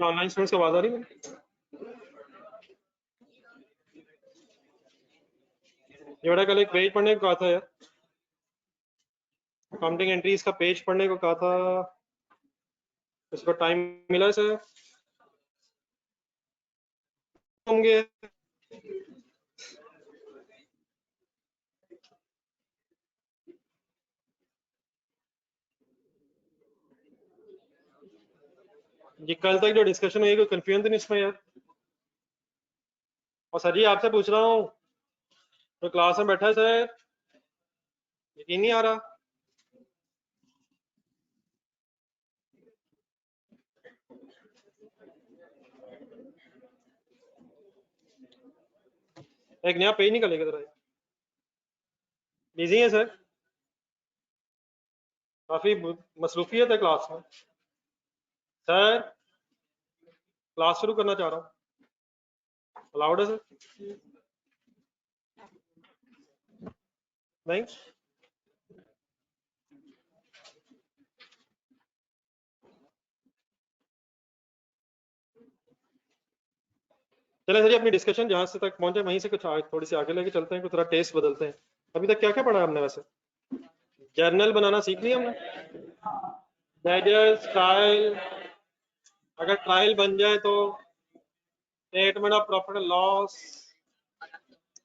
Online students की आवाज आ रही है? ये बड़ा कल एक पेज पढ़ने को कहा था यार, अकाउंटिंग एंट्रीज का पेज पढ़ने को कहा था, इसको टाइम मिला सर? होंगे ये कल तक जो डिस्कशन हुई, कोई कंफ्यूजन तो नहीं इसमें यार? और सर जी आपसे पूछ रहा हूँ, तो क्लास में बैठा है सर, यकीन नहीं आ रहा? एक नया पेज निकलेगा जरा, बिजी है सर, काफी मसरूफियत है क्लास में सर, क्लास शुरू करना चाह रहा हूँ, अलाउड है सर? नहीं? चले सर जी, अपनी डिस्कशन जहां से तक पहुंचे वहीं से कुछ थोड़ी सी आगे लेके चलते हैं, कुछ थोड़ा टेस्ट बदलते हैं। अभी तक क्या क्या पढ़ा है हमने वैसे? जर्नल बनाना सीख लिया हमने, मेजर्स, ट्रायल, अगर ट्रायल बन जाए तो statement of profit and loss,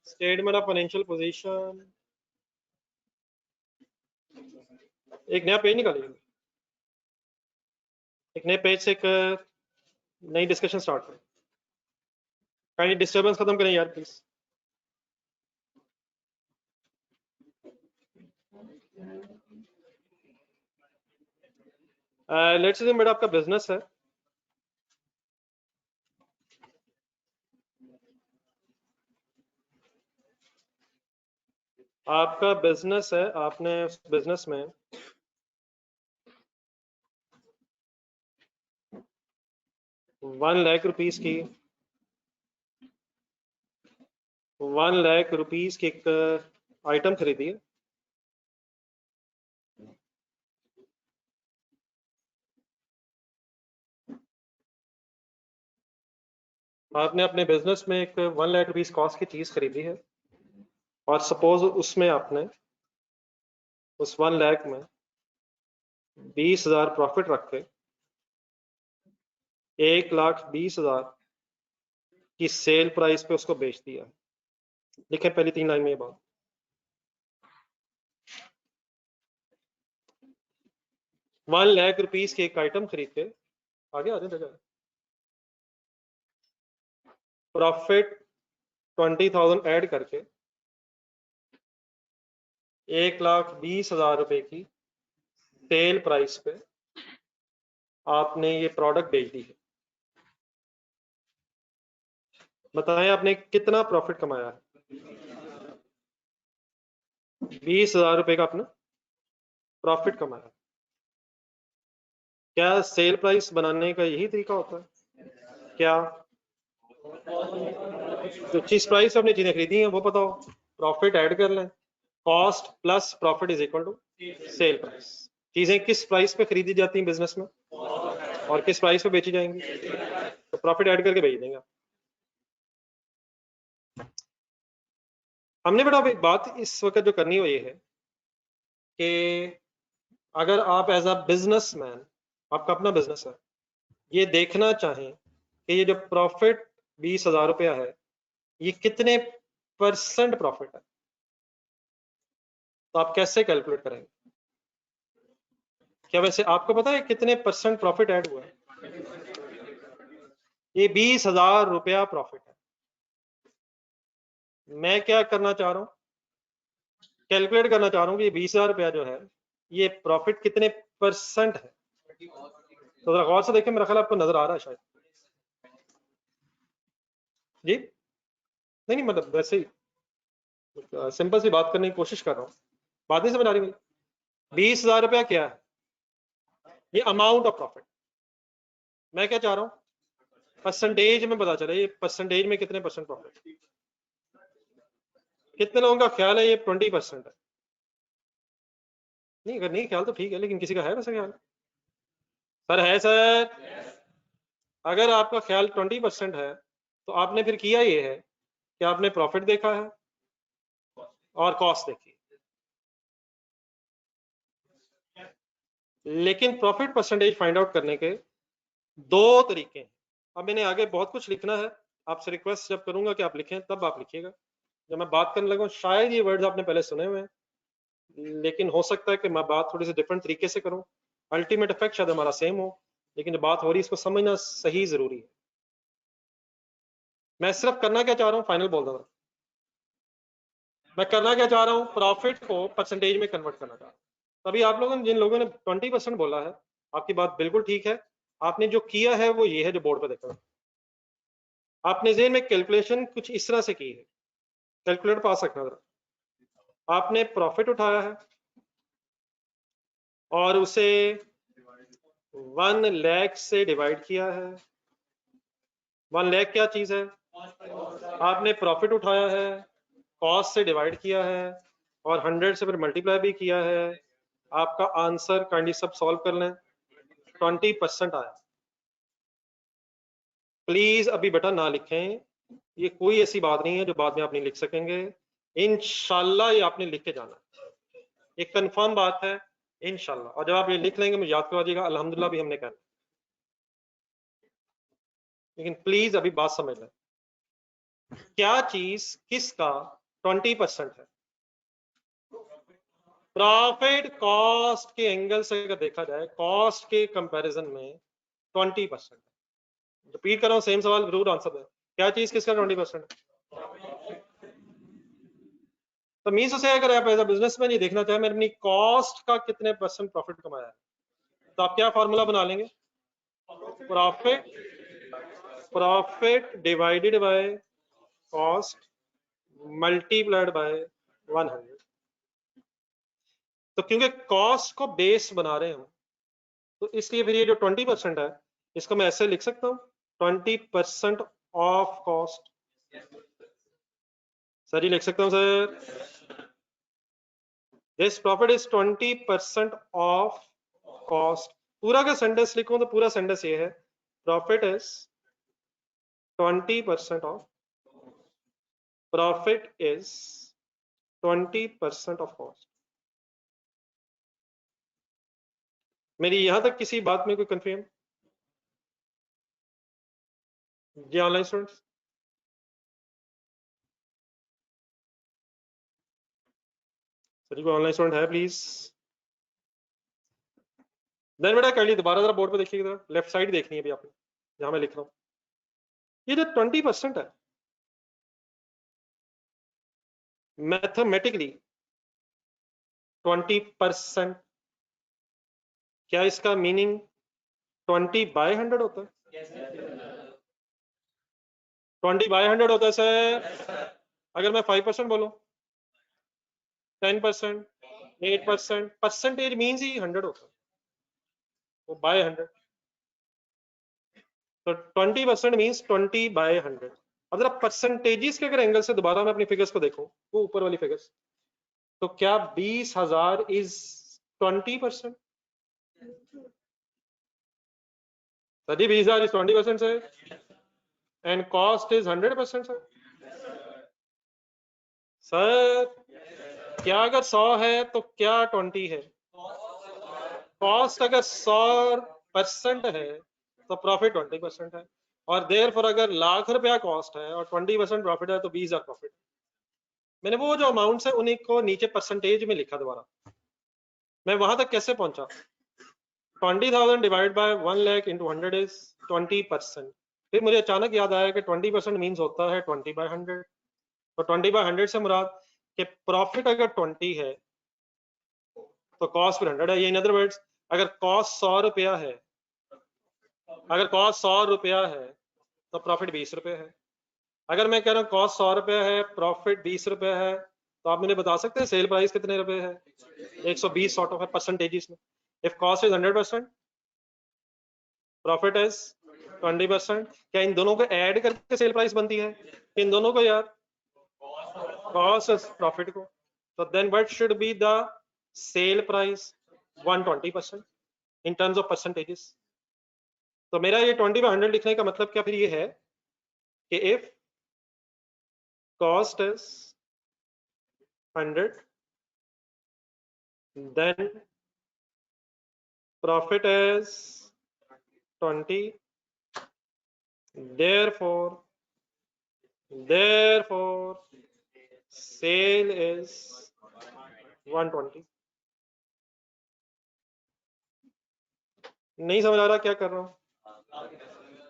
statement of financial position. एक नया पेज निकालिए, एक नए पेज से एक नई डिस्कशन स्टार्ट करें। काइंडली डिस्टर्बेंस खत्म करें यार प्लीज। लेट्स से मेरा आपका बिजनेस है, आपका बिजनेस है, आपने उस बिजनेस में 1 लाख रुपीस की 1 लाख रुपीस की एक आइटम खरीदी है। आपने अपने बिजनेस में एक 1 लाख रुपीस कॉस्ट की चीज खरीदी है, और सपोज उसमें आपने उस 1 लाख में 20,000 प्रॉफिट रख के 1,20,000 की सेल प्राइस पे उसको बेच दिया। लिखे पहली 3 लाइन में ये बात। 1 लाख रुपीस की एक आइटम खरीद के, आगे आ जाए, प्रॉफिट 20,000 ऐड करके 1,20,000 रुपए की सेल प्राइस पे आपने ये प्रोडक्ट बेच दी है। बताएं आपने कितना प्रॉफिट कमाया है? 20,000 रुपए का आपने प्रॉफिट कमाया। क्या सेल प्राइस बनाने का यही तरीका होता है क्या? तो जिस प्राइस पे आपने चीजें खरीदी हैं वो बताओ, प्रॉफिट ऐड कर लें, cost plus profit is equal to sale price. चीजें किस प्राइस पे खरीदी जाती हैं बिजनेस में, और किस प्राइस पे बेची जाएंगी, तो प्रॉफिट ऐड करके बेच देंगे। हमने बेटा एक बात इस वक्त जो करनी हो ये है कि अगर आप एज अ बिजनेसमैन, आपका अपना बिजनेस है, ये देखना चाहें कि ये जो प्रॉफिट 20,000 रुपया है, ये कितने % प्रॉफिट है, तो आप कैसे कैलकुलेट करेंगे? क्या वैसे आपको पता है कितने % प्रॉफिट ऐड हुआ है? ये 20,000 रुपया प्रॉफिट है। मैं क्या करना चाह रहा हूँ, कैलकुलेट करना चाह रहा हूँ कि 20,000 रुपया जो है, ये प्रॉफिट कितने % है। तो जरा गौर से देखें, मेरा ख्याल आपको नजर आ रहा है शायद जी। नहीं नहीं, मतलब वैसे ही सिंपल सी बात करने की कोशिश कर रहा हूँ, बात नहीं समझ आ रही मुझे। 20,000 रुपया क्या है? ये अमाउंट ऑफ प्रॉफिट। मैं क्या चाह रहा हूँ, परसेंटेज में पता चले, ये परसेंटेज में कितने % प्रॉफिट। कितने लोगों का ख्याल है ये 20% है? नहीं, अगर नहीं ख्याल तो ठीक है, लेकिन किसी का है वैसा ख्याल? सर है सर? अगर आपका ख्याल 20% है तो आपने फिर किया ये है कि आपने प्रॉफिट देखा है और कॉस्ट देखी, लेकिन प्रॉफिट परसेंटेज फाइंड आउट करने के दो तरीके हैं। अब मैंने आगे बहुत कुछ लिखना है, आपसे रिक्वेस्ट जब करूंगा कि आप लिखें तब आप लिखिएगा। जब मैं बात करने लगा शायद ये वर्ड्स आपने पहले सुने हुए हैं, लेकिन हो सकता है कि मैं बात थोड़ी सी डिफरेंट तरीके से करूं। अल्टीमेट इफेक्ट शायद हमारा सेम हो, लेकिन जो बात हो रही है इसको समझना सही जरूरी है। मैं सिर्फ करना क्या चाह रहा हूँ फाइनल बोल रहा, मैं करना क्या चाह रहा हूँ, प्रॉफिट को परसेंटेज में कन्वर्ट करना चाह रहा हूँ। तभी आप लोगों ने, जिन लोगों ने 20% बोला है, आपकी बात बिल्कुल ठीक है। आपने जो किया है वो ये है जो बोर्ड पर देखा, आपने जेन में कैलकुलेशन कुछ इस तरह से की है, कैलकुलेटर पास रखना जरा। आपने प्रॉफिट उठाया है और उसे 1 लाख से डिवाइड किया है। 1 लाख क्या चीज है? आपने प्रॉफिट उठाया है, कॉस्ट से डिवाइड किया है और 100 से फिर मल्टीप्लाई भी किया है। आपका आंसर काइंडली सब सॉल्व कर लें, 20% आया। प्लीज अभी बेटा ना लिखें, ये कोई ऐसी बात नहीं है जो बाद में आप नहीं लिख सकेंगे। इंशाल्लाह ये आपने लिख के जाना, एक कंफर्म बात है इंशाल्लाह। और जब आप ये लिख लेंगे मुझे याद करवा दीजिएगा अल्हम्दुलिल्लाह भी हमने कहना। लेकिन प्लीज अभी बात समझ लें, क्या चीज किसका 20% है? प्रॉफिट कॉस्ट के एंगल से अगर देखा जाए, कॉस्ट के कंपैरिजन में 20% है। रिपीट कर रहा हूं, सेम सवाल जरूर आंसर दें, क्या चीज किसका 20%? तो मीन्स उसे अगर आप एज अ बिजनेसमैन ये देखना चाहें मैंने अपनी कॉस्ट का कितने परसेंट प्रॉफिट कमाया है, तो आप क्या फॉर्मूला बना लेंगे? Profit, profit divided by cost multiplied by 100। तो क्योंकि कॉस्ट को बेस बना रहे हैं तो इसलिए फिर ये जो 20% है इसको मैं ऐसे लिख सकता हूँ, 20% ऑफ कॉस्ट। सर जी लिख सकता हूँ sir, this profit is 20% of cost. पूरा का सेंटेंस लिखूं तो पूरा सेंटेंस ये है, profit is 20% of, profit is 20% of cost. मेरी यहां तक किसी बात में कोई कंफ्यूजन? जी ऑनलाइन स्टूडेंट्स, सर जी कोई ऑनलाइन स्टूडेंट है प्लीज? देन बेटा कर ली, दोबारा जरा बोर्ड पे देखिएगा, लेफ्ट साइड देखनी है अभी आपने जहां मैं लिख रहा हूँ। ये जो 20% है मैथमेटिकली 20%, क्या इसका मीनिंग 20/100 होता है? 20/100 होता है सर। अगर मैं 5% बोलूं, 10%, 8%, परसेंटेज मीन्स ही 100 होता है, वो बाय 100। तो 20% मीन्स 20/100। अब जरा परसेंटेजेस के अगर एंगल से दोबारा मैं अपनी फिगर्स को देखूं, वो ऊपर वाली फिगर्स, तो क्या 20,000 इज 20%? सर जी 20,000 is 20% sir, and cost is 100% sir. Sir क्या अगर 100 है तो क्या 20 है? कॉस्ट अगर 100% है तो प्रॉफिट 20% है, और देर फॉर अगर ₹1,00,000 कॉस्ट है और 20% प्रॉफिट है तो 20,000 प्रॉफिट। मैंने वो जो अमाउंट्स है उन्हीं को नीचे परसेंटेज में लिखा दोबारा। मैं वहां तक कैसे पहुंचा? 20,000 divide by 1 lakh into 100 is 20%। फिर मुझे अचानक याद आया कि 20% मीन्स होता है 20/100। तो 20/100 से मुराद कि प्रॉफिट अगर 20 है तो कॉस्ट फिर 100 है। ये इन अदर वर्ड्स, अगर कॉस्ट 100 रुपया है, अगर कॉस्ट 100 रुपया है तो प्रॉफिट 20 रुपये है। अगर मैं कह रहा हूँ कॉस्ट 100 रुपया है, प्रॉफिट 20 रुपया है, तो आप मुझे बता सकते हैं सेल प्राइस कितने रुपए है? 120 सॉर्ट ऑफ है परसेंटेज में। If cost is 100%, profit is 20%, क्या इन दोनों को ऐड करके सेल प्राइस बनती है? इन दोनों को यार, कॉस्ट प्रॉफिट को। तो then what should be the sale price? 120% in terms of percentages. तो मेरा ये 20/100 लिखने का मतलब क्या फिर ये है कि if cost is 100 then profit is 20, therefore sale is 120. नहीं समझ आ रहा क्या कर रहा हूँ?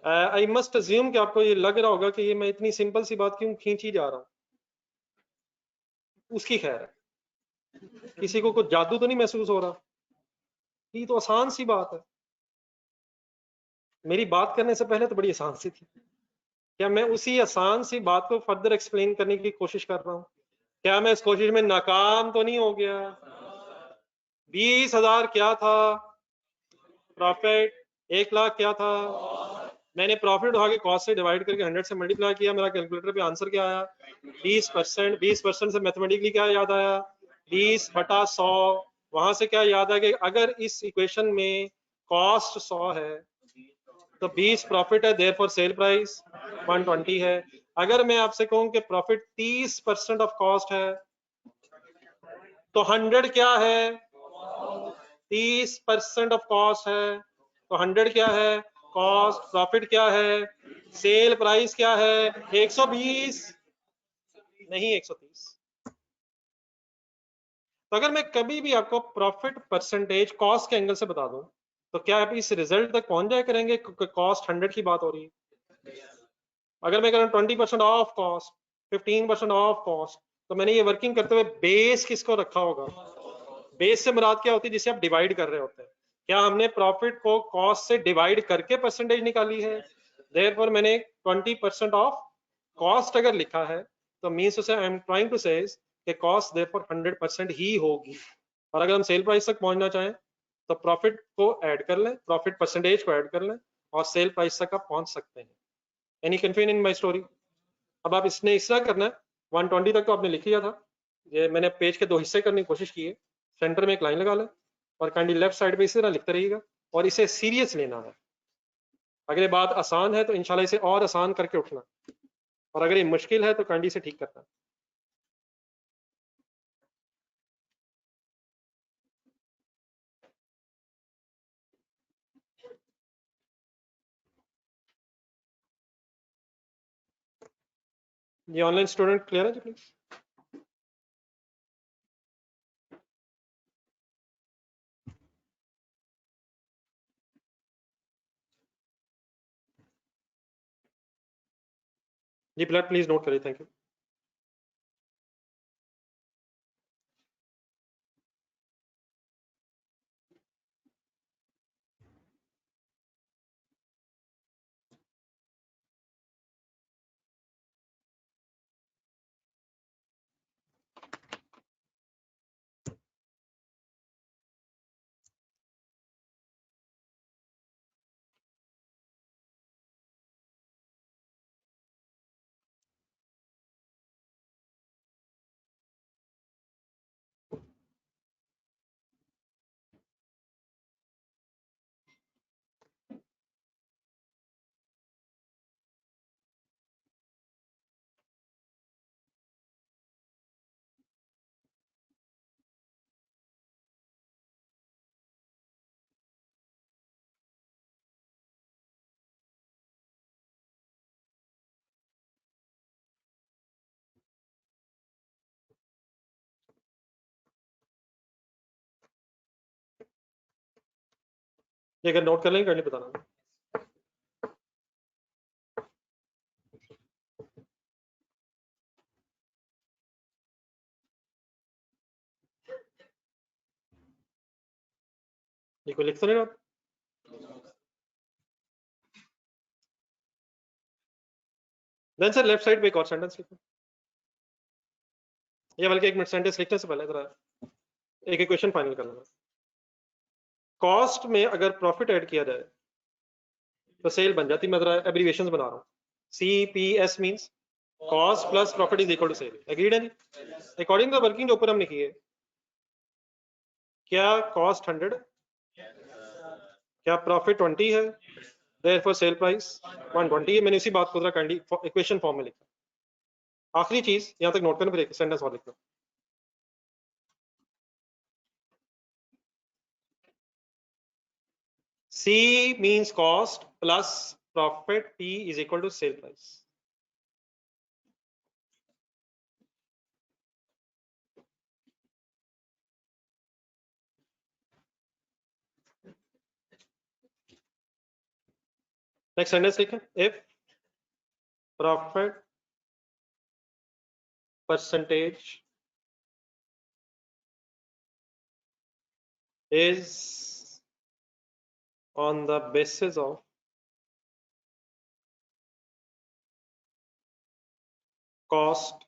आई मस्ट अज्यूम कि आपको ये लग रहा होगा कि ये मैं इतनी सिंपल सी बात क्यों खींची जा रहा हूँ। उसकी खैर है, किसी को कुछ जादू तो नहीं महसूस हो रहा? ये तो आसान सी बात है। मेरी बात करने से पहले तो बड़ी आसान सी थी। क्या मैं उसी आसान सी बात को फर्दर एक्सप्लेन करने की कोशिश कर रहा हूँ? क्या मैं इस कोशिश में नाकाम तो नहीं हो गया? 20,000 क्या था प्रॉफिट, 1,00,000 क्या था? मैंने प्रॉफिट उठा के कॉस्ट से डिवाइड करके 100 से मल्टीप्लाई किया, मेरा कैलकुलेटर पे आंसर क्या आया? 20%। 20% से मैथमेटिकली क्या याद आया? 20/100। वहां से क्या याद आया कि अगर इस इक्वेशन में कॉस्ट 100 है तो 20 प्रॉफिट है, देयरफॉर सेल प्राइस 120 है। अगर मैं आपसे कहूं कि प्रॉफिट 30% ऑफ कॉस्ट है तो 100 क्या है? 30% ऑफ कॉस्ट है तो 100 क्या है? कॉस्ट। प्रॉफिट क्या है? सेल प्राइस क्या है? 120 नहीं 130। तो अगर मैं कभी भी आपको प्रॉफिट परसेंटेज कॉस्ट के एंगल से बता दूं तो क्या आप इस रिजल्ट तक पहुंच जाया करेंगे? कॉस्ट 100 की बात हो रही है। अगर मैं कह रहा हूं 20% ऑफ कॉस्ट, 15% ऑफ कॉस्ट, तो मैंने ये वर्किंग करते हुए बेस किसको रखा होगा? बेस से मुराद क्या होती है? जिसे आप डिवाइड कर रहे होते हैं। क्या हमने प्रॉफिट को कॉस्ट से डिवाइड करके परसेंटेज निकाली है? देयरफॉर मैंने 20% ऑफ कॉस्ट अगर लिखा है तो मींस उसे आई एम ट्राइंग टू से कि कॉस्ट देयरफॉर 100% ही होगी। और अगर हम सेल प्राइस तक पहुंचना चाहें तो प्रॉफिट को ऐड कर लें, प्रॉफिट परसेंटेज को ऐड कर लें और सेल प्राइस तक आप पहुंच सकते हैं। Any confusion in my story? अब आप इसने इस तरह करना है, 120 तक तो आपने लिख लिया था, ये मैंने पेज के 2 हिस्से करने की कोशिश की है। सेंटर में एक लाइन लगा लें और काइंडली लेफ्ट साइड पे इसी तरह लिखते रहिएगा और इसे सीरियस लेना है। अगर ये बात आसान है तो इंशाल्लाह इसे और आसान करके उठना, और अगर ये मुश्किल है तो काइंडली इसे ठीक करना। ये ऑनलाइन स्टूडेंट क्लियर है जी? प्लीज जी, प्लीज नोट करिए। Thank you. ये अगर नोट कर लेंगे काइंडली बताना। ये कोई लिख तो नहीं रहा? देन सर लेफ्ट साइड पे एक और सेंटेंस लिखो, या बल्कि एक मिनट, सेंटेंस लिखने से पहले जरा एक इक्वेशन फाइनल कर लेना। कॉस्ट में अगर प्रॉफिट ऐड किया जाए तो सेल बन जाती। मैं जरा एब्रीविएशंस बना रहा हूँ। CPS means cost plus profit is equal to sale. Agreed है जी? अकॉर्डिंग टू वर्किंग जो ऊपर हमने की है, क्या कॉस्ट 100, क्या प्रॉफिट 20 है? Therefore cell price 120। मैंने उसी बात को जरा काइंडली इक्वेशन फॉर्म में लिखा। आखिरी चीज यहां तक नोट करना, फिर एक सेंटेंस और लिखना। C means cost plus profit, P is equal to sale price. Next sentence लिखें, if profit percentage is on the basis of cost,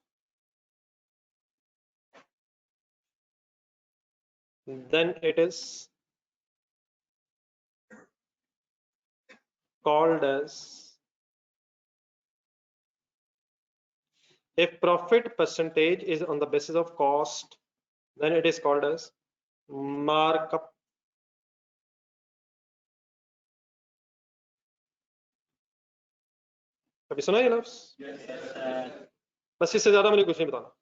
then it is called as, if profit percentage is on the basis of cost, then it is called as markup. कभी सुना ये लफ्ज? बस इससे ज्यादा मुझे कुछ नहीं बताना।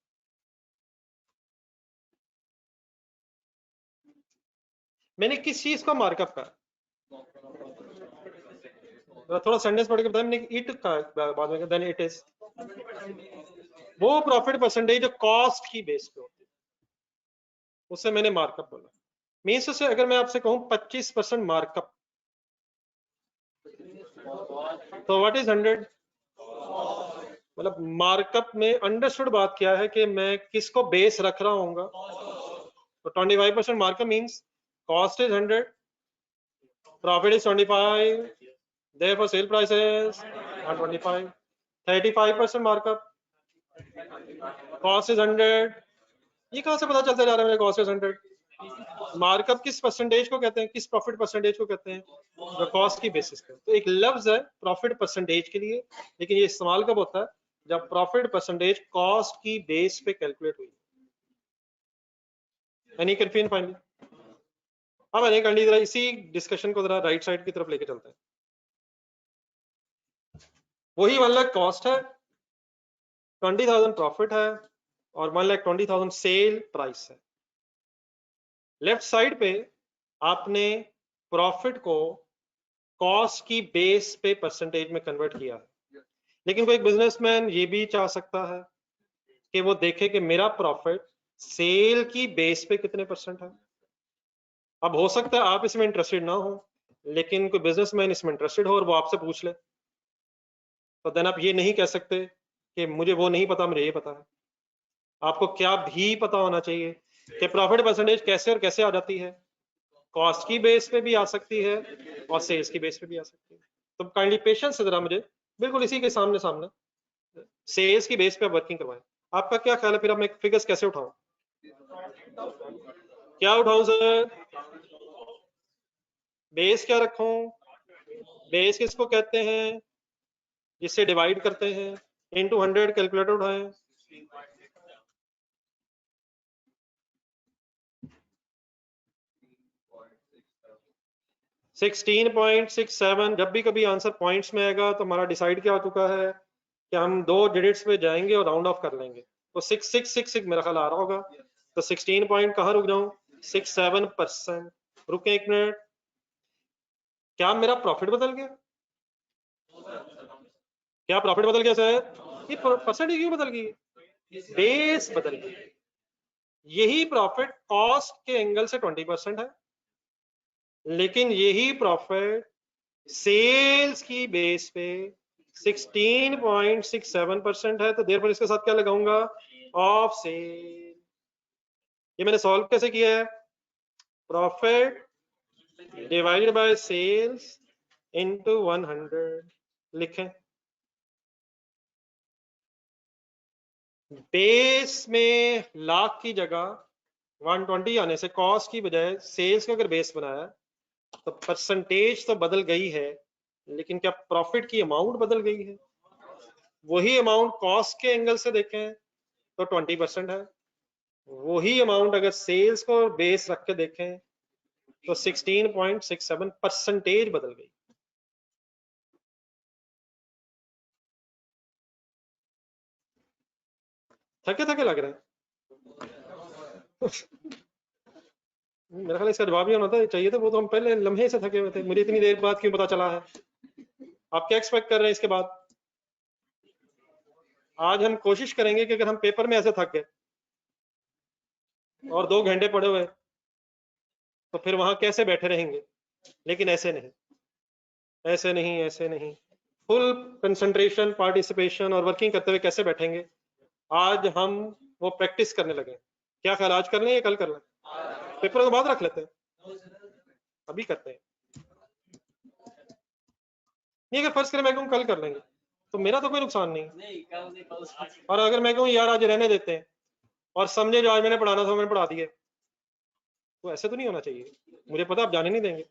मैंने किस चीज का मार्कअप का, थोड़ा सेंटेंस पढ़ के बताया मैंने, इट का बाद में, देन इट इज, वो प्रॉफिट परसेंटेज जो कॉस्ट की बेस पे होती है, उससे मैंने मार्कअप बोला। मीन्स से अगर मैं आपसे कहूं 25% मार्कअप, तो व्हाट इज 100? मतलब मार्कअप में अंडरस्टूड बात क्या है कि मैं किसको बेस रख रहा हूँ। तो 25% markup means cost is 100, profit is 25, therefore sale price is 125. 35% markup, cost is 100। ये कहां से पता चलता जा रहा है मेरे कॉस्ट इज 100? मार्कअप किस परसेंटेज को कहते हैं, किस प्रॉफिट परसेंटेज को कहते हैं? जो कॉस्ट की बेसिस पे। तो एक लफ्ज है प्रॉफिट परसेंटेज के लिए, लेकिन ये इस्तेमाल कब होता है? जब प्रॉफिट परसेंटेज कॉस्ट की बेस पे कैलकुलेट हुई। Any confusion finally? अब मैंने कर ली, जरा इसी डिस्कशन को जरा राइट साइड की तरफ लेके चलते हैं। वही 1 लाख कॉस्ट है, 20,000 प्रॉफिट है, और 1,20,000 सेल प्राइस है। लेफ्ट साइड पे आपने प्रॉफिट को कॉस्ट की बेस पे परसेंटेज में कन्वर्ट किया है। लेकिन कोई बिजनेसमैन ये भी चाह सकता है कि वो देखे कि मेरा प्रॉफिट सेल की बेस पे कितने परसेंट है। अब हो सकता है आप इसमें इंटरेस्टेड ना हो, लेकिन कोई बिजनेसमैन इसमें इंटरेस्टेड हो और वो आपसे पूछ ले, तो देन आप ये नहीं कह सकते कि मुझे वो नहीं पता, मुझे ये पता है। आपको क्या भी पता होना चाहिए कि प्रॉफिट परसेंटेज कैसे और कैसे आ जाती है, कॉस्ट की बेस पे भी आ सकती है और सेल्स की बेस पे भी आ सकती है। तो काइंडली पेशेंस से जरा मुझे बिल्कुल इसी के सामने सामने सेल्स की बेस पे वर्किंग करवाएं। आपका क्या ख्याल है, फिर अब मैं फिगर्स कैसे उठाऊं? क्या उठाऊं सर? बेस क्या रखूं? बेस किसको कहते हैं? जिससे डिवाइड करते हैं, इनटू 100 कैलकुलेटर उठाएं। $16.67। जब भी कभी आंसर पॉइंट्स में आएगा तो हमारा डिसाइड क्या हो चुका है कि हम 2 डिजिट्स पे जाएंगे और राउंड ऑफ कर लेंगे। तो 6666 मेरा ख्याल आ रहा होगा। तो 16 पॉइंट कहाँ रुक जाऊं? 67%। रुके एक मिनट, क्या मेरा प्रॉफिट बदल गया? क्या प्रॉफिट बदल गया सर? ये परसेंटेज क्यों बदल गई? बेस बदल गई। यही प्रॉफिट कॉस्ट के एंगल से 20% है, लेकिन यही प्रॉफिट सेल्स की बेस पे 16.67% है। तो देयरफॉर इसके साथ क्या लगाऊंगा? Of sale. ये मैंने सॉल्व कैसे किया है? Profit divided by sales into 100 लिखें। बेस में लाख की जगह 120 आने से कॉस्ट की बजाय सेल्स का अगर बेस बनाया तो परसेंटेज तो बदल गई है, लेकिन क्या प्रॉफिट की अमाउंट बदल गई है? वही अमाउंट कॉस्ट के एंगल से देखें तो 20% है, वही अमाउंट अगर सेल्स को बेस रख के देखें तो 16.67 परसेंटेज बदल गई। थके थके लग रहे हैं। मेरा ख्याल इसका जवाब ही होना था चाहिए था, वो तो हम पहले लम्हे से थके हुए थे, मुझे इतनी देर बाद क्यों पता चला है। आप क्या एक्सपेक्ट कर रहे हैं इसके बाद? आज हम कोशिश करेंगे कि अगर हम पेपर में ऐसे थक गए और 2 घंटे पढ़े हुए तो फिर वहां कैसे बैठे रहेंगे, लेकिन ऐसे नहीं, ऐसे नहीं, ऐसे नहीं, फुल कंसंट्रेशन, पार्टिसिपेशन और वर्किंग करते हुए कैसे बैठेंगे। आज हम वो प्रैक्टिस करने लगे। क्या ख्याल, आज कर लें या कल कर लें? पेपर के बाद रख लेते हैं, अभी करते हैं। नहीं, अगर फर्स्ट करें मैं कहूँ कल कर लेंगे तो मेरा तो कोई नुकसान नहीं। और अगर मैं कहूँ यार आज रहने देते हैं और समझे जो आज मैंने पढ़ाना था मैंने पढ़ा दिए, तो ऐसे तो नहीं होना चाहिए। मुझे पता आप जाने नहीं देंगे,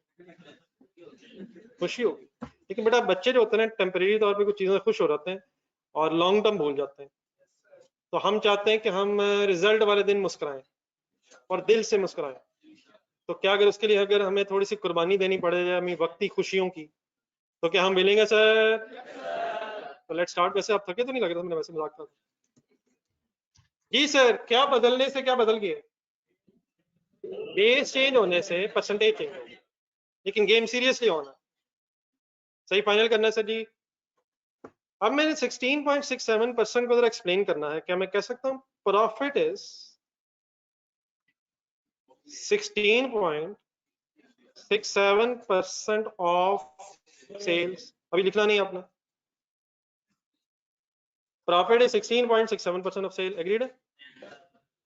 खुशी होगी, लेकिन बेटा बच्चे जो होते हैं टेम्परेरी तौर पे कुछ चीज़ों से खुश हो जाते हैं और लॉन्ग टर्म भूल जाते हैं। तो हम चाहते हैं कि हम रिजल्ट वाले दिन मुस्कुराएं और दिल से मुस्कुराएं। तो क्या अगर उसके लिए अगर हमें थोड़ी सी कुर्बानी देनी पड़े अपनी वक्ती खुशियों की, तो क्या हम मिलेंगे सर? तो लेट्स स्टार्ट। वैसे आप थके तो नहीं लग रहा था, मैंने वैसे मजाक था। जी सर, क्या बदलने से क्या बदल गया? बेस चेंज होने से परसेंटेज चेंज होगी, लेकिन गेम सीरियसली होना। सही फाइनल करना है सर जी। अब मैंने 16.67% को जरा एक्सप्लेन करना है। क्या मैं कह सकता हूँ प्रॉफिट इज 16.67% ऑफ सेल्स? अभी लिखना नहीं आपने। Profit is 16.67% of sale, agreed है?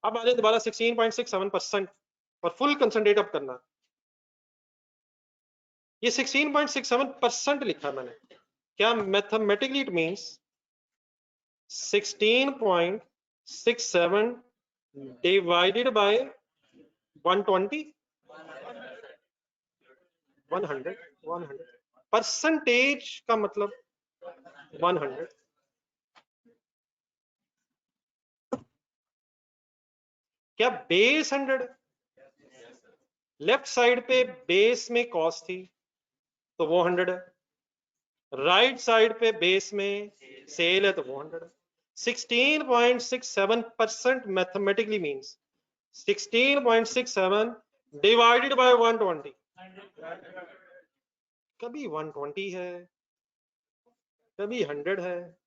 अब आ जाए दोबारा 16.67% और फुल कंसंट्रेट अप करना। ये 16.67% लिखा मैंने, क्या mathematically it means 16.67 divided by 120, 100, 100 percentage का मतलब 100। क्या बेस 100? लेफ्ट साइड पे बेस में कॉस्ट थी तो वो 100 है, राइट साइड पे बेस में सेल है तो वो 100 है। 16.67% मैथमेटिकली मींस 16.67 डिवाइडेड बाय 120। कभी 120 है, कभी 100 है,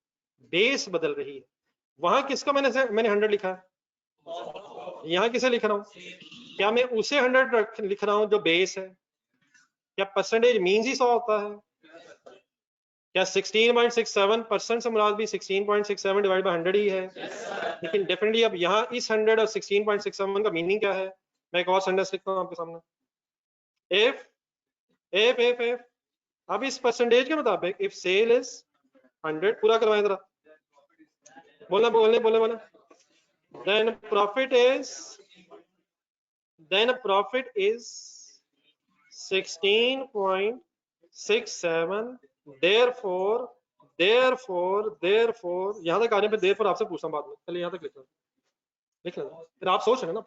बेस बदल रही है। वहां किसका मैंने 100 लिखा है, यहाँ किसे लिख रहा हूँ? क्या मैं उसे 100 लिख रहा हूँ जो बेस है? क्या परसेंटेज मीन्स ही 100 होता है? क्या 16.67% से मुराद भी 16.67 डिवाइड बाय 100 ही है? लेकिन डेफिनेटली अब यहाँ इस 100 और 16.67 का मीनिंग क्या है? मैं एक और सेंटेंस लिखता हूँ आपके सामने। इफ अब इस परसेंटेज के मुताबिक इफ सेल इज 100, पूरा करवाएं जरा, बोलना बोलने बोलने बोलना, then profit is 16.67, therefore यहाँ तक आने पे therefore आपसे पूछता हूँ बाद में, चलिए यहाँ तक लिख लेना, फिर आप सोच रहे ना।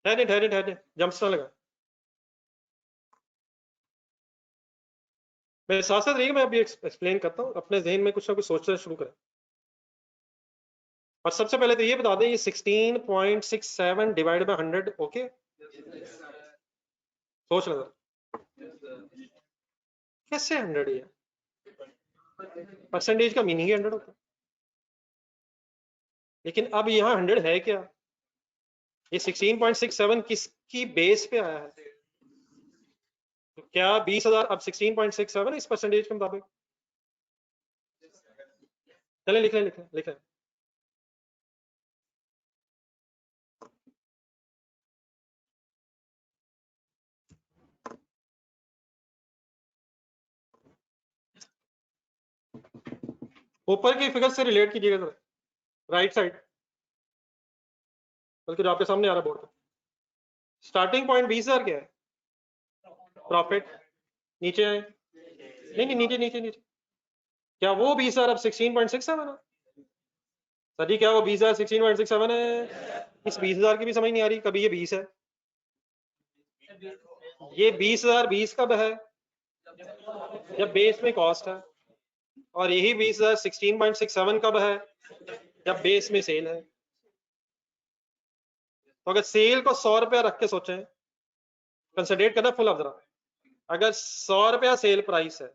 ठहरे जंप्स ना लगा, मेरे साथ साथ रहिए, मैं अभी एक्सप्लेन करता हूँ, अपने जहन में कुछ ना कुछ सोचना शुरू करें। और सबसे पहले तो ये बता दें, ये 16.67 डिवाइड बाय 100, ओके? सोच लेना कैसे 100 है, परसेंटेज का मीनिंग ही 100 होता है। लेकिन अब यहाँ 100 है क्या? ये 16.67 किसकी बेस पे आया है? तो क्या 20,000 अब 16.67 इस परसेंटेज के मुताबिक? चले लिख लें। ऊपर की फिगर से रिलेट कीजिएगा जरा, राइट साइड, बल्कि जो आपके सामने आ रहा बोर्ड पे। स्टार्टिंग पॉइंट 20,000 क्या है? प्रॉफिट। नीचे आए, नहीं नीचे। क्या वो 20,000 अब 16.67 है? सर जी क्या वो 20,000 16.67 है? इस 20,000 की भी समझ नहीं आ रही, कभी ये 20 है, ये 20,000 20 कब है? जब बेस में कॉस्ट है, और यही 20,000 16.67 कब है? जब बेस में सेल है। तो अगर सेल को 100 रुपया रख के सोचें, कंसिडरेट करना फुल अवधरा, अगर 100 रुपया सेल प्राइस है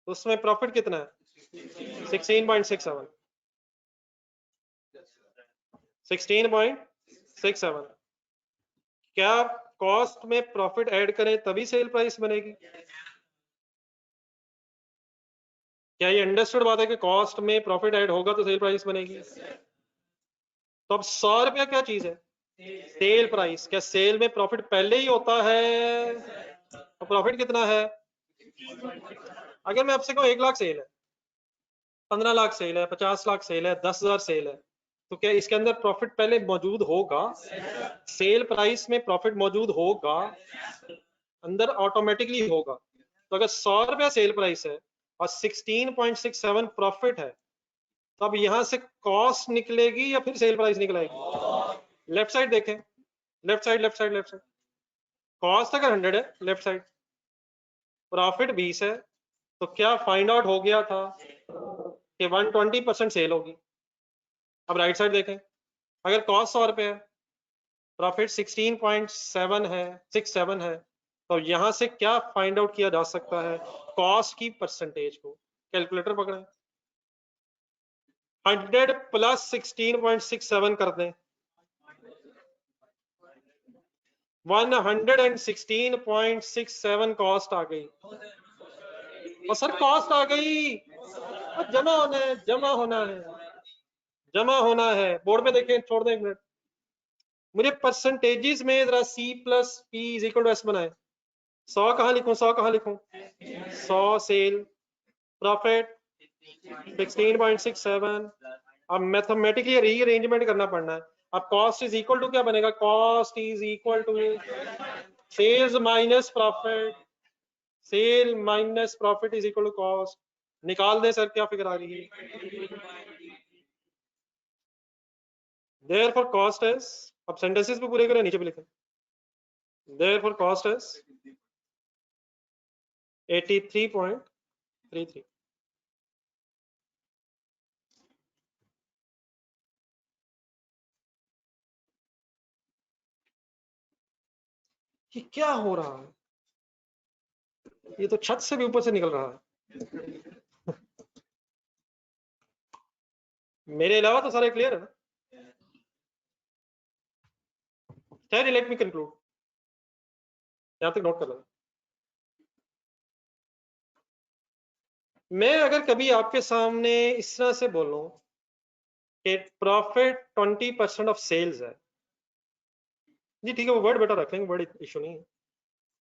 तो उसमें प्रॉफिट कितना है? 16.67 16.67। क्या कॉस्ट में प्रॉफिट ऐड करें तभी सेल प्राइस बनेगी? क्या ये अंडरस्टूड बात है कि कॉस्ट में प्रॉफिट ऐड होगा तो सेल प्राइस बनेगी? तो अब 100 रुपया क्या चीज है? Sale price. क्या सेल में प्रॉफिट पहले ही होता है? तो प्रॉफिट कितना है? अगर मैं आपसे कहूँ 1 लाख सेल है, 15 लाख सेल है, 50 लाख सेल है, 10,000 सेल है, तो क्या इसके अंदर प्रॉफिट पहले मौजूद होगा? सेल प्राइस में प्रॉफिट मौजूद होगा, अंदर ऑटोमेटिकली होगा। तो अगर 100 रुपया सेल प्राइस है और 16.67 प्रॉफिट है, तो अब यहां से कॉस्ट निकलेगी या फिर सेल प्राइस निकलेगी? लेफ्ट साइड देखें, left side left side left side. Cost अगर 100 है, लेफ्ट साइड प्रॉफिट 20 है, तो क्या फाइंड आउट हो गया था कि 120% सेल होगी। अब राइट साइड देखें, अगर कॉस्ट 100 रुपए है, प्रॉफिट 16.7 है, 67 है, तो यहां से क्या फाइंड आउट किया जा सकता है? कॉस्ट की परसेंटेज को। कैलकुलेटर पकड़ें, 100 प्लस 16.67 कर दें, 116.67 कॉस्ट आ गई। और सर कॉस्ट आ गई, और जमा होना है, जमा होना है, जमा होना है। बोर्ड पे देखें, छोड़ दें एक मिनट, मुझे परसेंटेजेस में जरा C plus P is equal to S बनाए। 100 कहाँ लिखूं, 100 कहाँ लिखूं? 100 सेल प्रॉफिट 16.67। अब मैथमेटिकली रीअरेंजमेंट करना पड़ना है। अब कॉस्ट इज इक्वल टू क्या बनेगा? Cost is equal to sales minus profit, sale minus profit is equal to cost. निकाल दें सर, क्या फिगर आ रही है? Therefore cost is, अब सेंटेंसेस भी पूरे करें, नीचे भी लिखें। Therefore cost is 83.33। ये क्या हो रहा है? ये तो छत से भी ऊपर से निकल रहा है। मेरे अलावा तो सारे क्लियर है ना? Terry, let me conclude। यहां तक नोट कर लेना। मैं अगर कभी आपके सामने इस तरह से बोलूं कि प्रॉफिट 20% ऑफ सेल्स है, जी ठीक है, वो वर्ड बेटर रख लेंगे, वर्ड इशू नहीं है।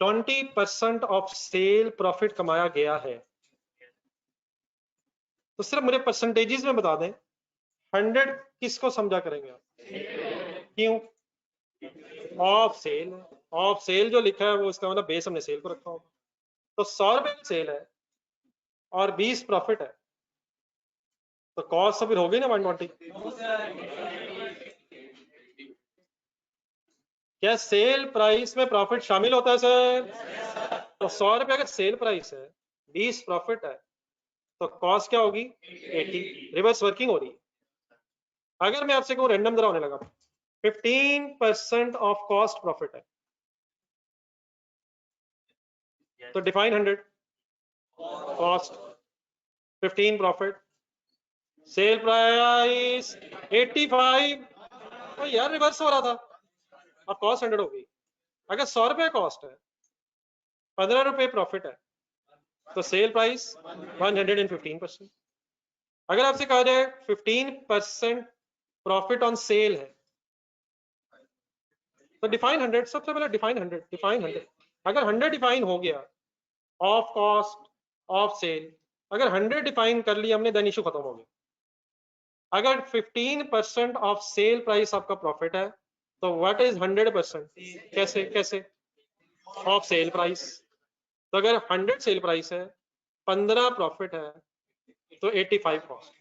20% ऑफ सेल प्रॉफिट कमाया गया है, तो सिर्फ मुझे परसेंटेजेस में बता दें 100 किसको समझा करेंगे आप? क्यों? ऑफ सेल, ऑफ सेल जो लिखा है वो इसका मतलब बेस हमने सेल को रखा होगा। तो 100 रुपए की सेल है और 20 प्रॉफिट है, तो कॉस्ट तो फिर हो गई ना 120। क्या सेल प्राइस में प्रॉफिट शामिल होता है सर? तो 100 रुपए अगर सेल प्राइस है, 20 प्रॉफिट है, तो कॉस्ट क्या होगी? 80। रिवर्स वर्किंग हो रही है। अगर मैं आपसे कहूँ रैंडम जरा होने लगा, 15% ऑफ कॉस्ट प्रॉफिट है, तो define 100 cost, 15 profit, sale price 85। तो यार रिवर्स हो रहा था, अब कॉस्ट 100 हो गई। अगर 100 रुपए कॉस्ट है, 15 रुपए प्रॉफिट है, तो सेल प्राइस 115%। अगर आपसे कहा जाए 15% प्रॉफिट ऑन सेल है, तो डिफाइन 100। सबसे पहले डिफाइन 100, डिफाइन 100। अगर 100 डिफाइन हो गया ऑफ कॉस्ट ऑफ सेल, अगर 100 डिफाइन कर लिया हमने, देन इशू खत्म हो गया। अगर 15% ऑफ सेल प्राइस आपका प्रॉफिट है, तो व्हाट इज 100%? कैसे कैसे? Of sale price. तो अगर 100 सेल प्राइस है, 15 प्रॉफिट है, तो 85 कॉस्ट।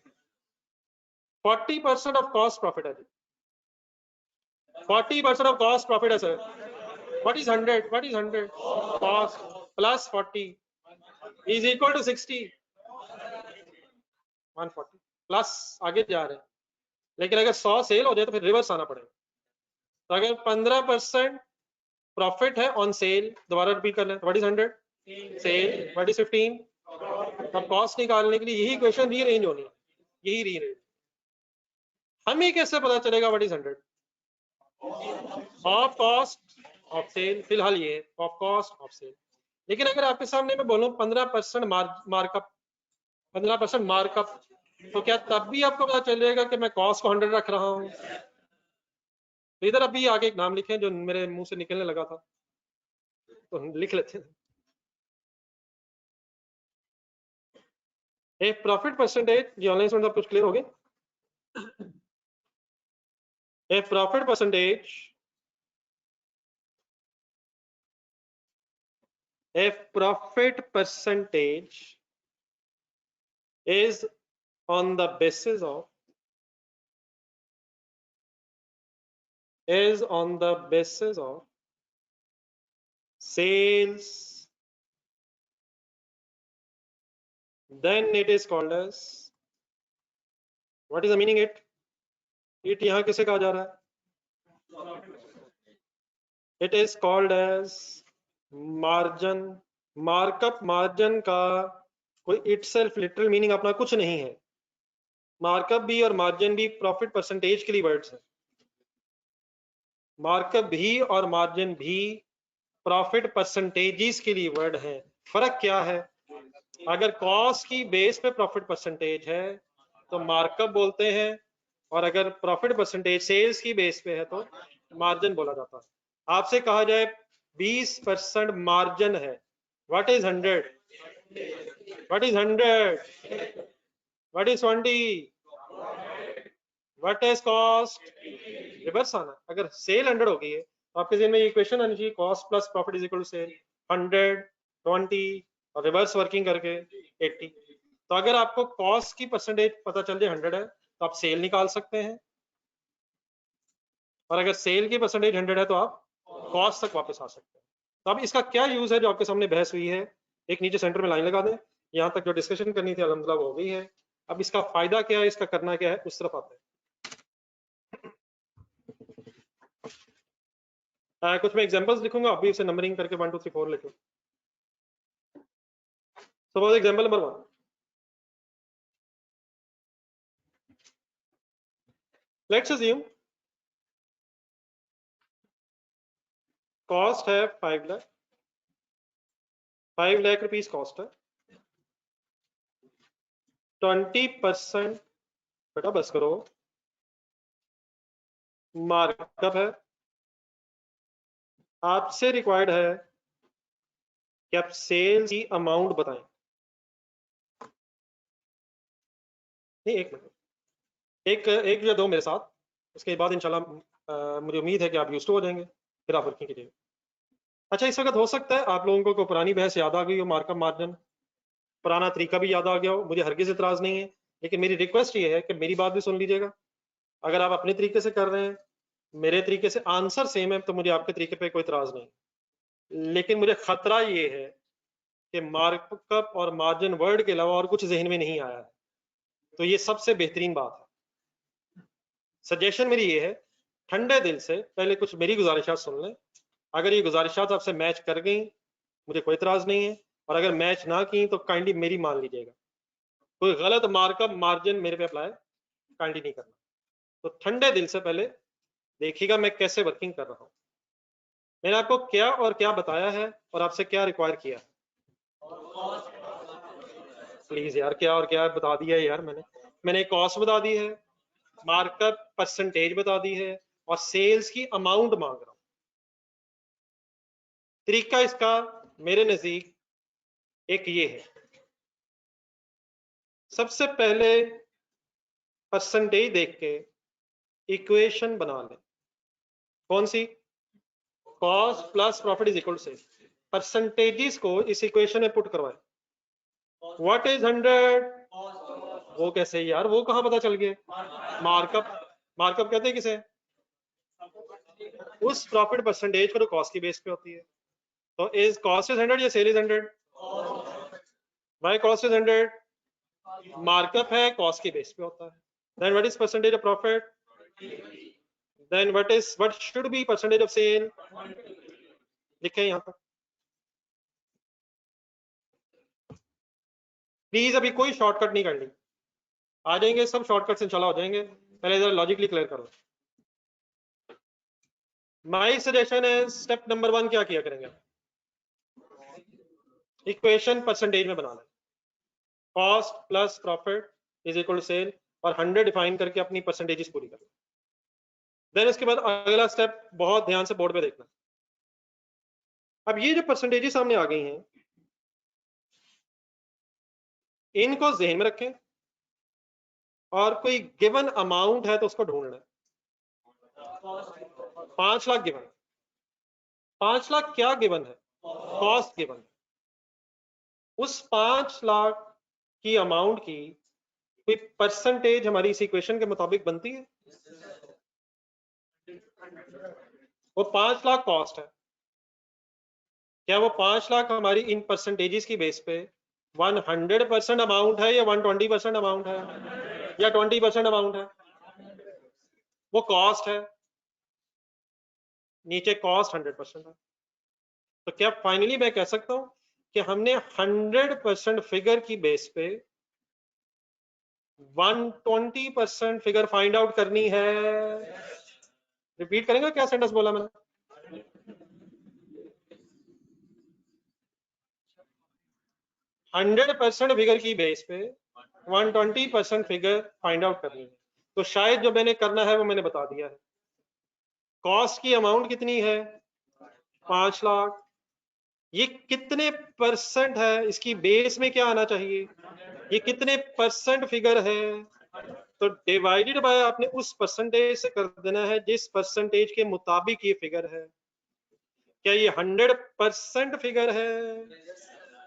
40% ऑफ कॉस्ट प्रॉफिट है जी, 40% ऑफ कॉस्ट प्रॉफिट है sir. What is 100? What is 100? Cost plus 40 is equal to 60। 140 plus आगे जा रहे हैं, लेकिन अगर 100 सेल हो जाए तो फिर रिवर्स आना पड़ेगा। तो अगर 15% प्रॉफिट है ऑन सेल, दोबारा रिपीट कर लें, what is 100 sale, what is 15। अब कॉस्ट निकालने के लिए यही इक्वेशन रीअरेंज होनी है, यही रीअरेंज। हमें कैसे पता चलेगा what is 100 of cost of sale, फिलहाल ये ऑफ कॉस्ट ऑफ सेल। लेकिन अगर आपके सामने मैं बोलूं 15% मार्कअप, 15% मार्कअप, तो क्या तब भी आपको पता चलेगा कि मैं कॉस्ट को 100 रख रहा हूं? तो इधर अभी आगे एक नाम लिखें जो मेरे मुंह से निकलने लगा था, तो लिख लेते हैं। ए प्रॉफिट परसेंटेज, ये ऑनलाइन सब कुछ क्लियर हो गया। A profit percentage, a profit percentage is on the basis of sales, then it is called as, what is the meaning it यहाँ किसे कहा जा रहा है? It is called as margin। Markup margin का कोई इटसेल्फ लिटरल मीनिंग अपना कुछ नहीं है। मार्कअप भी और मार्जिन भी प्रॉफिट परसेंटेज के लिए वर्ड्स हैं। मार्कअप भी और मार्जिन भी प्रॉफिट परसेंटेजेस के लिए वर्ड है। फर्क क्या है? अगर कॉस्ट की बेस पे प्रॉफिट परसेंटेज है तो मार्कअप बोलते हैं, और अगर प्रॉफिट परसेंटेज सेल्स की बेस पे है तो मार्जिन बोला जाता है। आपसे कहा जाए 20% मार्जिन है, what is 100, what is 100, what is 20, what is cost, reverse आना। अगर सेल 100 हो गई है तो आपके जहन में ये इक्वेशन आनी चाहिए, cost plus profit is equal to sale, 100 20 और रिवर्स वर्किंग करके 80। तो अगर आपको कॉस्ट की परसेंटेज पता चल जाए 100 है तो आप सेल निकाल सकते हैं, और अगर सेल की परसेंटेज 100 है तो आप कॉस्ट तक वापस आ सकते हैं। तो अब इसका क्या यूज है जो आपके सामने बहस हुई है, एक नीचे सेंटर में लाइन लगा दें। यहाँ तक जो डिस्कशन करनी थी अल्हम्दुलिल्लाह हो गई है। अब इसका फायदा क्या है, इसका करना क्या है, उस तरफ आते हैं। कुछ मैं एग्जांपल्स लिखूंगा, अभी उसे नंबरिंग करके 1 2 3 4 लिखो। Suppose example number 1, let's assume cost है 5 लाख, 5 लाख रुपीस कॉस्ट है, 20% बेटा बस करो मार्कअप है। आपसे रिक्वायर्ड है कि आप सेल्स की अमाउंट बताएं। नहीं एक मिनट, एक या दो मेरे साथ, उसके बाद इंशाल्लाह मुझे उम्मीद है कि आप यूज्ड टू हो जाएंगे, फिर आप वर्किंग कीजिएगा। अच्छा, इस वक्त हो सकता है आप लोगों को पुरानी बहस याद आ गई हो, मार्कअप मार्जिन, पुराना तरीका भी याद आ गया हो, मुझे हरगिज इतराज नहीं है, लेकिन मेरी रिक्वेस्ट ये है कि मेरी बात भी सुन लीजिएगा। अगर आप अपने तरीके से कर रहे हैं, मेरे तरीके से आंसर सेम है, तो मुझे आपके तरीके पे कोई इतराज नहीं, लेकिन मुझे खतरा ये है कि मार्कअप और मार्जिन वर्ड के अलावा और कुछ जहन में नहीं आया है, तो ये सबसे बेहतरीन बात है। सजेशन मेरी ये है, ठंडे दिल से पहले कुछ मेरी गुजारिशात सुन लें। अगर ये गुजारिशात आपसे मैच कर गई मुझे कोई इतराज नहीं है, और अगर मैच ना की तो काइंडली मेरी मान लीजिएगा। कोई गलत मार्कअप मार्जिन मेरे पे अप्लाई काइंडली नहीं करना। तो ठंडे दिल से पहले देखिएगा मैं कैसे वर्किंग कर रहा हूँ। मैंने आपको क्या और क्या बताया है और आपसे क्या रिक्वायर किया है। प्लीज यार, क्या और क्या बता दिया है यार, मैंने कॉस्ट बता दी है, मार्कअप परसेंटेज बता दी है, और सेल्स की अमाउंट मांग रहा हूं। तरीका इसका मेरे नजदीक एक ये है, सबसे पहले परसेंटेज देख के इक्वेशन बना लें। कौन सी? Cost plus profit is equal to sell. Percentages को इस इक्वेशन में पुट करवाएं। What is 100? वो कैसे यार, वो कहां पता चल गया? मार्कअप, मार्कअप कहते हैं किसे? उस प्रॉफिट परसेंटेज को जो कॉस्ट की बेस पे होती है। तो इज कॉस्ट इज 100 या sale is 100? Why cost is 100? Markup है कॉस्ट के बेस पे होता है। Then what is percentage of profit, then what should be percentage of sale, लिखे यहाँ पर प्लीज। अभी कोई शॉर्टकट नहीं करनी, आ जाएंगे सब शॉर्टकट से इंशाल्लाह हो जाएंगे, पहले जरा लॉजिकली क्लियर करो। माय सजेशन है स्टेप नंबर 1 क्या किया करेंगे, इक्वेशन परसेंटेज में बनाना है, cost plus profit is equal to sale, और 100 डिफाइन करके अपनी परसेंटेजेस पूरी करना। देन इसके बाद अगला स्टेप बहुत ध्यान से बोर्ड पे देखना। अब ये जो परसेंटेजेस सामने आ गई हैं इनको ज़हन में रखें, और कोई गिवन अमाउंट है तो उसको ढूंढना है। 5 लाख गिवन, 5 लाख क्या गिवन है, कॉस्ट गिवन है। उस 5 लाख की अमाउंट की कोई परसेंटेज हमारी इस इक्वेशन के मुताबिक बनती है। वो 5 लाख कॉस्ट है, क्या वो 5 लाख हमारी इन परसेंटेजेस की बेस पे 100% अमाउंट है या 120% अमाउंट है या 20% अमाउंट है? वो कॉस्ट है, नीचे कॉस्ट 100% है। तो क्या फाइनली मैं कह सकता हूं कि हमने 100% फिगर की बेस पे 120% फिगर फाइंड आउट करनी है। रिपीट करेंगे क्या सेंटेंस बोला मैंने? 100% फिगर की बेस पे 120% फिगर फाइंड आउट करनी है। तो शायद जो मैंने करना है वो मैंने बता दिया है। कॉस्ट की अमाउंट कितनी है, 5 लाख। ये कितने परसेंट है, इसकी बेस में क्या आना चाहिए, ये कितने परसेंट फिगर है, तो डिवाइडेड बाय आपने उस परसेंटेज से कर देना है जिस परसेंटेज के मुताबिक ये फिगर है। क्या ये 100% फिगर है,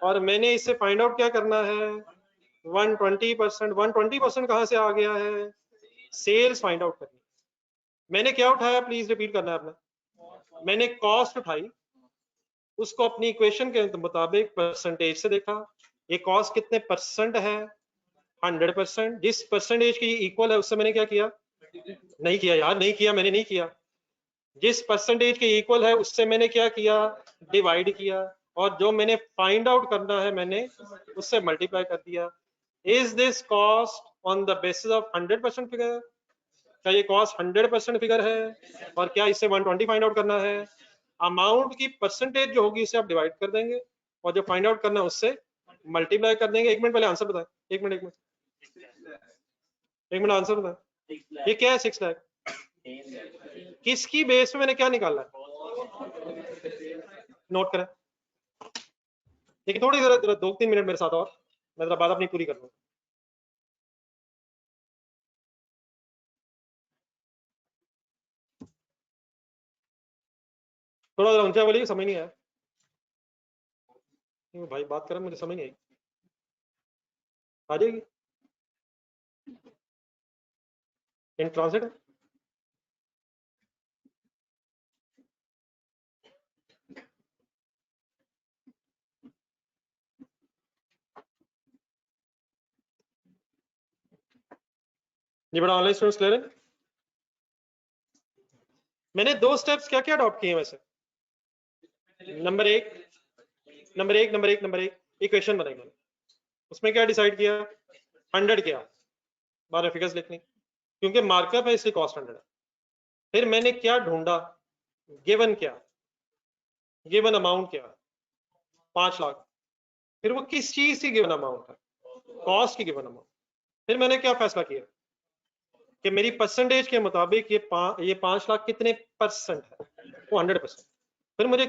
और मैंने इससे फाइंड आउट क्या करना है, 120%। 120% कहां से आ गया है, सेल्स फाइंड आउट करनी। मैंने क्या उठाया, प्लीज रिपीट करना है आपने। मैंने कॉस्ट उठाई, उसको अपनी इक्वेशन के मुताबिक परसेंटेज से देखा, ये कॉस्ट कितने परसेंट है, 100%। जिस परसेंटेज की इक्वल है उससे मैंने क्या किया, नहीं किया यार, नहीं किया, मैंने नहीं किया। जिस परसेंटेज के इक्वल है उससे मैंने क्या किया, डिवाइड किया, और जो मैंने फाइंड आउट करना है मैंने उससे मल्टीप्लाई कर दिया। Is this cost on the basis of 100% figure, क्या ये कॉस्ट 100% फिगर है, और क्या इससे 120 फाइंड आउट करना है। अमाउंट की परसेंटेज जो होगी उसे आप डिवाइड कर देंगे, और जो फाइंड आउट करना है उससे मल्टीप्लाई कर देंगे। 1 मिनट पहले आंसर बताएं, 1 मिनट 1 मिनट 1 मिनट आंसर बताएं। ये क्या है 6 लाख, किसकी बेस पे मैंने क्या निकाला है, नोट करें। लेकिन थोड़ी जरा 2-3 मिनट मेरे साथ और, मैं जरा बात अपनी पूरी कर लूँ। थोड़ा जरा ऊंचा बोलिए, समझ नहीं आया। भाई बात करें, मुझे समझ नहीं आई। आ जाएगी इन ट्रांसलेट। ये बड़ा ऑनलाइन स्टूडेंट्स क्लियर है। मैंने 2 स्टेप्स क्या क्या अडॉप्ट किए हैं वैसे। नंबर एक इक्वेशन बनाई मैंने, उसमें क्या डिसाइड किया, 100 किया, बारह फिगर्स लिखनी, क्योंकि मार्कअप है इसलिए कॉस्ट 100 है। फिर मैंने क्या ढूंढा, गिवन क्या, गिवन अमाउंट क्या, 5 लाख। फिर वो किस चीज की गिवन अमाउंट है, कॉस्ट की गिवन अमाउंट। फिर मैंने क्या फैसला किया कि मेरी परसेंटेज के मुताबिक ये 5 लाख कितने परसेंट है, वो 100%। फिर मैंने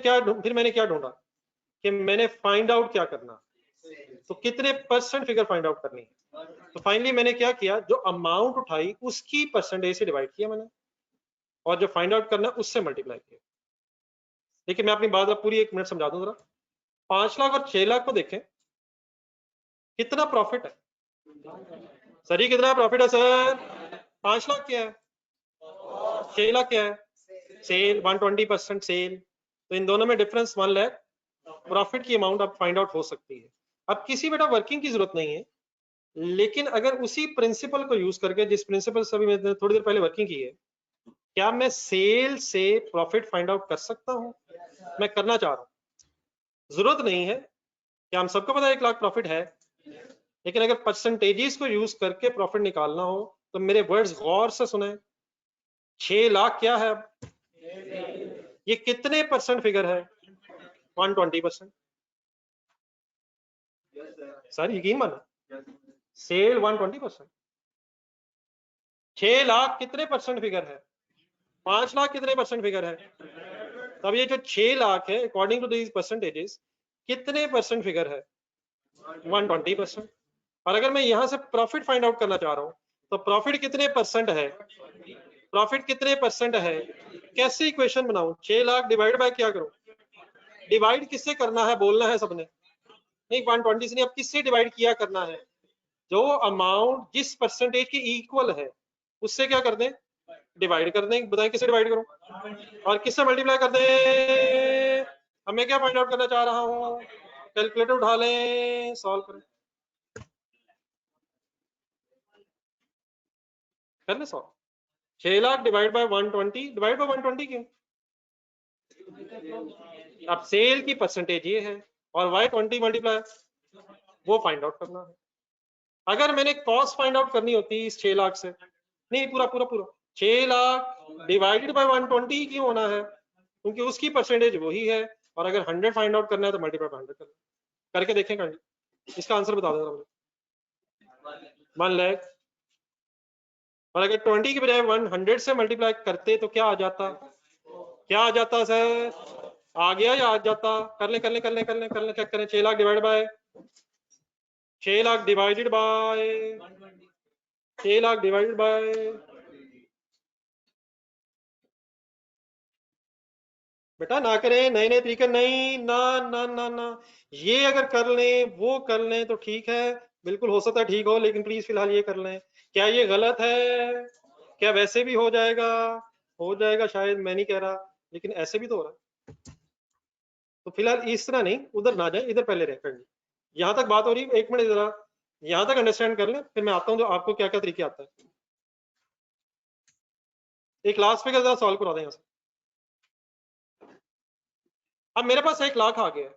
क्या ढूंढा कि मैंने फाइंड आउट क्या करना, तो कितने परसेंट फिगर फाइंड आउट करनी है। तो फाइनली मैंने क्या किया, जो अमाउंट उठाई उसकी परसेंटेज से डिवाइड किया मैंने, और जो फाइंड आउट करना है उससे मल्टीप्लाई किया। देखिए मैं अपनी बात अब पूरी 1 मिनट समझा दूं जरा। 5 लाख और 6 लाख को देखें, कितना प्रॉफिट है सर, ये कितना प्रॉफिट है सर। 5 लाख क्या है, 6 लाख क्या है, सेल 120% सेल। तो इन दोनों में डिफरेंस 1 लाख, प्रॉफिट की अमाउंट अब फाइंड आउट हो सकती है। अब किसी बेटा वर्किंग की जरूरत नहीं है, लेकिन अगर उसी प्रिंसिपल को यूज करके, जिस प्रिंसिपल से अभी मैंने थोड़ी देर पहले वर्किंग की है, क्या मैं सेल से प्रॉफिट फाइंड आउट कर सकता हूं? मैं करना चाह रहा हूं। जरूरत नहीं है कि हम सबको पता है 1 लाख प्रॉफिट है, लेकिन अगर परसेंटेजेस को यूज करके प्रॉफिट निकालना हो तो मेरे वर्ड्स गौर से सुने। 6 लाख क्या है? ये कितने परसेंट फिगर है? 120%। सर यकीन मानो, सेल 120%। 6 लाख कितने परसेंट फिगर है? 5 लाख कितने परसेंट फिगर है? तब ये जो 6 लाख है अकॉर्डिंग टू दीज परसेंटेजेस कितने परसेंट फिगर है? 120%। और अगर मैं यहां से प्रॉफिट फाइंड आउट करना चाह रहा हूं तो प्रॉफिट कितने परसेंट है? प्रॉफिट कितने परसेंट है? कैसे इक्वेशन बनाऊं? 6 लाख डिवाइड बाय क्या करूं? डिवाइड किससे करना है? बोलना है सबने। नहीं 120 से नहीं, अब किससे डिवाइड किया करना है? जो अमाउंट जिस परसेंटेज के इक्वल है उससे क्या कर दें? डिवाइड कर दें। बताएं किससे डिवाइड करूं और किससे मल्टीप्लाई कर दें? अब मैं क्या फाइंड आउट करना चाह रहा हूं? कैलकुलेटर उठा लें, सॉल्व करें। कर ले solve. 6 lakh divide by 120, divide by 120 क्यों? अब सेल की परसेंटेज ये है और y20 मल्टीप्लाई वो फाइंड आउट करना है। अगर मैंने कॉस्ट फाइंड आउट करनी होती इस 6 लाख से, नहीं पूरा पूरा पूरा 6 लाख डिवाइडेड बाय 120 क्यों होना है? क्योंकि उसकी परसेंटेज वही है, और अगर 100 फाइंड आउट करना है तो मल्टीप्लाई बाय 100 करके देखें। कहीं इसका आंसर बता देना मुझे। 1 लाख, और अगर 20 की बजाय 100 से मल्टीप्लाई करते तो क्या आ जाता? क्या आ जाता सर? आ गया या आ जाता? कर ले कर ले कर ले कर ले कर ले, चेक करें। 6 lakh divide by 6 lakh divided by 6 lakh divided by बेटा ना करें, नए नए तरीके नहीं, ना ना ना ना। ये अगर कर लें वो कर लें तो ठीक है, बिल्कुल हो सकता है ठीक हो, लेकिन प्लीज फिलहाल ये कर लें। क्या ये गलत है? क्या वैसे भी हो जाएगा? हो जाएगा शायद, मैं नहीं कह रहा, लेकिन ऐसे भी तो हो रहा है। तो फिलहाल इस तरह नहीं, उधर ना जाए, इधर पहले रह कर। यहाँ तक बात हो रही है, 1 मिनट जरा यहाँ तक अंडरस्टैंड कर लें, फिर मैं आता हूँ जो आपको क्या क्या तरीके आता है। एक लास्ट फिगर जरा सॉल्व करा दें यहाँ से। अब मेरे पास 1 लाख आ गया है,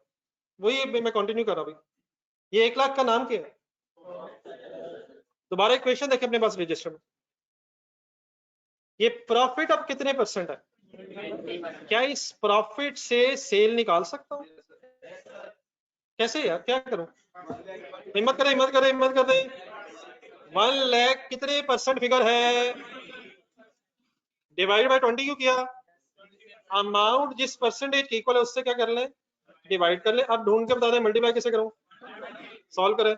वही मैं कंटिन्यू कर रहा हूँ। ये 1 लाख का नाम क्या है? दोबारा इक्वेशन देखें अपने पास रजिस्टर में। ये प्रॉफिट अब कितने परसेंट है? क्या इस प्रॉफिट से सेल निकाल सकता हूँ? कैसे यार, क्या करूं? हिम्मत करें हिम्मत करें हिम्मत करें। 1 लाख कितने परसेंट फिगर है? डिवाइड बाय 20 क्यों किया? अमाउंट जिस परसेंटेज इक्वल है उससे क्या कर लें? डिवाइड कर लें। अब ढूंढ के बता दें मल्टीप्लाई कैसे करूं? सॉल्व करें।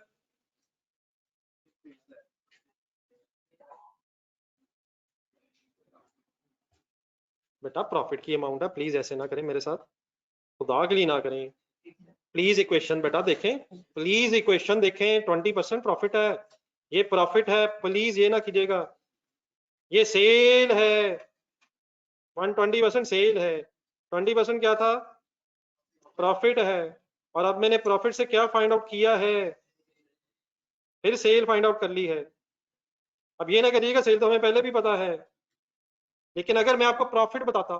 बेटा प्रॉफिट की अमाउंट है, प्लीज ऐसे ना करें मेरे साथ, खुदा के लिए ना करें प्लीज। इक्वेशन बेटा देखें, प्लीज इक्वेशन देखें। 20% प्रॉफिट है, ये प्रॉफिट है, प्लीज ये ना कीजिएगा। ये सेल है, 120% सेल है, 20% क्या था? प्रॉफिट है। और अब मैंने प्रॉफिट से क्या फाइंड आउट किया है? फिर सेल फाइंड आउट कर ली है। अब ये ना करिएगा सेल तो हमें पहले भी पता है, लेकिन अगर मैं आपको प्रॉफिट बताता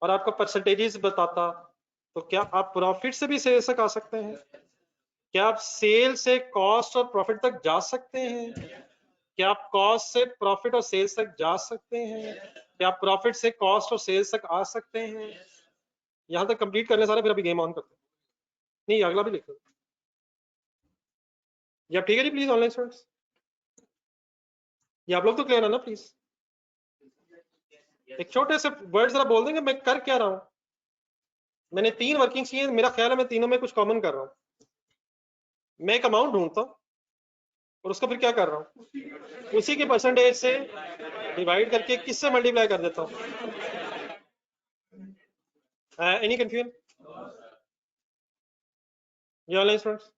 और आपको परसेंटेजेस बताता तो क्या आप प्रॉफिट से भी सेल तक आ सकते हैं? क्या आप सेल से कॉस्ट और प्रॉफिट तक जा सकते हैं? क्या आप कॉस्ट से प्रॉफिट और सेल्स तक जा सकते हैं? क्या आप प्रॉफिट से कॉस्ट और सेल्स तक आ सकते हैं? यहां तक कंप्लीट करने सारे, फिर अभी गेम ऑन करते हैं। नहीं अगला भी लिख लो। ये आप ठीक है जी प्लीज ऑनलाइन स्टूडेंट्स, ये आप लोग तो क्लियर है ना प्लीज? एक छोटे से वर्ड जरा बोल देंगे मैं कर क्या रहा हूं? मैंने 3 वर्किंग की है, मेरा ख्याल है मैं तीनों में कुछ कॉमन कर रहा हूं। मैं एक अमाउंट ढूंढता हूं और उसको फिर क्या कर रहा हूं? उसी के परसेंटेज से डिवाइड करके किससे मल्टीप्लाई कर देता हूं। Any confusion? ये ऑनलाइन स्टूडेंट्स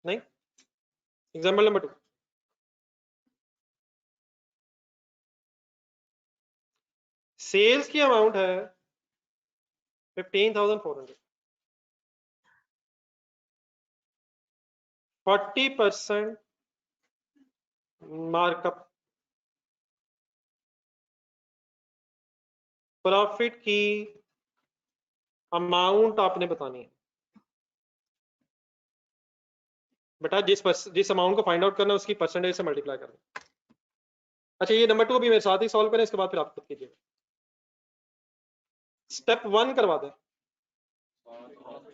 नहीं? एग्जाम्पल नंबर 2, सेल्स की अमाउंट है 15,400, 40% मार्कअप प्रॉफिट की अमाउंट आपने बतानी है बेटा। जिस अमाउंट को फाइंड आउट करना है उसकी परसेंटेज से मल्टीप्लाई करना। अच्छा ये नंबर 2 भी मेरे साथ ही सॉल्व करें, इसके बाद फिर आप खुद कीजिएगा। स्टेप 1 करवा दें,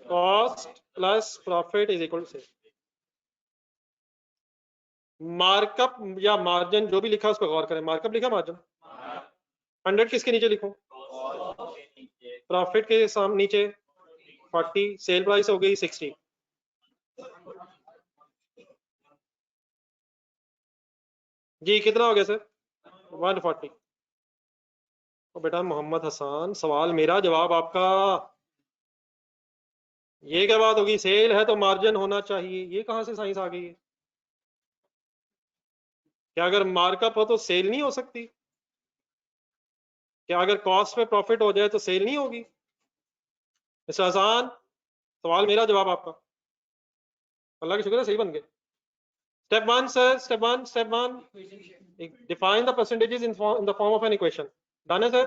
cost plus profit is equal to markup या मार्जिन जो भी लिखा उस पर गौर करें। मार्कअप लिखा, मार्जिन 100 किसके नीचे लिखूं? प्रॉफिट के सामने नीचे 40, सेल प्राइस हो गई 60। जी कितना हो गया सर? 140। तो बेटा मोहम्मद हसन, सवाल मेरा जवाब आपका। ये क्या बात होगी? सेल है तो मार्जिन होना चाहिए, ये कहां से साइंस आ गई है? क्या अगर मार्कअप हो तो सेल नहीं हो सकती? क्या अगर कॉस्ट पे प्रॉफिट हो जाए तो सेल नहीं होगी? मिस्टर हसन, सवाल मेरा जवाब आपका। अल्लाह की शुक्र है सही बन गए। Step 1 sir, step one define the percentages in the form of an equation. Done है सर?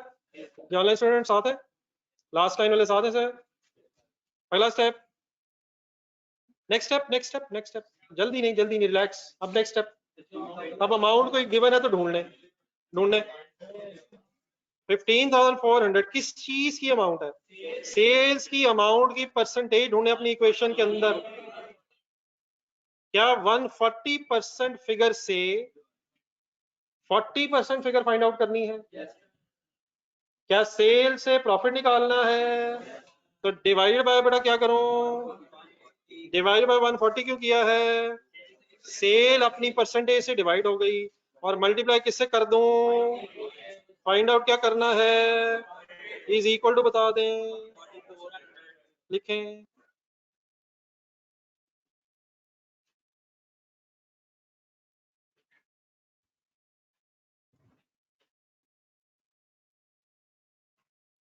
जो ऑनलाइन स्टूडेंट साथ है, लास्ट टाइम वाले साथ है सर? अगला स्टेप, नेक्स्ट स्टेप, जल्दी नहीं रिलैक्स। अब नेक्स्ट स्टेप, अब अमाउंट कोई गिवन है तो ढूंढने 15,400 किस चीज की अमाउंट है? सेल्स की अमाउंट की परसेंटेज ढूंढने अपनी इक्वेशन के अंदर। क्या 140% फिगर से 40% फिगर फाइंड आउट करनी है? क्या सेल से प्रॉफिट निकालना है? तो डिवाइडेड बाय बेटा क्या करूं? डिवाइड बाय 140 क्यों किया है? सेल अपनी परसेंटेज से डिवाइड हो गई, और मल्टीप्लाई किससे कर दूं? फाइंड आउट क्या करना है? इज इक्वल टू बता दें, लिखें।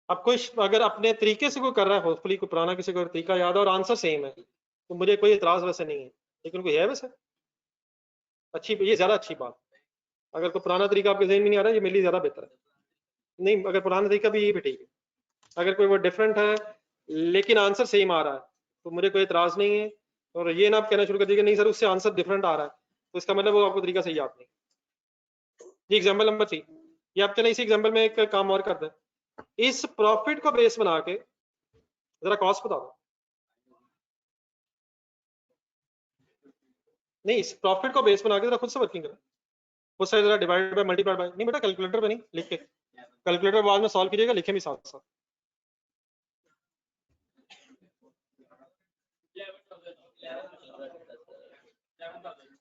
अब कोई अगर अपने तरीके से कोई कर रहा है, होपफुली कोई पुराना किसी को तरीका याद है और आंसर सेम है, तो मुझे कोई एतराज वैसे नहीं है। लेकिन कोई है वैसे अच्छी, ये ज्यादा अच्छी बात। अगर कोई पुराना तरीका आपके जहन में नहीं आ रहा है, ये मेरे लिए ज्यादा बेहतर है। नहीं, अगर पुराना तरीका भी, ये भी ठीक है। अगर कोई वो डिफरेंट है लेकिन आंसर सेम आ रहा है तो मुझे कोई एतराज नहीं है। और ये ना आप कहना शुरू कर दीजिए नहीं सर उससे आंसर डिफरेंट आ रहा है, तो इसका मतलब वो आपको तरीका सही याद नहीं। ये एग्जाम्पल नंबर 3, ये आप चले इसी एग्जाम्पल में एक काम और करते हैं। इस प्रॉफिट को बेस बना के जरा कॉस्ट बता दो। नहीं, इस प्रॉफिट को बेस बना के जरा खुद से वर्किंग करें। उस साइड जरा डिवाइड बाय मल्टीप्लाई बाय, नहीं बेटा कैलकुलेटर पे नहीं, लिख के। कैलकुलेटर बाद में सॉल्व कीजिएगा, लिखे भी साथ साथ।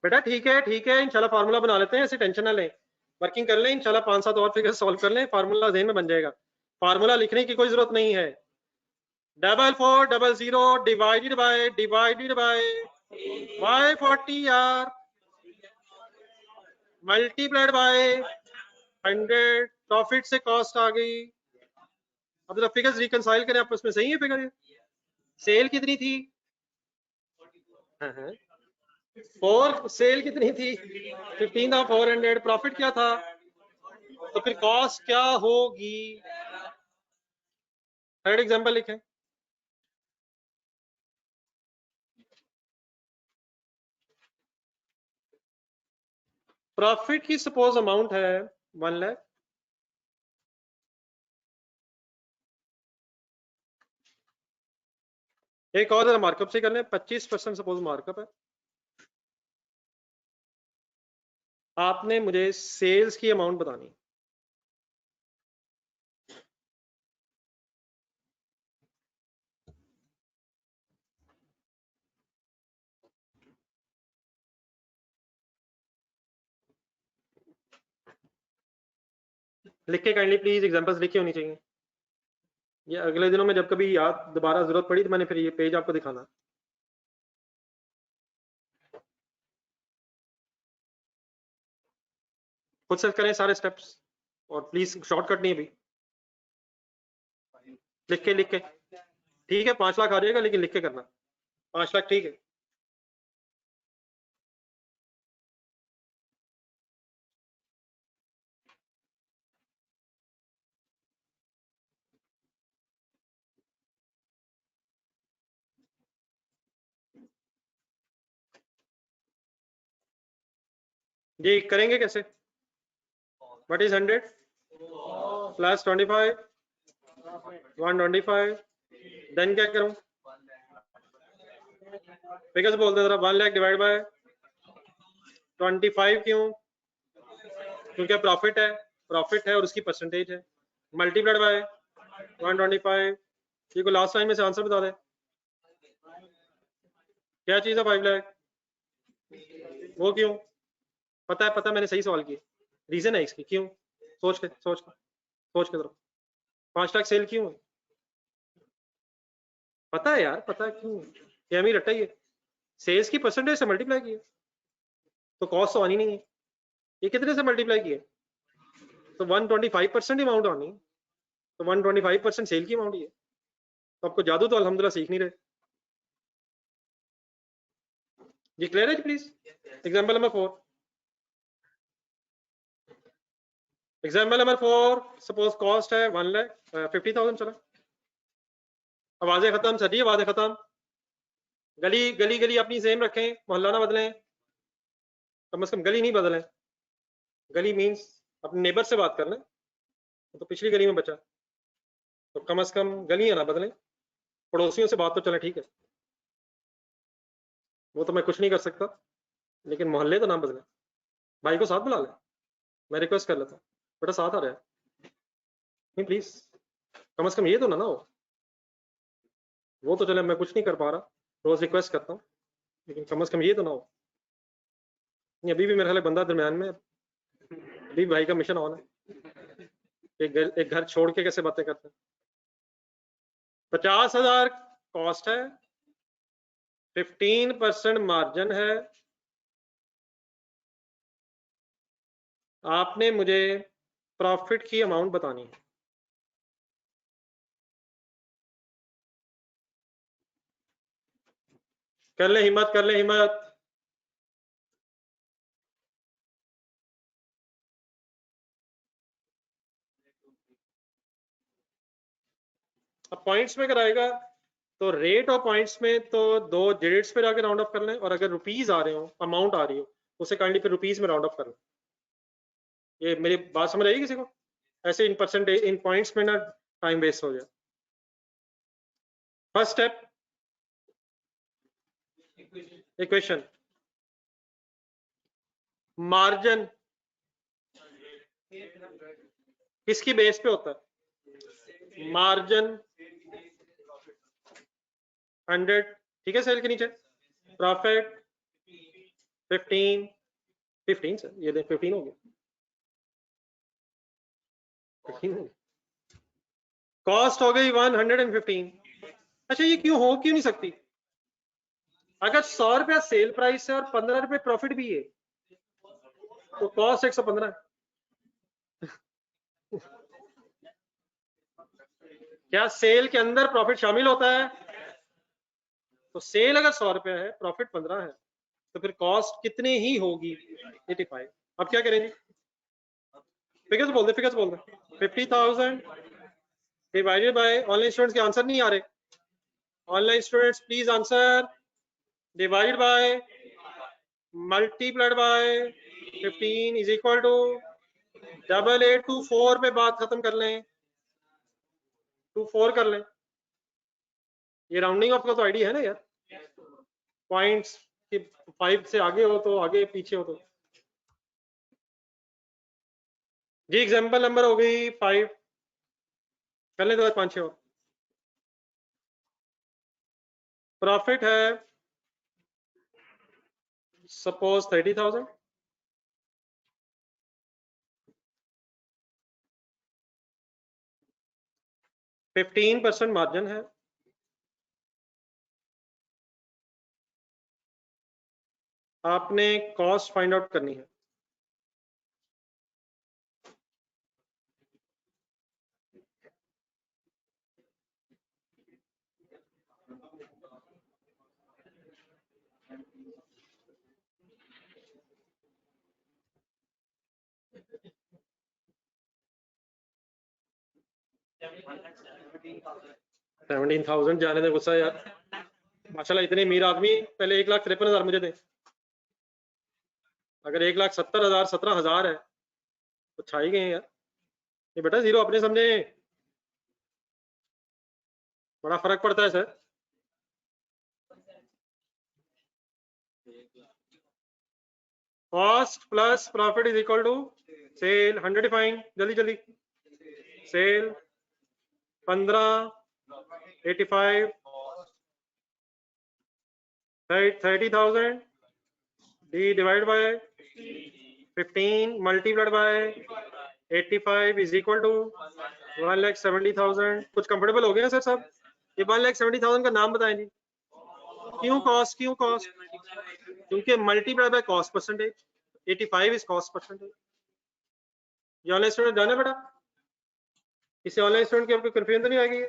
बेटा ठीक है इंशाल्लाह फार्मूला बना लेते हैं, ऐसे टेंशन ना लें। वर्किंग कर लें इंशाल्लाह, 5-7 और फिगर सॉल्व कर लें, फार्मूला ज़हन में बन जाएगा। फार्मूला लिखने की कोई जरूरत नहीं है। 4400 डिवाइडेड बाय y40 यार, मल्टीप्लाइड बाय 100। प्रॉफिट से कॉस्ट आ गई। अब जरा फिगर्स रिकंसाइल करें आपस में, सही है फिगर? सेल कितनी थी? हाँ, फोर सेल कितनी थी? 15,400। प्रॉफिट क्या था? तो फिर कॉस्ट क्या होगी? थर्ड एग्जांपल लिखें। प्रॉफिट की सपोज अमाउंट है 1 लाख। एक और जरा मार्कअप से कर लें, 25% सपोज मार्कअप है। आपने मुझे सेल्स की अमाउंट बतानी। लिख के काइंडली प्लीज, एग्जांपल्स लिखे होनी चाहिए। ये अगले दिनों में जब कभी याद दोबारा जरूरत पड़ी तो मैंने फिर ये पेज आपको दिखाना। खुद से करें सारे स्टेप्स, और प्लीज शॉर्टकट नहीं अभी। लिख के ठीक है, 5 लाख आ जाएगा लेकिन लिख के करना। 5 लाख ठीक है। जी करेंगे कैसे? व्हाट इज 100 प्लस 25 125 देन क्या करूं? फिगर्स बोलते जरा 1 लाख डिवाइड बाय 25 क्यों? क्योंकि प्रॉफिट है और उसकी परसेंटेज है, मल्टीप्लाइड बाय 125। ये को लास्ट टाइम में से आंसर बता दे क्या चीज है 5 लाख? वो क्यों? पता है मैंने सही सवाल किया, रीजन है इसकी क्यों? सोच के जरा 5 लाख सेल क्यों है? पता है यार, पता है क्यों? ये हमें रट्टा ही है, सेल्स की परसेंटेज से मल्टीप्लाई किया तो कॉस्ट तो आनी नहीं है। ये कितने से मल्टीप्लाई किया तो 125% अमाउंट आनी, तो 125% सेल की अमाउंट ही है। तो आपको जादू तो अल्हम्दुलिल्लाह सीख नहीं रहे। जी क्लियर है जी? Please example number 4, example number 4, suppose cost है 1,50,000। चलो आवाजें खत्म सर जी, आवाजें खत्म। गली अपनी सेम रखें, मोहल्ला ना बदलें, कम से कम गली नहीं बदलें। गली मीन्स अपने नेबर से बात कर लें, तो पिछली गली में बचा, तो कम से कम गलियां ना बदलें, पड़ोसियों से बात तो चले ठीक है, वो तो मैं कुछ नहीं कर सकता, लेकिन मोहल्ले तो ना बदलें। भाई को साथ बुला लें, मैं रिक्वेस्ट कर लेता हूँ, बेटा साथ आ रहा है नहीं प्लीज, कम से कम ये तो ना हो। वो तो चले मैं कुछ नहीं कर पा रहा, रोज रिक्वेस्ट करता हूँ, लेकिन कम से कम ये तो ना हो। नहीं अभी भी मेरे ख्याल बंदा दरम्यान में, अभी भाई का मिशन ऑन है, एक घर छोड़ के कैसे बातें करते हैं। 50,000 कॉस्ट है, 15% मार्जिन है, आपने मुझे प्रॉफिट की अमाउंट बतानी है। कर ले हिम्मत, कर ले हिम्मत। अब पॉइंट्स में कराएगा तो रेट और पॉइंट्स में तो 2 डिजिट्स पे जाके राउंड ऑफ कर लें, और अगर रुपीज आ रहे हो, अमाउंट आ रही हो, उसे काइंडली फिर रुपीज में राउंड ऑफ कर लें। ये मेरी बात समझ आएगी किसी को? ऐसे इन परसेंटेज इन पॉइंट्स में ना टाइम वेस्ट हो जाए। फर्स्ट स्टेप इक्वेशन, मार्जिन किसकी बेस पे होता है? मार्जिन 100, ठीक है, सेल के नीचे प्रॉफिट 15 सर, ये देख 15 हो गया, 15 हो गया। कॉस्ट हो गई 115। अच्छा ये क्यों नहीं सकती? अगर 100 रुपया सेल प्राइस है और 15 रुपए प्रॉफिट भी है, तो कॉस्ट 115 है। क्या सेल के अंदर प्रॉफिट शामिल होता है? तो सेल अगर 100 रुपया है, प्रॉफिट 15 है, तो फिर कॉस्ट कितनी ही होगी? 85। अब क्या करेंगे? फिगर्स बोल दे 50,000 डिवाइडेड बाय, ऑनलाइन स्टूडेंट्स के आंसर नहीं आ रहे, online students please answer, divide by multiplied by 15 is equal to 8824 पे बात खत्म कर लें, 24 कर लें। ये राउंडिंग ऑफ का तो आइडिया है ना यार, पॉइंट्स कि 5 से आगे हो तो आगे, पीछे हो तो। जी एग्जांपल नंबर हो गई 5, कर लें तो 5-6 और। प्रॉफिट है सपोज 30,000, 15% मार्जिन है, आपने कॉस्ट फाइंड आउट करनी है। $17,000 जाने दे गुस्सा यार, माशाल्लाह इतने अमीर आदमी, पहले 1,53,000 मुझे दे, अगर 1,70,000 17,000 है तो छा ही गए यार। ये बेटा जीरो अपने समझे, बड़ा फर्क पड़ता है sir. Cost plus profit is equal to sale. 100 define, जल्दी जल्दी। सेल 15, 85, 30,000 डी divide by 15 multiplied by 85 is equal to 1,70,000। कुछ कंफर्टेबल हो गया सर साहब? ये 1,70,000 का नाम बताएं जी। क्यों कॉस्ट, क्यों कॉस्ट? क्योंकि multiply by cost percentage, 85 is cost percentage. ये ऑनलाइन स्टूडेंट डन है बेटा? किसी ऑनलाइन स्टूडेंट की आपको कंफ्यूजन तो नहीं आएगी?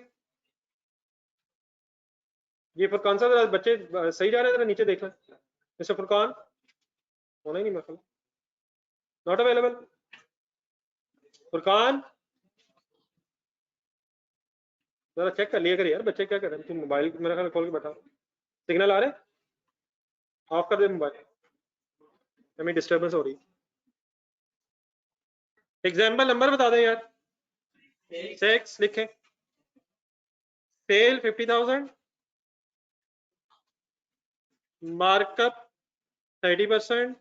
ये फुरकान साहब बच्चे सही जा रहे हैं, जरा नीचे देख लें। मिस्टर फुरकान होना ही नहीं मतलब, नॉट अवेलेबल। फुरकान जरा चेक कर लिया कर यार, बच्चे क्या कर रहे हैं? तुम मोबाइल मेरा ख्याल खोल के बैठा, सिग्नल आ रहे? ऑफ कर दे मोबाइल, हमें डिस्टर्बेंस हो रही। एग्जाम्पल नंबर बता दें यार। 6 लिखें। Sale 50,000, markup 30%,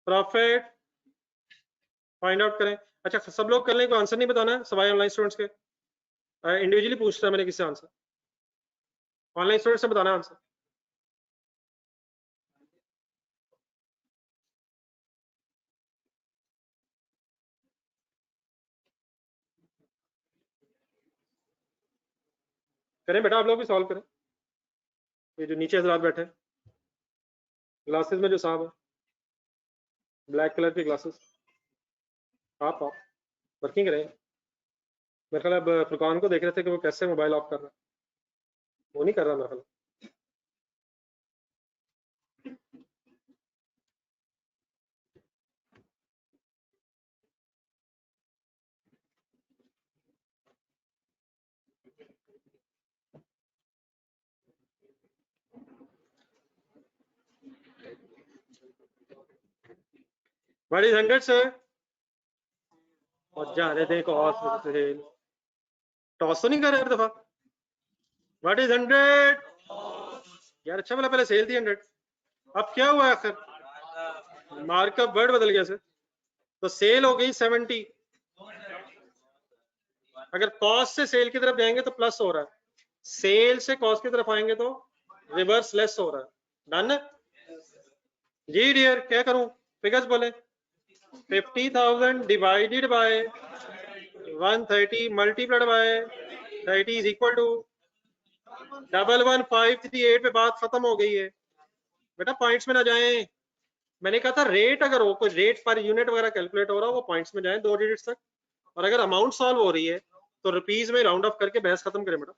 profit find out करें। अच्छा सब लोग कर लें, कोई आंसर नहीं बताना सवाई ऑनलाइन स्टूडेंट्स के। इंडिविजुअली पूछ रहा है मैंने किससे आंसर, ऑनलाइन स्टूडेंट से बताना आंसर। करें बेटा, आप लोग भी सॉल्व करें। ये जो नीचे हजरात बैठे हैं, ग्लासेस में जो साहब है, ब्लैक कलर के ग्लासेस, आप वर्किंग करें। मेरे ख्याल अब फुरकान को देख रहे थे कि वो कैसे मोबाइल ऑफ कर रहा है, वो नहीं कर रहा मेरे ख्याल। What is 100 sir? और जाने दें कॉस टॉस तो नहीं कर रहे हर दफा। व्हाट इज 100 यार? अच्छा वाला पहले सेल थी 100, अब क्या हुआ आखिर? मार्कअप वर्ड बदल गया सर, तो सेल हो गई 70। अगर कॉस्ट से सेल की तरफ जाएंगे तो प्लस हो रहा है, सेल से कॉस्ट की तरफ आएंगे तो रिवर्स लेस हो रहा है। डन है जी डियर? क्या करूं, फिगर्स बोले। 50,000 divided by 130 multiplied by 30 is equal to 11,538 पे बात खत्म हो गई है बेटा। पॉइंट्स में ना जाएं, मैंने कहा था रेट अगर हो, कोई रेट पर यूनिट वगैरह कैलकुलेट हो रहा हो, वो पॉइंट्स में जाएं 2 डिजिट्स तक। और अगर अमाउंट सॉल्व हो रही है तो रुपीज में राउंड ऑफ करके बहस खत्म करें बेटा।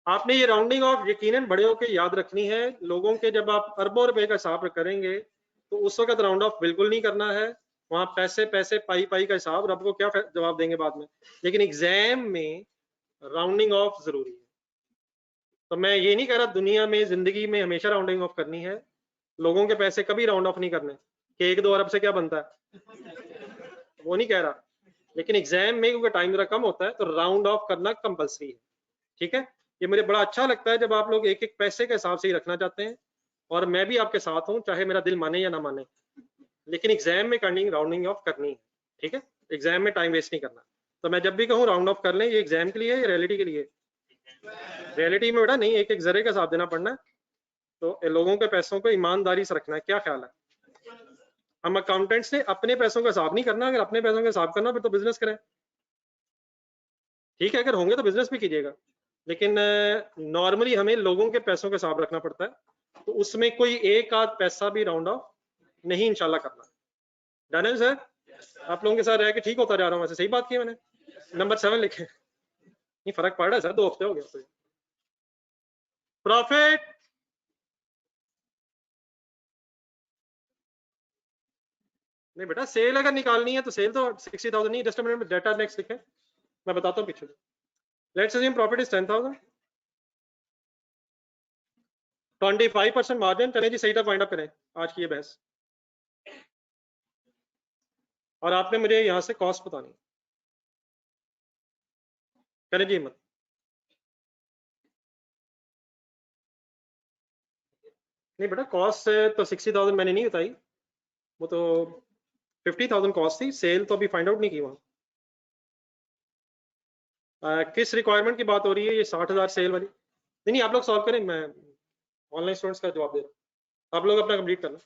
आपने ये राउंडिंग ऑफ यकीनन बड़े होकर याद रखनी है। लोगों के जब आप अरबों रुपए का हिसाब करेंगे तो उस वक्त राउंड ऑफ बिल्कुल नहीं करना है। वहां पैसे पैसे पाई पाई का हिसाब, रब को क्या जवाब देंगे बाद में। लेकिन एग्जाम में राउंडिंग ऑफ जरूरी है। तो मैं ये नहीं कह रहा दुनिया में जिंदगी में हमेशा राउंडिंग ऑफ करनी है, लोगों के पैसे कभी राउंड ऑफ नहीं करने कि 1-2 अरब से क्या बनता है, वो नहीं कह रहा। लेकिन एग्जाम में क्योंकि टाइम जरा कम होता है तो राउंड ऑफ करना कंपलसरी है। ठीक है, ये मुझे बड़ा अच्छा लगता है जब आप लोग एक एक पैसे के हिसाब से ही रखना चाहते हैं, और मैं भी आपके साथ हूं चाहे मेरा दिल माने या ना माने। लेकिन एग्जाम में राउंडिंग ऑफ करनी है। ठीक है, एग्जाम में टाइम वेस्ट नहीं करना। तो मैं जब भी कहूँ राउंड ऑफ कर लें, ये एग्जाम के लिए या रियलिटी के लिए? रियलिटी में बेटा नहीं, एक एक जरे का हिसाब देना पड़ना है। तो लोगों के पैसों को ईमानदारी से रखना है। क्या ख्याल है? हम अकाउंटेंट्स ने अपने पैसों का हिसाब नहीं करना। अगर अपने पैसों का हिसाब करना फिर तो बिजनेस करें। ठीक है, अगर होंगे तो बिजनेस भी कीजिएगा, लेकिन नॉर्मली हमें लोगों के पैसों का हिसाब रखना पड़ता है। तो उसमें कोई एक आध पैसा भी राउंड ऑफ नहीं इंशाल्लाह करना। डन है सर? आप लोगों के साथ रह के ठीक होता जा रहा हूँ, वैसे सही बात की मैंने। नंबर 7 लिखे। नहीं फर्क पड़ रहा है सर, 2 हफ्ते हो गए। प्रॉफिट नहीं बेटा, सेल अगर निकालनी है तो सेल तो 60,000 नहीं। जस्ट मिनट में डेटा नेक्स्ट लिखे, मैं बताता हूँ पीछे। Let's assume profit is 10,000, 25% margin. चले जी सही तरफ फाइंड अप करें आज की ये बहस, और आपने मुझे यहां से कॉस्ट बतानी। करें जी हिम्मत। नहीं बेटा, कॉस्ट तो 60,000 मैंने नहीं बताई, वो तो 50,000 कॉस्ट थी, सेल तो अभी फाइंड आउट नहीं की वहां। किस रिक्वायरमेंट की बात हो रही है, ये 60,000 सेल वाली? नहीं नहीं, आप लोग सॉल्व करें, मैं ऑनलाइन स्टूडेंट्स का जवाब दे रहा हूँ, आप लोग अपना कंप्लीट करना।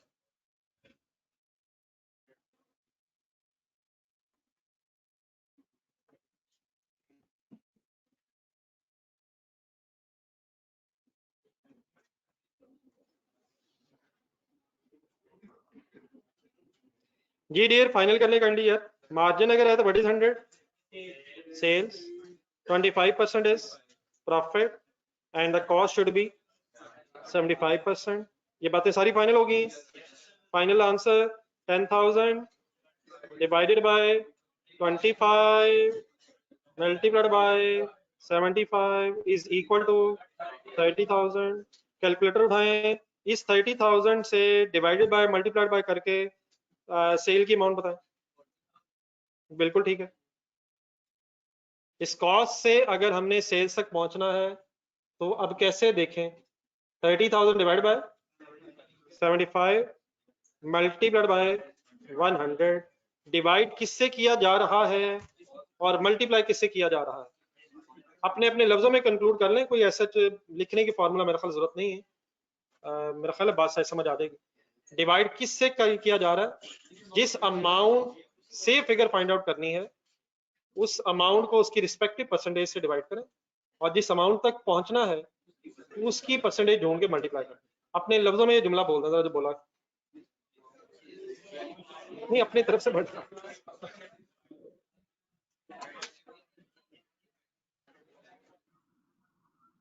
जी डियर, फाइनल करने का यार, मार्जिन अगर है तो what is 100 sales, 25% is profit and the cost should be 75%। ये बातें सारी फाइनल होगी। Final answer 10,000 divided by 25 multiplied by 75 is equal to 30,000। Calculator उठाएं, इस 30,000 से डिवाइडेड बाय मल्टीप्लाइड बाय करके सेल की अमाउंट बताएं। बिल्कुल ठीक है। इस कॉस्ट से अगर हमने सेल्स तक पहुंचना है तो अब कैसे देखें, 30,000 divide by 75 multiplied by 100, divide किससे किया जा रहा है और मल्टीप्लाई किससे किया जा रहा है, अपने अपने लफ्जों में कंक्लूड कर लें। कोई ऐसा लिखने की फॉर्मूला मेरे ख्याल जरूरत नहीं है। मेरा ख्याल है बात सही समझ आ जाएगी। डिवाइड किससे किया जा रहा है, जिस अमाउंट से फिगर फाइंड आउट करनी है उस अमाउंट को उसकी रिस्पेक्टिव परसेंटेज से डिवाइड करें, और जिस अमाउंट तक पहुंचना है उसकी परसेंटेज ढूंढ के मल्टीप्लाई करें। अपने लफ्जों में ये जुमला बोल रहा था जो बोला, नहीं अपनी तरफ से बढ़।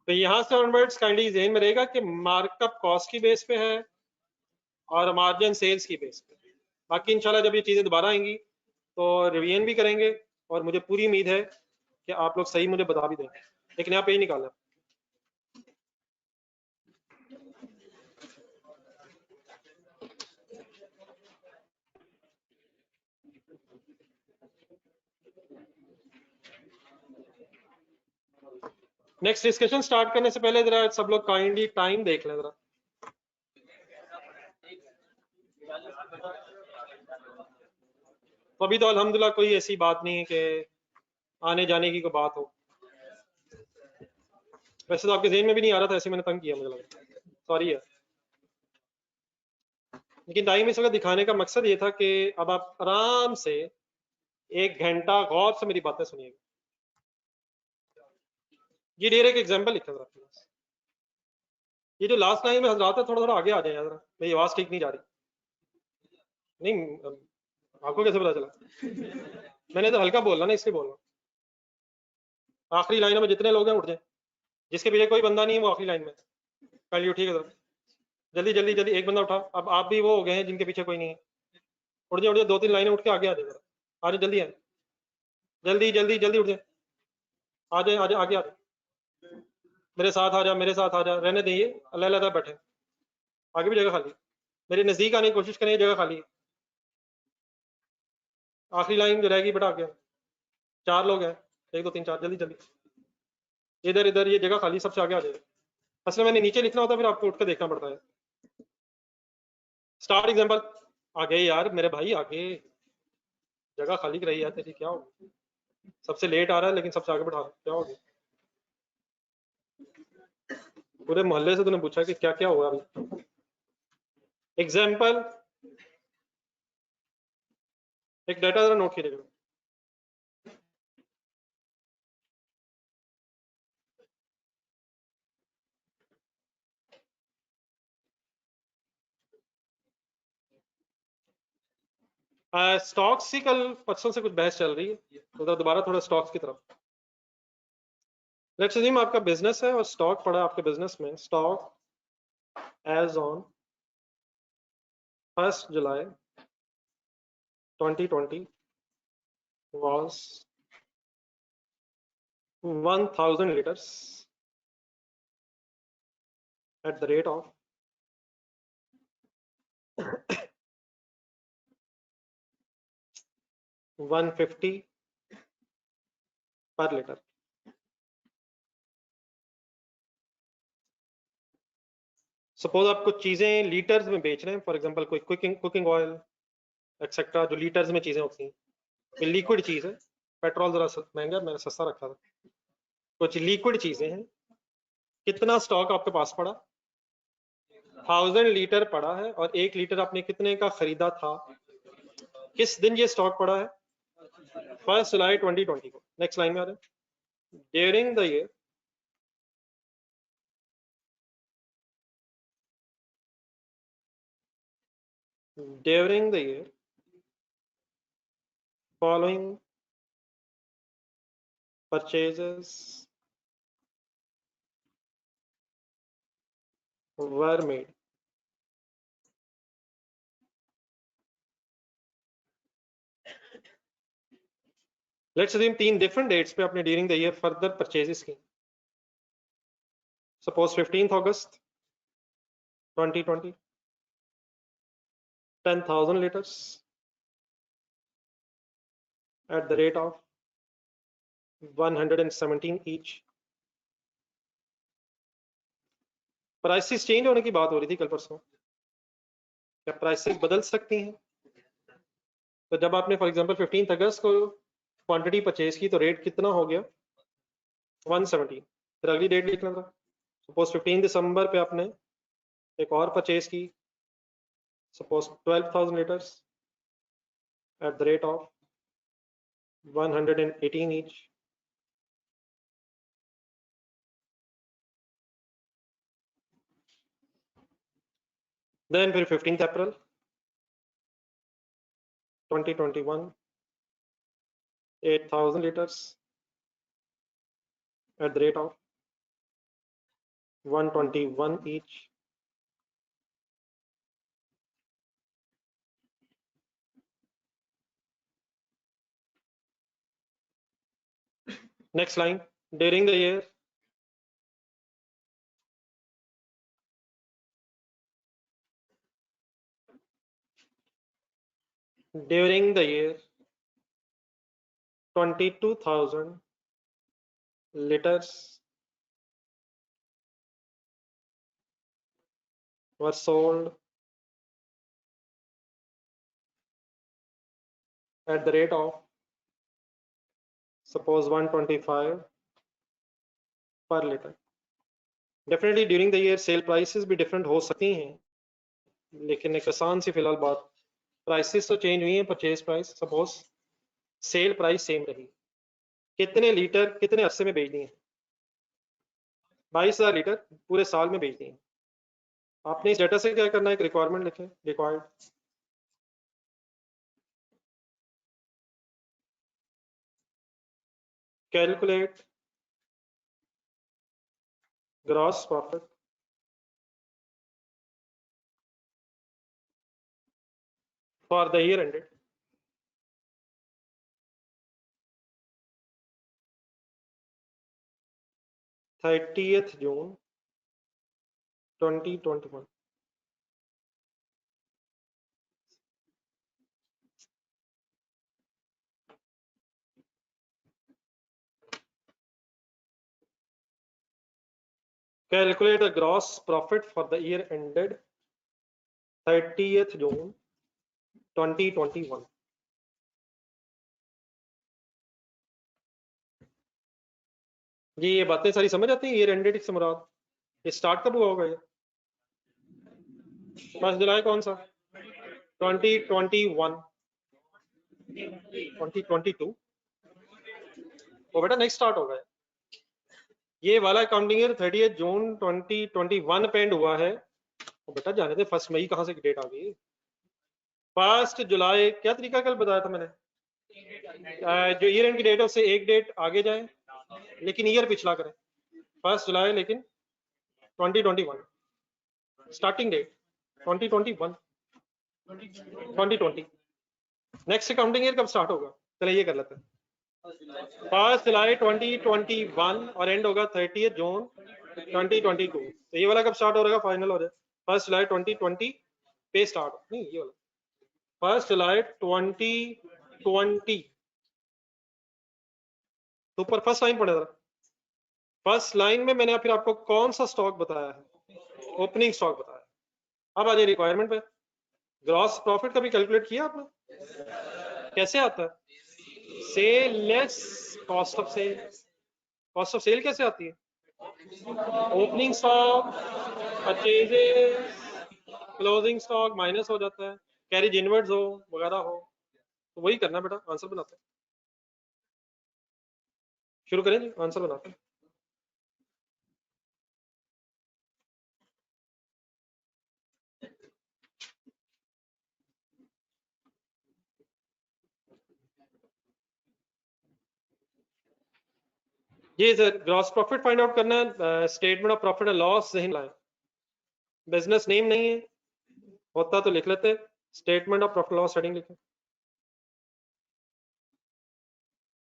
तो यहां से ऑनवर्ड्स काइंडली ध्यान में रहेगा कि मार्कअप कॉस्ट की बेस पे है और मार्जिन सेल्स की बेस पे। बाकी इंशाल्लाह जब ये चीजें दोबारा आएंगी तो रिवीजन भी करेंगे, और मुझे पूरी उम्मीद है कि आप लोग सही मुझे बता भी देंगे। एक नया पेज निकालना। नेक्स्ट डिस्कशन स्टार्ट करने से पहले जरा सब लोग काइंडली टाइम देख लें जरा। तो अभी तो अल्हम्दुलिल्लाह कोई ऐसी बात नहीं है कि आने जाने की कोई बात हो। वैसे तो आपके जेहन में भी नहीं आ रहा था, ऐसे मैंने तंग किया, मुझे लगा, सॉरी है। लेकिन टाइम इस वक्त दिखाने का मकसद ये था कि अब आप आराम से 1 घंटा गौर से मेरी बातें सुनिएगा। ये डेर एक एग्जाम्पल लिखा था आपके पास। ये जो लास्ट लाइन में हजरात है, थोड़ा थोड़ा आगे आ जाए यार, मेरी आवाज ठीक नहीं जा रही। नहीं, आपको कैसे पता चला? मैंने तो हल्का बोल रहा ना, इसलिए बोल रहा। आखिरी लाइन में जितने लोग हैं उठ जाए, जिसके पीछे कोई बंदा नहीं है वो आखिरी लाइन में कल उठिएगा जरा, जल्दी जल्दी जल्दी। एक बंदा उठा, अब आप भी वो हो गए हैं जिनके पीछे कोई नहीं है। उठ जाए 2-3 लाइनें उठ के आगे आ जाए जरा, आ जाए जल्दी, आए जल्दी जल्दी जल्दी उठ जाए, आ जाए आ जाए आगे आ जाए। मेरे साथ आ जा, मेरे साथ आ जा, रहने दीजिए, अल्लाह अल्लाह बैठे, आगे भी जगह खाली। मेरे नजदीक आने की कोशिश करें, जगह खाली है। आखिरी लाइन जो रहेगी बेटा आगे, 4 लोग हैं, 1 2 3 4, जल्दी जल्दी, इधर इधर, ये जगह खाली, सबसे आगे आ जाएगा। असल में मैंने नीचे लिखना होता, फिर आपको उठ कर देखना पड़ता है। Start example. आगे यार मेरे भाई, आगे जगह खाली रही है तेरी, क्या हो? सबसे लेट आ रहा है लेकिन सबसे आगे बैठा रहा है, क्या हो गया? पूरे मोहल्ले से तूने पूछा कि क्या क्या हुआ अभी। एग्जाम्पल, एक डाटा जरा नोट कीजिएगा। स्टॉक्स ही कल परसों से कुछ बहस चल रही है, तो दोबारा थोड़ा स्टॉक्स की तरफ। लेट्स अज्यूम आपका बिजनेस है और स्टॉक पड़ा आपके बिजनेस में। Stock as on 1 July 2020 was 1,000 liters at the rate of 150 पर लीटर। सपोज आप कुछ चीजें लीटर्स में बेच रहे हैं, फॉर एग्जांपल कोई कुकिंग ऑयल एक्सेट्रा, जो लीटर्स में चीजें होती हैं, कोई लिक्विड चीज है, पेट्रोल जरा महंगा, मैंने सस्ता रखा था, कुछ लिक्विड चीजें हैं, कितना स्टॉक आपके पास पड़ा? 1000 लीटर पड़ा है, और 1 लीटर आपने कितने का खरीदा था? किस दिन ये स्टॉक पड़ा है? 1 जुलाई 2020 को। नेक्स्ट लाइन में आ रहे हैं, during the year during the year following purchases were made। Let's assume 3 different dates पे आपने during the year further purchases की। सपोज 15 अगस्त 2020 10,000 liters at the rate of 117 each। Prices change होने की बात हो रही थी कल परसों, क्या प्राइसेस बदल सकती हैं? तो जब आपने फॉर एग्जांपल 15 अगस्त को क्वांटिटी परचेज की तो रेट कितना हो गया? 117। फिर अगली डेट लिखना था, सपोज 15 दिसंबर पे आपने एक और परचेज की, suppose 12,000 liters at the rate of 118 each। Then फिर 15th April 2021 8,000 liters at the rate of 121 each। Next line, during the year during the year 22,000 liters were sold at the rate of suppose 125 per liter। Definitely during the year cell prices भी different हो सकती हैं, लेकिन एक आसान सी फिलहाल बात, prices तो चेंज हुई हैं, purchase price suppose sale price same रही। कितने लीटर कितने अरसे में बेच दिए? 22,000 लीटर पूरे साल में बेच दिए। आपने इस डाटा से क्या करना है, एक रिक्वायरमेंट लिखें, required calculate gross profit for the year ended 30th June 2021। Calculate the gross profit for the year ended 30th June 2021। जी ये बातें सारी समझ आती हैं? ईयर एंडेड से मुराद ये स्टार्ट कब हुआ होगा? ये 1 जुलाई कौन सा? 2021 2022 वो बेटा नेक्स्ट स्टार्ट होगा। ये वाला अकाउंटिंग ईयर 30 जून 2021 पे एंड हुआ है। वो बेटा जाने दे, 1 मई कहाँ से डेट आ गई? 1 जुलाई क्या तरीका कल बताया था मैंने? जो ईयर एंड की डेट है उससे एक डेट आगे जाए, लेकिन ईयर पिछला करें। 1 जुलाई लेकिन 2021 starting date 2021 2020। Next accounting year कब स्टार्ट होगा? चले ये कर लेते हैं, 1 जुलाई 2021 और एंड होगा 30 जून 2022। तो ये वाला कब स्टार्ट हो रहेगा? फाइनल हो जाए 1 जुलाई 2022 पे स्टार्ट नहीं, ये वाला 1 जुलाई 2020 तो ऊपर फर्स्ट लाइन पढ़े जरा। फर्स्ट लाइन में मैंने फिर आपको कौन सा स्टॉक बताया है, ओपनिंग स्टॉक बताया। अब आ जाए रिक्वायरमेंट पे। ग्रॉस प्रॉफिट कभी कैलकुलेट किया आपने? कैसे आता है? Sale less cost of sale. Cost of sale कैसे आती है? Opening stock, purchases, closing stock minus हो जाता है, कैरिज इनवर्ड्स हो वगैरह हो, तो वही करना बेटा। आंसर बनाते हैं, शुरू करें जी, आंसर बनाते हैं। जी sir, gross profit find out करना है, statement of profit and loss जहन लाएं। बिजनेस नेम नहीं है, होता तो लिख लेते, statement of profit loss heading लिखें।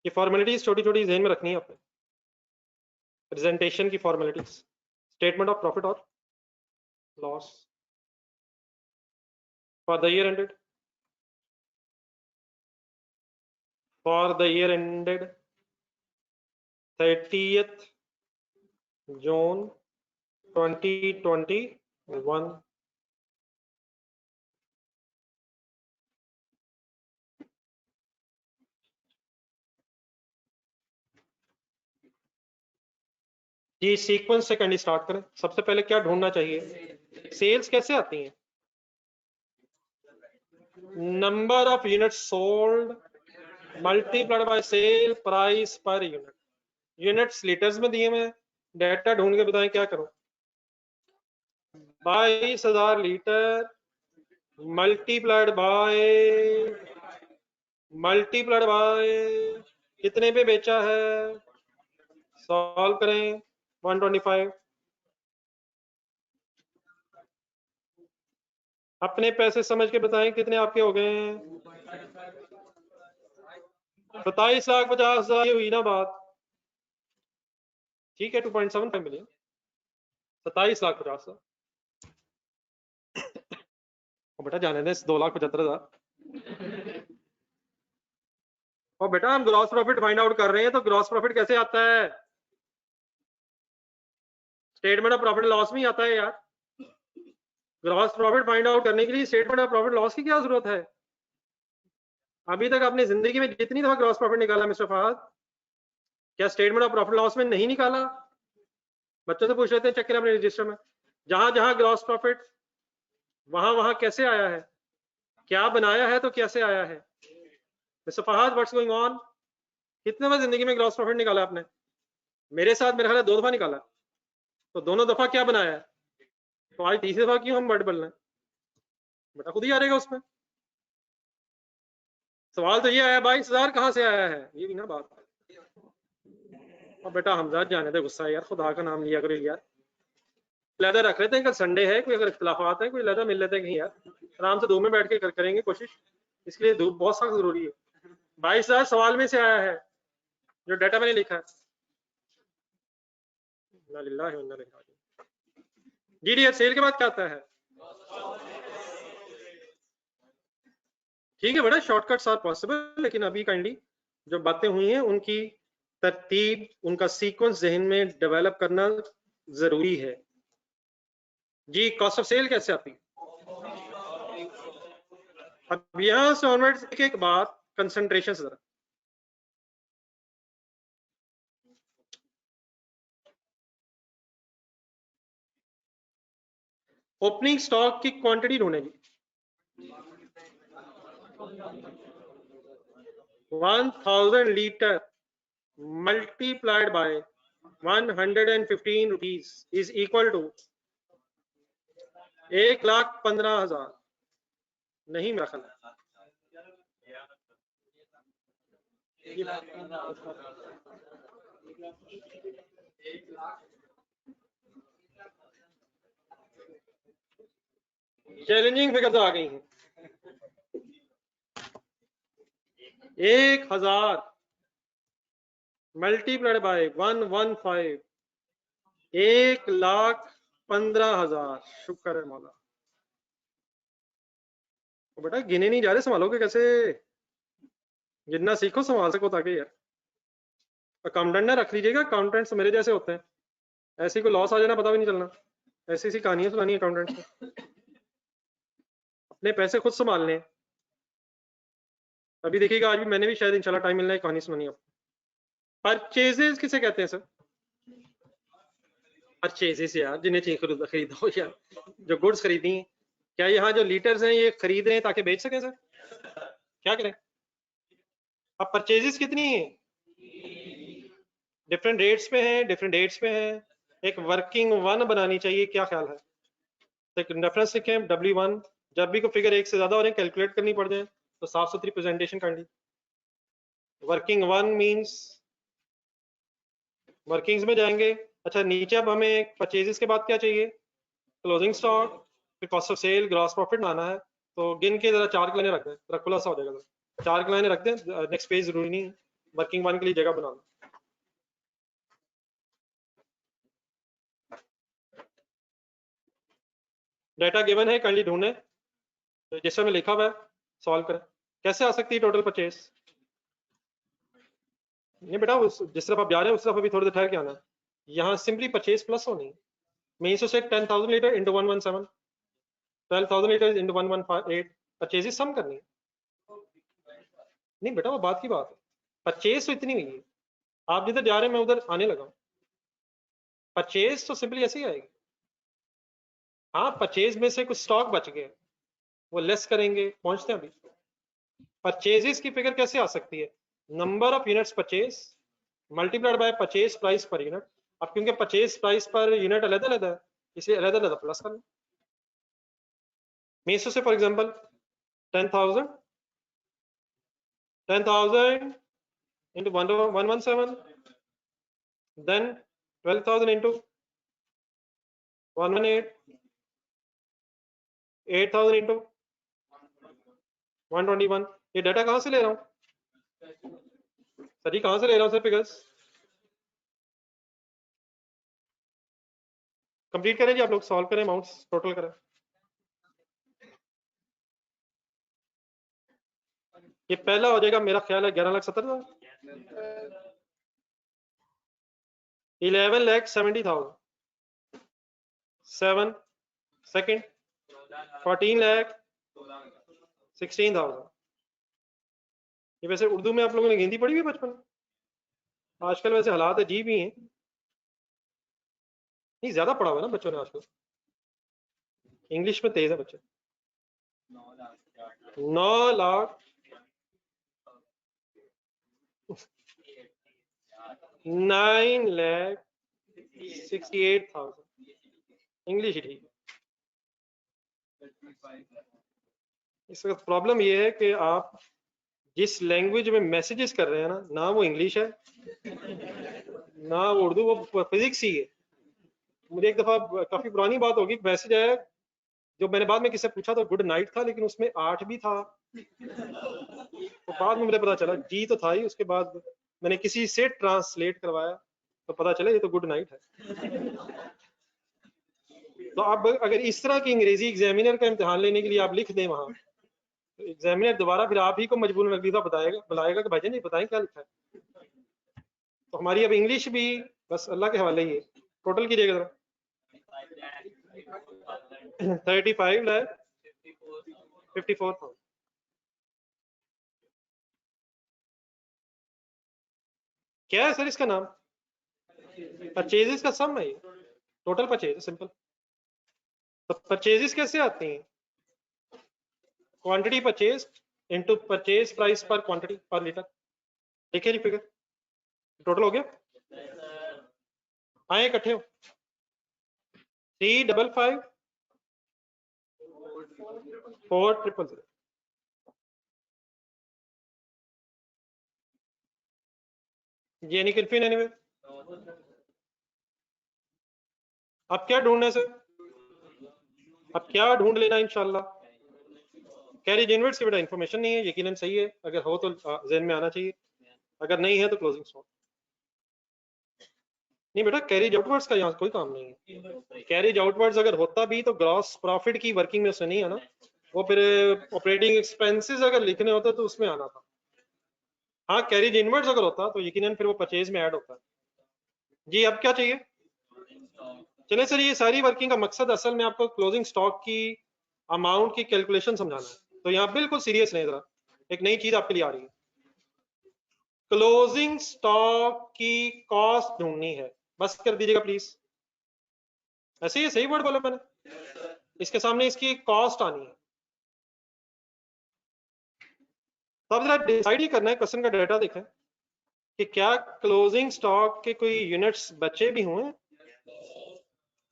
ये फॉर्मेलिटीज छोटी छोटी जहन में रखनी है आपने, प्रेजेंटेशन की फॉर्मेलिटीज। स्टेटमेंट ऑफ प्रॉफिट और loss for the year ended, for the year ended 30th June 2021। जी सीक्वेंस से कैंडी स्टार्ट करें। सबसे पहले क्या ढूंढना चाहिए? सेल्स कैसे आती हैं? Number of unit sold multiplied by sale price per unit. Units litres में दिए हुए हैं, डेटा ढूंढ के बताएं क्या करो। 22,000 लीटर मल्टीप्लाइड बाय कितने पे बेचा है? सॉल्व करें 125। अपने पैसे समझ के बताएं कितने आपके हो गए हैं? 27,50,000 हुई ना बात, ठीक है। 2.75 मिलियन, 27,50,000। बेटा जाने दें 2,75,000। और बेटा हम ग्रॉस प्रॉफिट फाइंड आउट कर रहे हैं, तो ग्रॉस प्रॉफिट कैसे आता है? स्टेटमेंट ऑफ प्रॉफिट लॉस में आता है यार। ग्रॉस प्रॉफिट फाइंड आउट करने के लिए स्टेटमेंट ऑफ प्रॉफिट लॉस की क्या जरूरत है? अभी तक आपने जिंदगी में जितनी दफा ग्रॉस प्रॉफिट निकाला मिस्टर फहद, क्या स्टेटमेंट ऑफ प्रॉफिट लॉस में नहीं निकाला? बच्चों से पूछ लेते हैं, चेक करें अपने रजिस्टर में। जहां जहां ग्रॉस प्रॉफिट, वहां वहां कैसे आया है, क्या बनाया है, तो कैसे आया है? Mister Fahad what's going on? कितने बार जिंदगी में ग्रॉस प्रॉफिट निकाला आपने? मेरे साथ मेरे ख्याल है 2 दफा निकाला, तो दोनों दफा क्या बनाया है? तो आज तीसरी दफा क्यों हम वर्ड बोल रहे हैं? बेटा खुद ही आ रहेगा उसमें। सवाल तो ये आया 22,000 कहाँ से आया है, ये भी ना बात। और बेटा हमजा जाने दे गुस्सा यार, खुदा का नाम लिया करो यार। लहदा रख लेते हैं, कल संडे है, कोई अगर इख्तिलाफात है कोई लहदा मिल लेते हैं कहीं यार, आराम से धूप में बैठ के करेंगे कोशिश। इसके लिए धूप बहुत सख्त जरूरी है। 22,000 सवाल में से आया है, जो डाटा मैंने लिखा है। जीडीएफ सेल के बाद क्या आता है? ठीक है बेटा, शॉर्टकट्स आर पॉसिबल, लेकिन अभी काइंडली जो बातें हुई हैं उनकी तरतीब, उनका सीक्वेंस जहन में डेवलप करना जरूरी है। जी कॉस्ट ऑफ सेल कैसे आती है? अब यहां से ऑनवर्ड्स एक बात कंसंट्रेशन से जरा। ओपनिंग स्टॉक की quantity ढूंढेगी, 1000 litre multiplied by 115 rupees is equal to 1,15,000। नहीं मेरा ख्याल चैलेंजिंग फिगर आ गई हैं। 1,000 मल्टीप्लाइड बाय 115, 1,15,000। शुक्र है मौला। तो बेटा गिने नहीं जा रहे, संभालोगे कैसे? गिनना सीखो, संभाल सको ताकि यार। अकाउंटेंट ने रख लीजिएगा, अकाउंटेंट्स मेरे जैसे होते हैं, ऐसी कोई लॉस आ जाना पता भी नहीं चलना। ऐसी ऐसी कहानियां सुनानी अकाउंटेंट को, अपने पैसे खुद संभालने। अभी देखिएगा, आज भी मैंने भी शायद इंशाल्लाह टाइम मिलना है कहानी सुनानी आपको। परचेजेस किसे कहते हैं सर? परचेजेस यार, जिन्हें चाहिए खरीदा हो यार, जो गुड्स खरीदी हैं। क्या यहाँ जो लीटर्स हैं ये खरीद रहे हैं ताकि बेच सकें सर? क्या करें? अब परचेजेस कितनी है? डिफरेंट रेट्स पे हैं, डिफरेंट डेट्स पे हैं। एक वर्किंग वन बनानी चाहिए, क्या ख्याल है? तो एक रेफरेंस लिखें W1, जब भी कोई फिगर एक से ज्यादा हो रहे हैं कैलकुलेट करनी पड़ जाए तो साफ सुथरी प्रेजेंटेशन कर ली। वर्किंग वन मींस, वर्किंग्स में जाएंगे। अच्छा नीचे अब हमें परचेजेस के बाद क्या चाहिए? क्लोजिंग स्टॉक, फिर cost of sale, gross profit लाना है। तो गिन के जरा 4 लाइनें रख दें, जरा खुला सा हो जाएगा। जरा 4 लाइनें रख दें, नेक्स्ट पेज जरूरी नहीं, वर्किंग वन के लिए जगह बनाना। डेटा गिवन है, काइंडली ढूंढें, जिसमें में लिखा हुआ है सॉल्व करें। कैसे आ सकती है टोटल परचेज? नहीं बेटा, जिस तरफ आप जा रहे हैं उस तरफ अभी थोड़ी देर ठहर के आना है। यहाँ सिंपली परचेज प्लस होनी मीन्स टू से 10,000 liter into 117, 12,000 liter into 118, purchases sum करनी है। नहीं बेटा वो बात की बात है, परचेज तो इतनी हुई है, आप जिधर जा रहे हैं मैं उधर आने लगा हूं। परचेज तो सिंपली ऐसे ही आएगी। हाँ परचेज में से कुछ स्टॉक बच गए, वो लेस करेंगे, पहुंचते हैं अभी। परचेजेस की फिगर कैसे आ सकती है? Number of units purchase multiplied by purchase price per unit. अब क्योंकि परचेज प्राइस पर यूनिट अलग अलग है, इसलिए अलग अलग प्लस करना। मीन्स से for example 10,000 into 117, then 12,000 into 118, 8,000 into 121। ये डाटा कहां से ले रहा हूं सर? जी कहां से ले रहा हूं सर फिगर्स? कंप्लीट करें जी आप लोग, सॉल्व करें, अमाउंट्स टोटल करें। ये पहला हो जाएगा मेरा ख्याल है 11,70,000, 11,70,000, 7 सेकंड 14,16,000। ये वैसे उर्दू में आप लोगों ने हिंदी पढ़ी हुई बचपन में? आजकल वैसे हालात अजीब ही हैं, नहीं ज्यादा पढ़ा हुआ ना बच्चों ने आजकल, इंग्लिश में तेज है बच्चे। 9,00,000 9,68,000, इंग्लिश ही ठीक है। इस वक्त प्रॉब्लम ये है कि आप जिस लैंग्वेज में मैसेजेस कर रहे हैं ना वो इंग्लिश है ना वो उर्दू, वो फिजिक्स ही है। मुझे एक दफा काफी पुरानी बात होगी, मैसेज आया जो मैंने बाद में किससे पूछा तो गुड नाइट था, लेकिन उसमें 8 भी था। तो बाद में मुझे पता चला जी तो था ही, उसके बाद मैंने किसी से ट्रांसलेट करवाया तो पता चला ये तो गुड नाइट है। तो अब अगर इस तरह की अंग्रेजी एग्जामिनर का इम्तिहान लेने के लिए आप लिख दें वहां, तो एग्जामिनर दोबारा फिर आप ही को मजबूर नकलीफा बुलाएगा कि भाईजान ये बताएं क्या लिखा है। तो हमारी अब इंग्लिश भी बस अल्लाह के हवाले ही है। टोटल कीजिएगा जरा 35,54,000। क्या है सर इसका नाम? परचेजेस का सम है ये, टोटल परचेज सिंपल। तो परचेजेस कैसे आती हैं? Quantity purchase into purchase price पर क्वांटिटी पर लीटर। ठीक है जी, फिगर टोटल हो गया। आए इकट्ठे हो 355,400,000। ये नहीं कन्फ्यूजन एनीवे। अब क्या ढूंढना सर? अब क्या ढूंढ लेना इंशाल्लाह? कैरिज इनवर्ड्स की बेटा इंफॉर्मेशन नहीं है, यकीनन सही है, अगर हो तो जहन में आना चाहिए, अगर नहीं है तो क्लोजिंग स्टॉक। नहीं बेटा कैरिज आउटवर्ड्स का यहाँ कोई काम नहीं है। कैरिज आउटवर्ड्स अगर होता भी तो ग्रॉस प्रॉफिट की वर्किंग में उसने नहीं आना, वो फिर ऑपरेटिंग एक्सपेंसेस अगर लिखने होते तो उसमें आना था। हाँ कैरिज इनवर्ड्स अगर होता तो यकीनन फिर वो परचेज में ऐड होता। जी अब क्या चाहिए? चलिए सर, ये सारी वर्किंग का मकसद असल में आपको क्लोजिंग स्टॉक की अमाउंट की कैलकुलेशन समझाना है। तो यहाँ बिल्कुल सीरियस नहीं, जरा एक नई चीज आपके लिए आ रही है। क्लोजिंग स्टॉक की कॉस्ट ढूंढनी है, बस कर दीजिएगा प्लीज। ऐसे ही सही वर्ड बोला मैंने, इसके सामने इसकी कॉस्ट आनी है। तो अब जरा डिसाइड ही करना है, क्वेश्चन का डाटा देखें कि क्या क्लोजिंग स्टॉक के कोई यूनिट्स बचे भी हुए।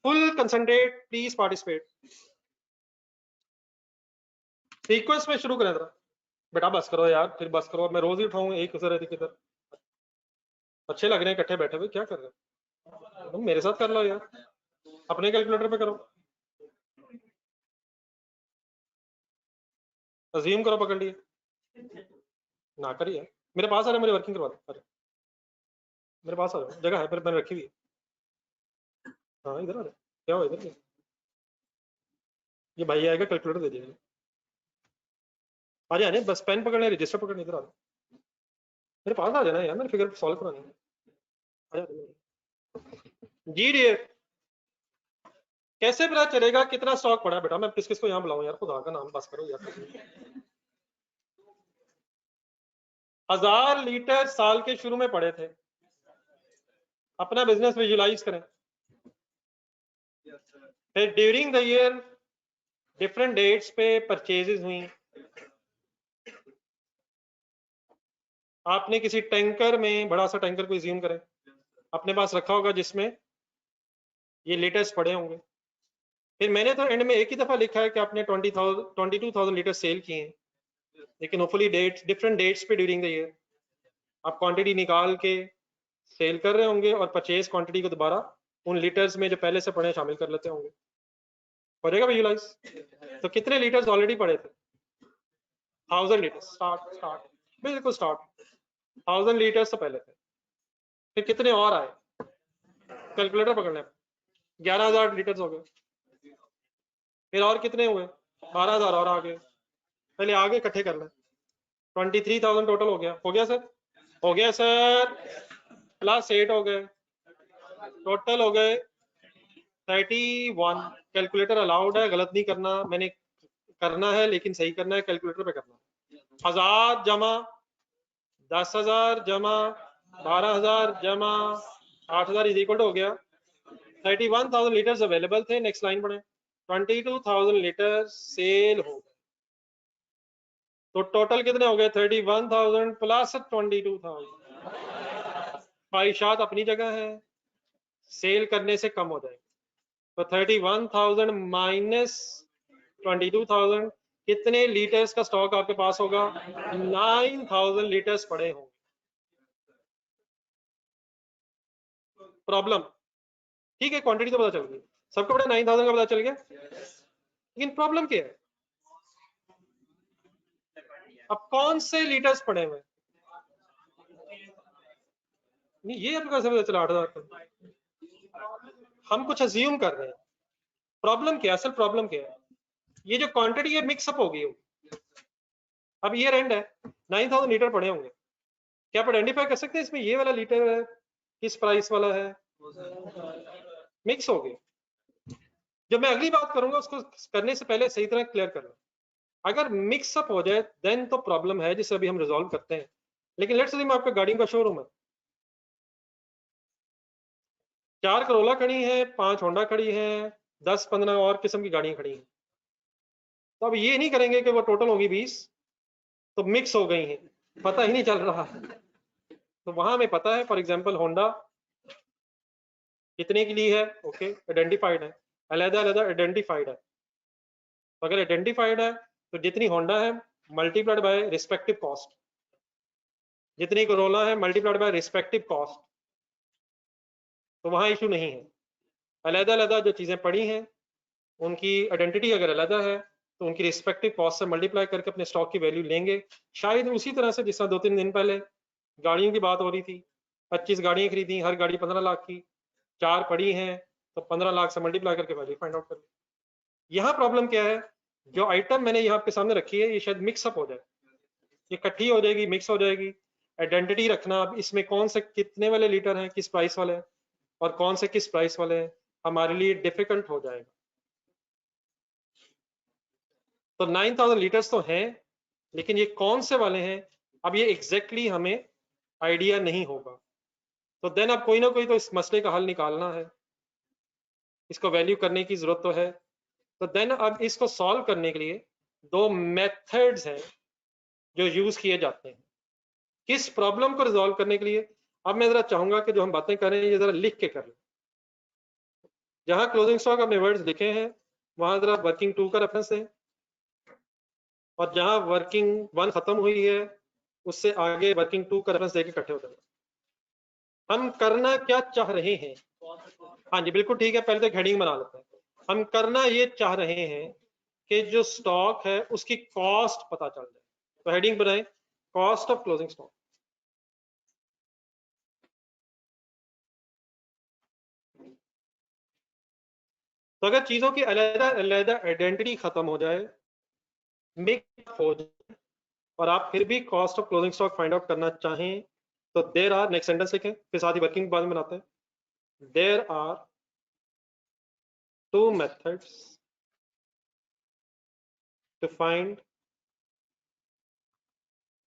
Full concentrate please participate. Sequence में शुरू करें जरा। बेटा बस करो यार, फिर बस करो, मैं रोज ही उठाऊं एक किधर किधर। अच्छे लग रहे हैं इकट्ठे बैठे हुए, क्या कर रहे हो तुम? मेरे साथ कर लो यार, अपने कैलकुलेटर पे करो। अज्यूम करो पकड़ लिए ना करिए, मेरे पास आ रहे, मेरी वर्किंग करवा दो। अरे मेरे पास आ जाओ, जगह है फिर मैंने रखी हुई है। हाँ इधर आ जाओ, क्या हो इधर? ये भाई आएगा, कैलकुलेटर दे दीजिए। आ जाए बस, पेन पकड़ने रजिस्टर पकड़ने, इधर आ जाओ मेरे पास आ जाना यार, मेरे फिगर सॉल्व करानी है। आ जाओ जी डियर। कैसे पता चलेगा कितना स्टॉक पड़ा है बेटा? मैं किस किस को यहाँ बुलाऊं यार, खुदा का नाम बस करो यार। 1000 लीटर साल के शुरू में पड़े थे। अपना बिजनेस विजुलाइज करें। फिर during the year different dates पे परचेजेस हुई। आपने किसी टैंकर में, बड़ा सा टैंकर को एज्यूम करें, अपने पास रखा होगा जिसमें ये लीटर्स पड़े होंगे। फिर मैंने तो एंड में एक ही दफा लिखा है कि आपने 22,000 लीटर सेल किए हैं, लेकिन होपफुली डेट्स, डिफरेंट डेट्स पे ड्यूरिंग द ईयर आप क्वांटिटी निकाल के सेल कर रहे होंगे और परचेज क्वांटिटी को दोबारा उन लीटर्स में जो पहले से पड़े शामिल कर लेते होंगे। हो जाएगा विजुलाइज? तो कितने लीटर्स ऑलरेडी पड़े थे? 1000 लीटर। स्टार्ट स्टार्ट, बिल्कुल स्टार्ट। 1000 लीटर्स तो पहले थे। फिर कितने और आए? कैलकुलेटर पकड़ने, 11,000 लीटर्स हो गए। फिर और कितने हुए? 12,000 और आ गए। पहले आगे इकट्ठे कर लें। 23,000 टोटल हो गया। हो गया सर? हो गया सर। प्लस 8 हो गए, टोटल हो गए 31। कैलकुलेटर अलाउड है, गलत नहीं करना, मैंने करना है लेकिन सही करना है, कैलकुलेटर पे करना है। 1000 जमा 10,000 जमा 12,000 जमा 8,000 इज इक्वल हो गया 31,000 लीटर्स अवेलेबल थे। नेक्स्ट लाइन पढ़े। 22,000 लीटर सेल हो गए, तो टोटल कितने हो गए? 31,000 प्लस 22,000। ख्वाहिशात अपनी जगह है, सेल करने से कम हो जाएगी। तो 31,000 माइनस 22,000, कितने लीटर्स का स्टॉक आपके पास होगा? 9,000 लीटर्स पड़े होंगे। प्रॉब्लम? ठीक है, क्वांटिटी तो पता चल गई, सबको पड़ा 9,000 का पता चल गया, लेकिन प्रॉब्लम क्या है? अब कौन से लीटर्स पड़े हुए? नहीं ये आपको कैसे पता चला 8,000 का? हम कुछ अज्यूम कर रहे हैं। प्रॉब्लम क्या है? असल प्रॉब्लम क्या है? ये जो क्वांटिटी है मिक्सअप हो गई होगी। अब ये एंड है, 9,000 लीटर पड़े होंगे। क्या आप आइडेंटिफाई कर सकते हैं इसमें ये वाला लीटर है किस प्राइस वाला है? मिक्स हो गए। जब मैं अगली बात करूंगा उसको करने से पहले सही तरह क्लियर कर लो। अगर मिक्सअप हो जाए देन तो प्रॉब्लम है, जिसे अभी हम रिजॉल्व करते हैं। लेकिन लेट्स से आपका गाड़ियों का शोरूम है, 4 करोला खड़ी है, 5 होंडा खड़ी है, 10-15 और किस्म की गाड़ियां खड़ी हैं। तो अब ये नहीं करेंगे कि वो टोटल होगी 20, तो मिक्स हो गई हैं, पता ही नहीं चल रहा। तो वहां हमें पता है, फॉर एग्जाम्पल होंडा कितने की ली है, ओके आइडेंटिफाइड है, अलग अलग आइडेंटिफाइड है। तो अगर आइडेंटिफाइड है तो जितनी होंडा है मल्टीप्लाइड बाय रिस्पेक्टिव कॉस्ट, जितनी करोला है मल्टीप्लाइड बाय रिस्पेक्टिव कॉस्ट। तो वहां इशू नहीं है। अलग अलग जो चीजें पड़ी हैं उनकी आइडेंटिटी अगर अलग है तो उनकी रिस्पेक्टिव कॉस्ट से मल्टीप्लाई करके अपने स्टॉक की वैल्यू लेंगे। शायद उसी तरह से जिस तरह 2-3 दिन पहले गाड़ियों की बात हो रही थी, 25 गाड़ियां खरीदी, हर गाड़ी 15 लाख की, 4 पड़ी हैं, तो 15 लाख से मल्टीप्लाई करके वैल्यू फाइंड आउट कर ली। यहाँ प्रॉब्लम क्या है? जो आइटम मैंने यहाँ पे सामने रखी है ये शायद मिक्सअप हो जाए, ये इकट्ठी हो जाएगी, मिक्स हो जाएगी। आइडेंटिटी रखना, अब इसमें कौन से कितने वाले लीटर हैं, किस प्राइस वाले हैं, और कौन से किस प्राइस वाले हैं, हमारे लिए डिफिकल्ट हो जाएगा। तो 9000 लीटर्स तो हैं, लेकिन ये कौन से वाले हैं अब ये एग्जैक्टली हमें आइडिया नहीं होगा। तो देन अब कोई ना कोई तो इस मसले का हल निकालना है, इसको वैल्यू करने की जरूरत तो है। तो देन अब इसको सॉल्व करने के लिए दो मेथड्स हैं जो यूज किए जाते हैं किस प्रॉब्लम को रिजॉल्व करने के लिए। अब मैं जरा चाहूंगा कि जो हम बातें कर रहे हैं ये जरा लिख के कर लें। जहां क्लोजिंग स्टॉक अपने वर्ड्स लिखे हैं वहां जरा वर्किंग 2 का रेफरेंस है, और जहां वर्किंग 1 खत्म हुई है उससे आगे वर्किंग 2 का रेफरेंस देके इकट्ठे हो जाएगा। हम करना क्या चाह रहे हैं? हाँ जी बिल्कुल ठीक है, पहले तो हेडिंग बना लेते हैं। हम करना ये चाह रहे हैं कि जो स्टॉक है उसकी कॉस्ट पता चल जाए। तो हेडिंग बनाएं, कॉस्ट ऑफ क्लोजिंग स्टॉक। तो अगर चीजों की अलग-अलग आइडेंटिटी खत्म हो जाए, मिक्स हो जाए, और आप फिर भी cost of closing stock find out करना चाहें, तो देयर आर, नेक्स्ट सेंटेंस लिखें, फिर साथ ही वर्किंग बाद में बनाते हैं। There are two methods to find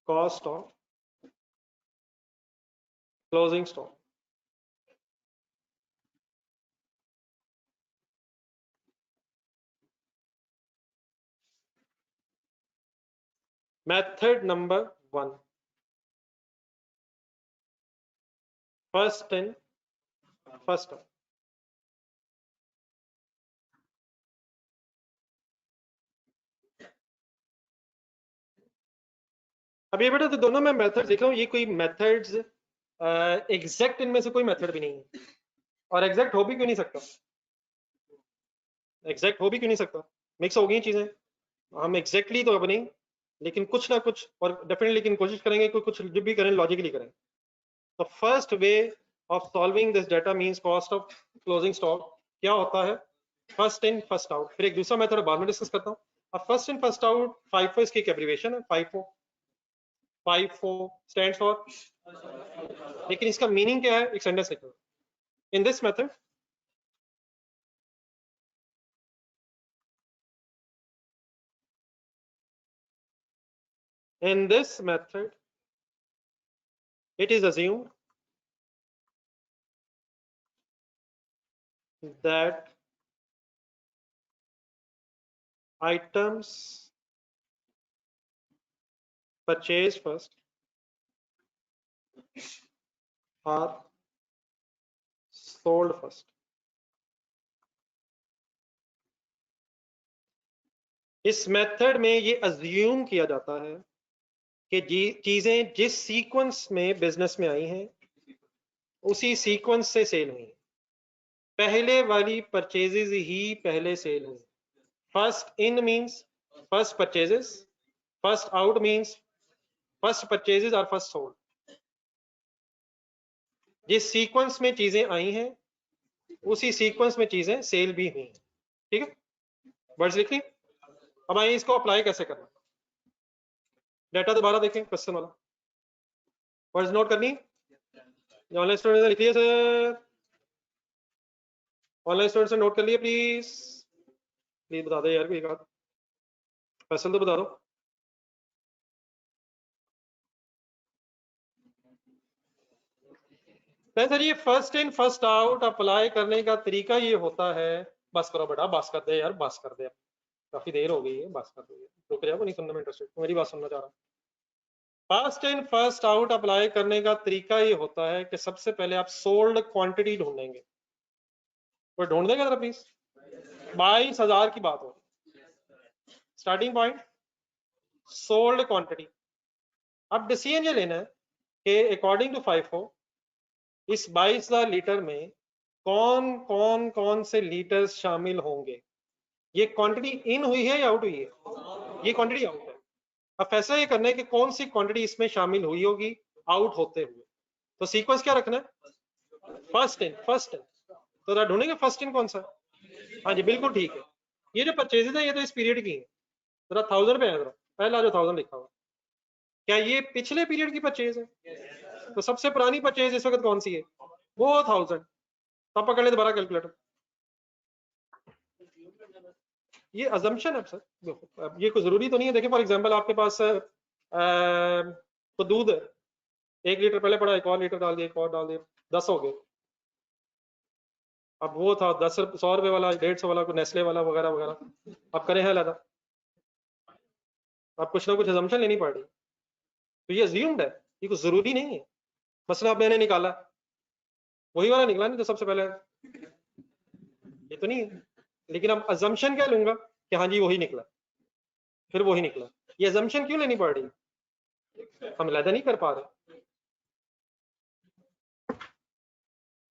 cost of closing stock. Method number 1, first in first out. अब ये बेटा तो दोनों में मेथड्स देख रहा हूँ, ये कोई मेथड्स एग्जैक्ट इनमें से कोई मेथड भी नहीं है, और एग्जैक्ट हो भी क्यों नहीं सकता, एग्जैक्ट हो भी क्यों नहीं सकता, मिक्स हो गई चीजें। हम एग्जैक्टली तो अब नहीं, लेकिन कुछ ना कुछ और डेफिनेटली, लेकिन कोशिश करेंगे कि कुछ जो भी करें लॉजिकली करें। तो first way of solving this data means cost of closing stock क्या होता है? First in first out. फिर एक दूसरा मेथड बाद में डिस्कस करता हूँ। अब first in first out, FIFO इसकी एक एब्रिविएशन है, फाइफो। फाइफो स्टैंड्स फॉर, लेकिन इसका मीनिंग क्या है, एक सेंटेंस लिखो। In this method, in this method it is assumed that items purchased first are sold first। इस मेथड में ये अज्यूम किया जाता है कि चीजें जिस सीक्वेंस में बिजनेस में आई हैं उसी सीक्वेंस से सेल हुई, पहले वाली परचेजेस ही पहले सेल हुई। First in means first purchases, first out means first purchases are first sold. जिस सीक्वेंस में चीजें आई हैं उसी सीक्वेंस में चीजें सेल भी हुई। ठीक है, वर्ड्स लिख ली। अब आइए इसको अप्लाई कैसे करना। डाटा दोबारा देखें, क्वेश्चन वाला वर्ड्स नोट करनी, ऑनलाइन स्टूडेंट ने लिख लिया सर, ऑनलाइन स्टूडेंट से नोट कर लिए प्लीज, प्लीज बता दो यार कोई बात, फैसल तो बता दो। सर ये first in first out apply करने का तरीका ये होता है, बस करो बेटा, बस कर दे यार, बस कर दे, काफी देर हो गई है, बस कर दो, रुक जाओ, नहीं सुनने में इंटरेस्टेड, मेरी बात सुनना चाह रहा हूँ। First in first out apply करने का तरीका ये होता है कि सबसे पहले आप सोल्ड क्वांटिटी ढूंढेंगे। कोई ढूंढ देगा जरा प्लीज? 22,000 की बात हो, स्टार्टिंग पॉइंट सोल्ड क्वांटिटी। अब डिसीजन ये लेना है कि अकॉर्डिंग टू फाइफो इस 22,000 लीटर में कौन से लीटर शामिल होंगे। ये क्वांटिटी इन हुई है या आउट हुई है? ये क्वांटिटी आउट है। अब फैसला ये करना है कि कौन सी क्वांटिटी इसमें शामिल हुई होगी आउट होते हुए। तो सीक्वेंस क्या रखना है? First in first in. तो ढूंढेंगे फर्स्ट इन कौन सा। हाँ जी बिल्कुल ठीक है, ये जो परचेजेज है ये तो इस पीरियड की है, जरा 1000 पे है, जरा पहला जो 1000 लिखा हुआ, क्या ये पिछले पीरियड की परचेज है? तो सबसे पुरानी परचेज इस वक्त कौन सी है? वो 1000। तब पकड़ ले दोबारा कैलकुलेटर। ये अजम्पशन है सर, ये कोई जरूरी तो नहीं है। देखिए फॉर एग्जांपल आपके पास तो दूध 1 लीटर पहले पड़ा, 1 और लीटर डाल दिया, 1 और डाल दिया, 10 हो गए। अब वो था 100 रुपए वाला, 150 वाला, को नेस्ले वाला वगैरह वगैरह, अब करें है लगा, अब कुछ ना कुछ अजम्पशन लेनी पड़ रही। तो ये अज्यूम्ड है, ये कुछ जरूरी नहीं है। मसला अब मैंने निकाला, वही वाला निकला नहीं तो सबसे पहले, ये तो नहीं है। लेकिन अब अजम्पशन क्या लूंगा कि हाँ जी वही निकला, फिर वही निकला। ये अजम्पशन क्यों लेनी पड़ रही? हम अलहदा नहीं कर पा रहे।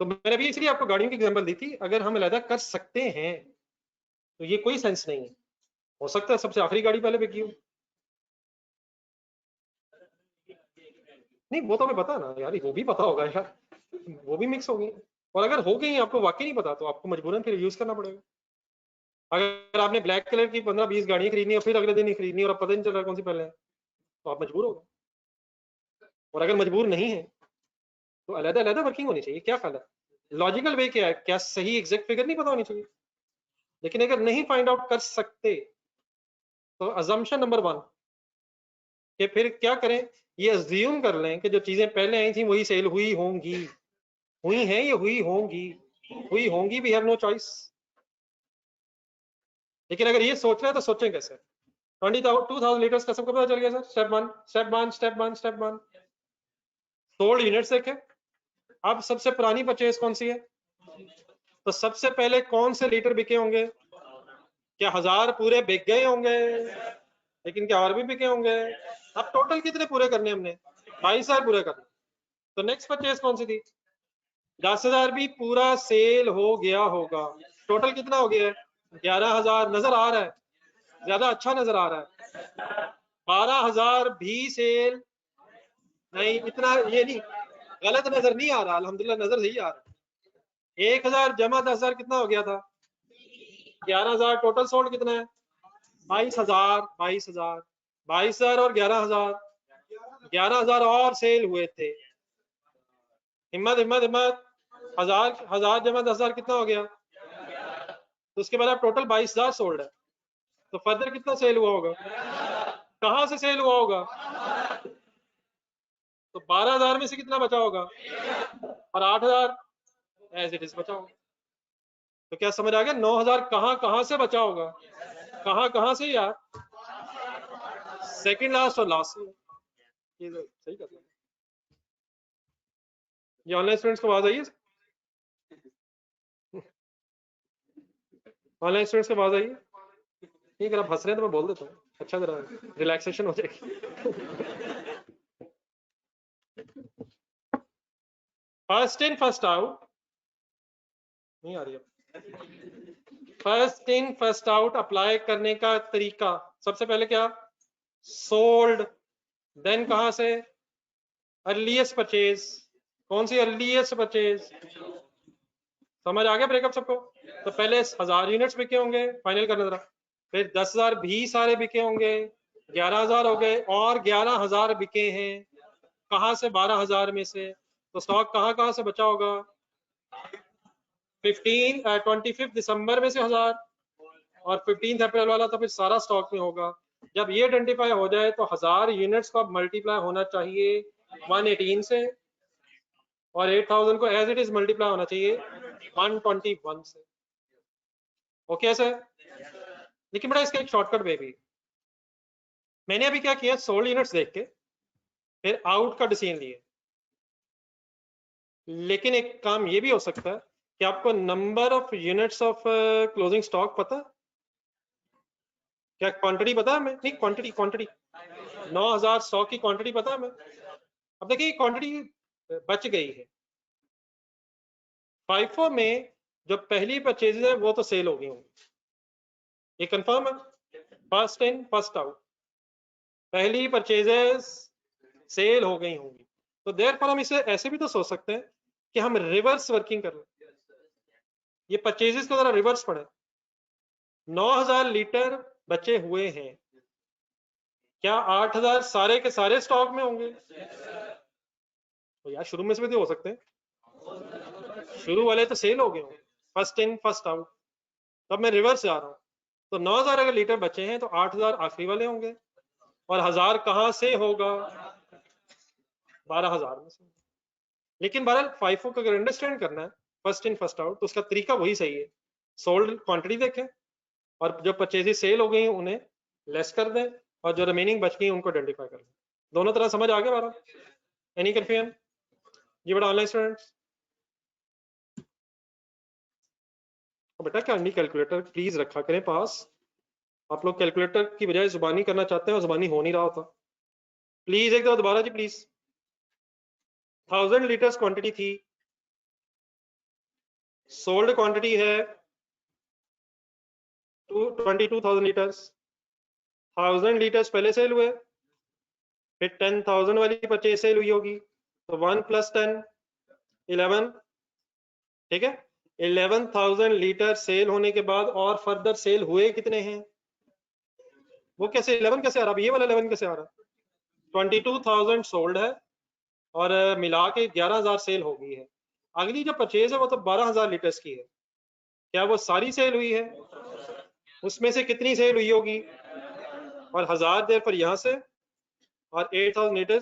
तो मैंने अभी इसलिए आपको गाड़ियों की एग्जांपल दी थी। अगर हम अलहदा कर सकते हैं तो ये कोई सेंस नहीं है। हो सकता है सबसे आखिरी गाड़ी पहले बिकी हो, नहीं वो तो हमें पता ना यार, वो भी पता होगा यार, वो भी मिक्स हो गई। और अगर हो गई आपको वाकई नहीं पता तो आपको मजबूरन फिर यूज करना पड़ेगा। अगर आपने ब्लैक कलर की 15-20 गाड़ियां खरीदनी और फिर अगले दिन ही खरीदनी और अब पता नहीं चल रहा कौन सी पहले है, तो आप मजबूर हो गए। और अगर मजबूर नहीं है तो अलग अलग वर्किंग होनी चाहिए। क्या ख्याल है? लॉजिकल वे क्या है? क्या सही एग्जैक्ट फिगर नहीं पता होनी चाहिए? लेकिन अगर नहीं फाइंड आउट कर सकते तो अजम्पशन नंबर 1 कि फिर क्या करें, ये अज्यूम कर लें कि जो चीजें पहले आई थी वही सेल हुई होंगी, हुई हैं, ये हुई होंगी, वी हैव नो चॉइस। लेकिन अगर ये सोच रहे हैं तो सोचें कैसे? 22,000 लीटर्स का सबको पता चल गया sir. Step one sold units देखें। अब सबसे पुरानी परचेज कौन सी है? तो सबसे पहले कौन से लीटर बिके होंगे? क्या 1000 पूरे बिक गए होंगे? लेकिन क्या और भी बिके होंगे? अब टोटल कितने पूरे करने हमने? 22,000 पूरे करने। तो नेक्स्ट परचेज कौन सी थी? 10,000 भी पूरा सेल हो गया होगा। टोटल कितना हो गया है? 11,000 नजर आ रहा है, ज्यादा अच्छा नजर आ रहा है। 12,000 भी सेल नहीं, इतना ये नहीं, गलत नजर नहीं आ रहा, अल्हम्दुलिल्लाह नजर सही आ रहा है। 1,000 जमा 10,000 कितना हो गया था? 11,000। टोटल सोल्ड कितना है? 22,000। 22,000 और 11,000, 11,000 और सेल हुए थे। हिम्मत हिम्मत हिम्मत, 1000 जमा 10,000 कितना हो गया? तो उसके बाद अब टोटल 22,000 सोल्ड है। तो फर्दर कितना सेल हुआ होगा? कहां से सेल हुआ होगा? तो 12,000 में से कितना बचा होगा? और 8,000 एज इट इज बचा होगा। तो क्या समझ आ गया? 9,000 कहां कहां से बचा होगा? कहां कहां से यार? सेकंड लास्ट और लास्ट। ये तो सही कर लिया। ये ऑनलाइन स्टूडेंट्स को आवाज आई है? ऑनलाइन स्टूडेंट्स को आवाज आई है? नहीं, अगर आप हंस रहे हैं तो मैं बोल देता हूँ, अच्छा जरा रिलैक्सेशन हो जाएगी। फर्स्ट इन फर्स्ट आउट नहीं आ रही है। First in first out apply करने का तरीका, सबसे पहले क्या? सोल्ड। देन कहां से? Earliest purchase. कौन सी अर्लीस्ट परचेज? समझ आ गया ब्रेकअप सबको? तो पहले 1000 यूनिट्स बिके होंगे, फाइनल करना जरा। फिर 10,000 भी सारे बिके होंगे, 11,000 हो गए, और 11,000 बिके हैं। कहां से? 12,000 में से। तो स्टॉक कहां कहां से बचा होगा? 25 दिसंबर में से 1000, और 15 अप्रैल वाला तो फिर सारा स्टॉक में होगा। जब ये आइडेंटिफाई हो जाए तो 1000 यूनिट्स का मल्टीप्लाई होना चाहिए 118 से, और 8,000 को एज इट इज मल्टीप्लाई होना चाहिए 121 से। Okay sir? लेकिन बड़ा इसका एक शॉर्टकट वे भी, मैंने अभी क्या किया, सोल्ड यूनिट्स देख के फिर आउट का डिसीजन लिए। लेकिन एक काम ये भी हो सकता है कि आपको number of units of closing stock पता है? क्या क्वांटिटी पता है हमें? नहीं, क्वांटिटी 9,000 स्टॉक की क्वांटिटी पता है हमें? अब देखिए क्वांटिटी बच गई है। फाइफो में जो पहली परचेजेज है वो तो सेल हो गई होंगी, ये कंफर्म है। फर्स्ट इन फर्स्ट आउट, पहली परचेजेस सेल हो गई होंगी। तो देयरफॉर हम इसे ऐसे भी तो सोच सकते हैं कि हम रिवर्स वर्किंग कर लें। ये परचेजेस को जरा रिवर्स पढ़े। 9,000 लीटर बचे हुए हैं, क्या 8000 सारे के सारे स्टॉक में होंगे? तो यार शुरू में से भी तो हो सकते हैं, शुरू वाले तो सेल हो गए होंगे, फर्स्ट इन फर्स्ट आउट। तब मैं रिवर्स जा रहा हूँ, तो 9000 अगर लीटर बचे हैं तो 8000 आखिरी वाले होंगे, और 1000 कहां से होगा? 12000 में से। लेकिन बहरहाल फाइफो को अगर अंडरस्टैंड करना है फर्स्ट इन फर्स्ट आउट, तो उसका तरीका वही सही है। सोल्ड क्वांटिटी देखें और जो परचेजेस सेल हो गई हैं उन्हें लेस कर दें, और जो रिमेनिंग बच गई उनको आइडेंटिफाई कर दें। दोनों तरह समझ आ गया हमारा? Any confusion? ये बड़ा ऑनलाइन स्टूडेंट्स, तो बेटा कैंडी कैलकुलेटर प्लीज रखा करें पास। आप लोग कैलकुलेटर की बजाय जुबानी करना चाहते हैं और जुबानी हो नहीं रहा होता। प्लीज एक दफा दोबारा जी प्लीज। 1000 लीटर्स क्वांटिटी थी, सोल्ड क्वांटिटी है 22,000 लीटर्स। 1000 लीटर्स पहले सेल हुए, फिर 10,000 वाली परचेज सेल हुई होगी, तो 1 + 10 11, ठीक है। 11,000 लीटर सेल होने के बाद और फर्दर सेल हुए कितने हैं? वो कैसे 11 कैसे आ रहा है? ये वाला 11 कैसे आ रहा है? 22,000 सोल्ड है और मिला के 11,000 सेल हो गई है। अगली जो परचेज है वो तो 12,000 लीटर्स की है। क्या वो सारी सेल हुई है? उसमें से कितनी सेल हुई होगी? और 1000 देर पर यहाँ से, और 8,000 लीटर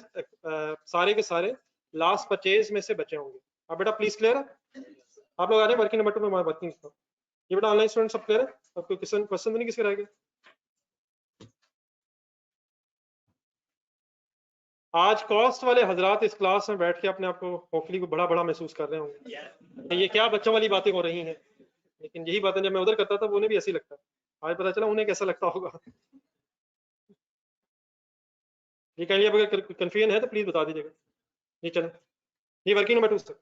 सारे के सारे लास्ट परचेज में से बचे होंगे। अब बेटा प्लीज क्लियर है? आप लोग आ रहे हैं वर्किंग नंबर 2 में? वर्किंग ये बेटा ऑनलाइन स्टूडेंट सब क्लियर है? आपको क्वेश्चन तो नहीं किसके रहेगा? आज कॉस्ट वाले हजरात इस क्लास में बैठ के अपने आप को होपफुली को बड़ा बड़ा महसूस कर रहे होंगे, ये क्या बच्चों वाली बातें हो रही हैं। लेकिन यही बातें जब मैं उधर करता था वो उन्हें भी ऐसी लगता है। आज पता चला उन्हें कैसा लगता होगा। ये कह लिया, अगर कंफ्यूजन है तो प्लीज बता दीजिएगा। ये चलो, ये वर्किंग नंबर 2 से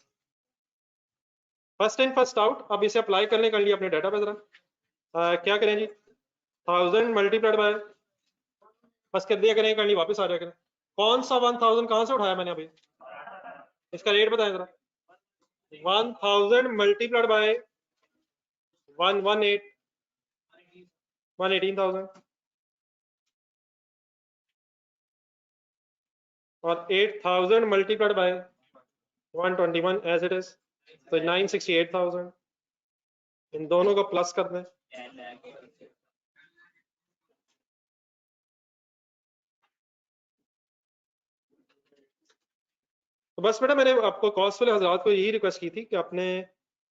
फर्स्ट इन फर्स्ट आउट। अब इसे अप्लाई करने के लिए अपने डाटा पे जरा क्या करें जी? 1000 मल्टीप्लाइड बाय, बस कर दिया करें, कर वापस आ जाया करें। कौन सा 1000 कहां से उठाया मैंने अभी? इसका रेट बताएं जरा। 1000 मल्टीप्लाइड बाय 118, 118,000, और 8,000 multiplied by 121 as it is, तो 968,000। इन दोनों को प्लस कर दें, तो बस बेटा मैंने आपको कॉस्ट वाले हजरात को यही रिक्वेस्ट की थी कि आपने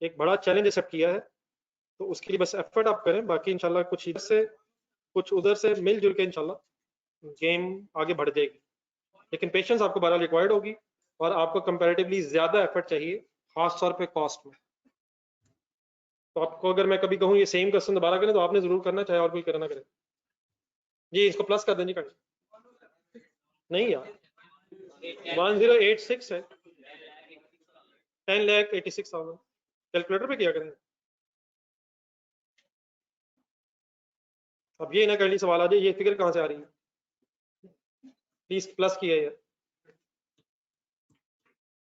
एक बड़ा चैलेंज एक्सेप्ट किया है, तो उसके लिए बस एफर्ट आप करें। बाकी इंशाल्लाह कुछ इधर से कुछ उधर से मिलजुल के इंशाल्लाह गेम आगे बढ़ जाएगी। लेकिन पेशेंस आपको बड़ा रिक्वायर्ड होगी, और आपको कंपैरेटिवली ज्यादा एफर्ट चाहिए, खास तौर पे कॉस्ट में। तो आपको अगर मैं कभी कहूँ ये सेम क्वेश्चन दोबारा करें तो आपने जरूर करना, चाहे और कोई करना करे। जी इसको प्लस कर दें जी, कर नहीं यार 1086 है, 10,86,000 कैलकुलेटर पे किया करें। अब ये ना करनी सवाल आ जाए ये फिगर कहां से आ रही है, प्लीज प्लस किया यार।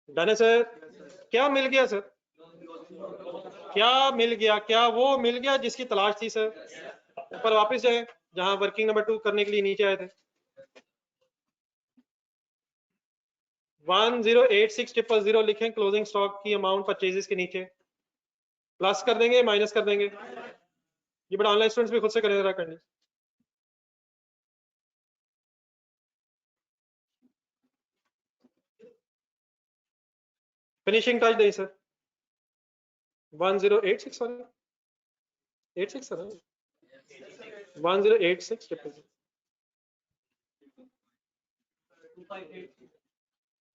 डन है सर? क्या मिल गया सर? क्या मिल गया? क्या वो मिल गया जिसकी तलाश थी सर? ऊपर वापस जाए जहां वर्किंग नंबर 2 करने के लिए नीचे आए थे। 1086,000 लिखें क्लोजिंग स्टॉक की अमाउंट परचेजेस के नीचे, प्लस कर देंगे माइनस कर देंगे। ये बड़ा ऑनलाइन स्टूडेंट्स भी खुद से करें जरा करनी। फिनिशिंग टच दें sir. 1086 sorry 86 sir 1086,000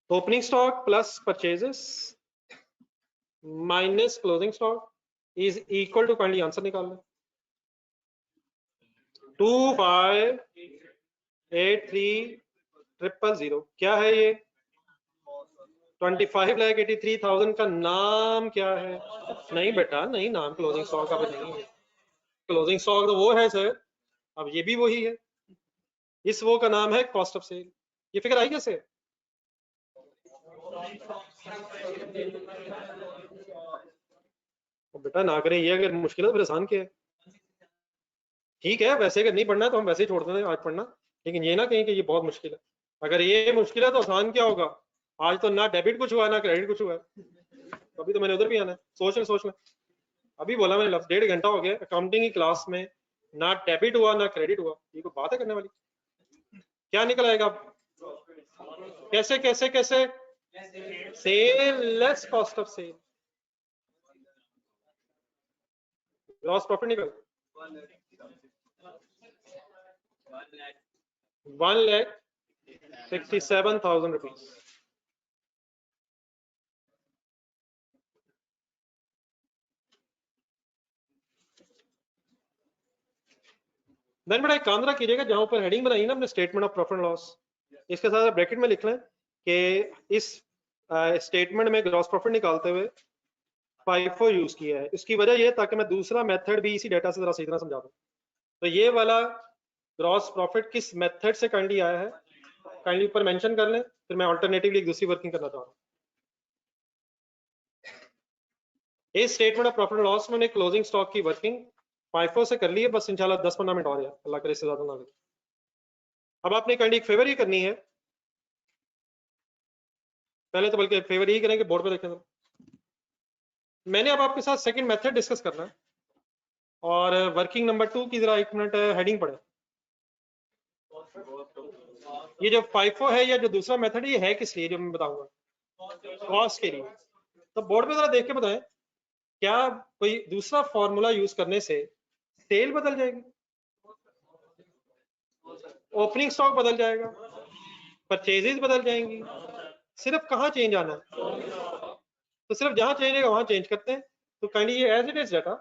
opening stock plus purchases minus closing stock is equal to, kindly answer निकाल लें, 25,83,000। क्या है ये? 25,83,000 का नाम क्या है? नहीं बेटा नहीं, नाम क्लोजिंग स्टॉक का नहीं है। क्लोजिंग स्टॉक तो वो है सर, अब ये भी वही है। इस वो का नाम है कॉस्ट ऑफ सेल। ये फिगर आई कैसे? बेटा ना करें ये, अगर मुश्किल है तो फिर आसान क्या है? ठीक है, वैसे अगर नहीं पढ़ना तो हम वैसे ही छोड़ दें आज पढ़ना, लेकिन ये ना कहीं कि ये बहुत मुश्किल है। अगर ये मुश्किल है तो आसान क्या होगा, आज तो ना डेबिट कुछ हुआ ना क्रेडिट कुछ हुआ है, तो अभी तो मैंने उधर भी आना है। सोच लें अभी बोला मैंने, 1.5 घंटा हो गया अकाउंटिंग की क्लास में, ना डेबिट हुआ ना क्रेडिट हुआ, ये कोई बात है करने वाली? क्या निकल आएगा? कैसे कैसे कैसे? Sale less cost of sale, gross profit निकल 1,67,000 रुपीज। देन बेटा एक काम जरा कीजिएगा, जहां ऊपर हेडिंग बनाई ना हमने स्टेटमेंट ऑफ प्रॉफिट लॉस, इसके साथ ब्रैकेट में लिख लें कि इस स्टेटमेंट में ग्रॉस प्रॉफिट निकालते हुए FIFO यूज किया है। इसकी वजह यह ताकि मैं दूसरा मेथड भी इसी डेटा से जरा सही तरह समझा दूं। तो ये वाला ग्रॉस प्रॉफिट किस मेथड से काइंडली आया है, काइंडली ऊपर मेंशन कर लें, फिर मैं अल्टरनेटिवली एक दूसरी वर्किंग करना चाह रहा हूँ। इस स्टेटमेंट ऑफ प्रॉफिट लॉस में क्लोजिंग स्टॉक की वर्किंग FIFO से कर ली है, बस इंशाल्लाह 10-15 मिनट और है, अल्लाह करे इससे ज्यादा ना लगे। अब आपने काइंडली एक फेवर ही करनी है, पहले तो बल्कि फेवर ही करें कि बोर्ड पे देखें। तो मैंने अब आपके साथ सेकंड मेथड डिस्कस करना है, और वर्किंग नंबर 2 की जरा 1 मिनट हेडिंग पढ़े। ये जो FIFO है या जो दूसरा मेथड, ये है किस लिए, जो मैं बताऊंगा कॉस्ट के लिए। तो बोर्ड पे जरा देख के बताएं, क्या कोई दूसरा फॉर्मूला यूज करने से सेल बदल जाएगी, ओपनिंग स्टॉक बदल जाएगा, परचेजेस बदल जाएंगी? सिर्फ कहाँ चेंज आना है, तो सिर्फ जहां चेंज होगा वहां चेंज करते हैं। तो काइंडली ये एज इट इज डाटा,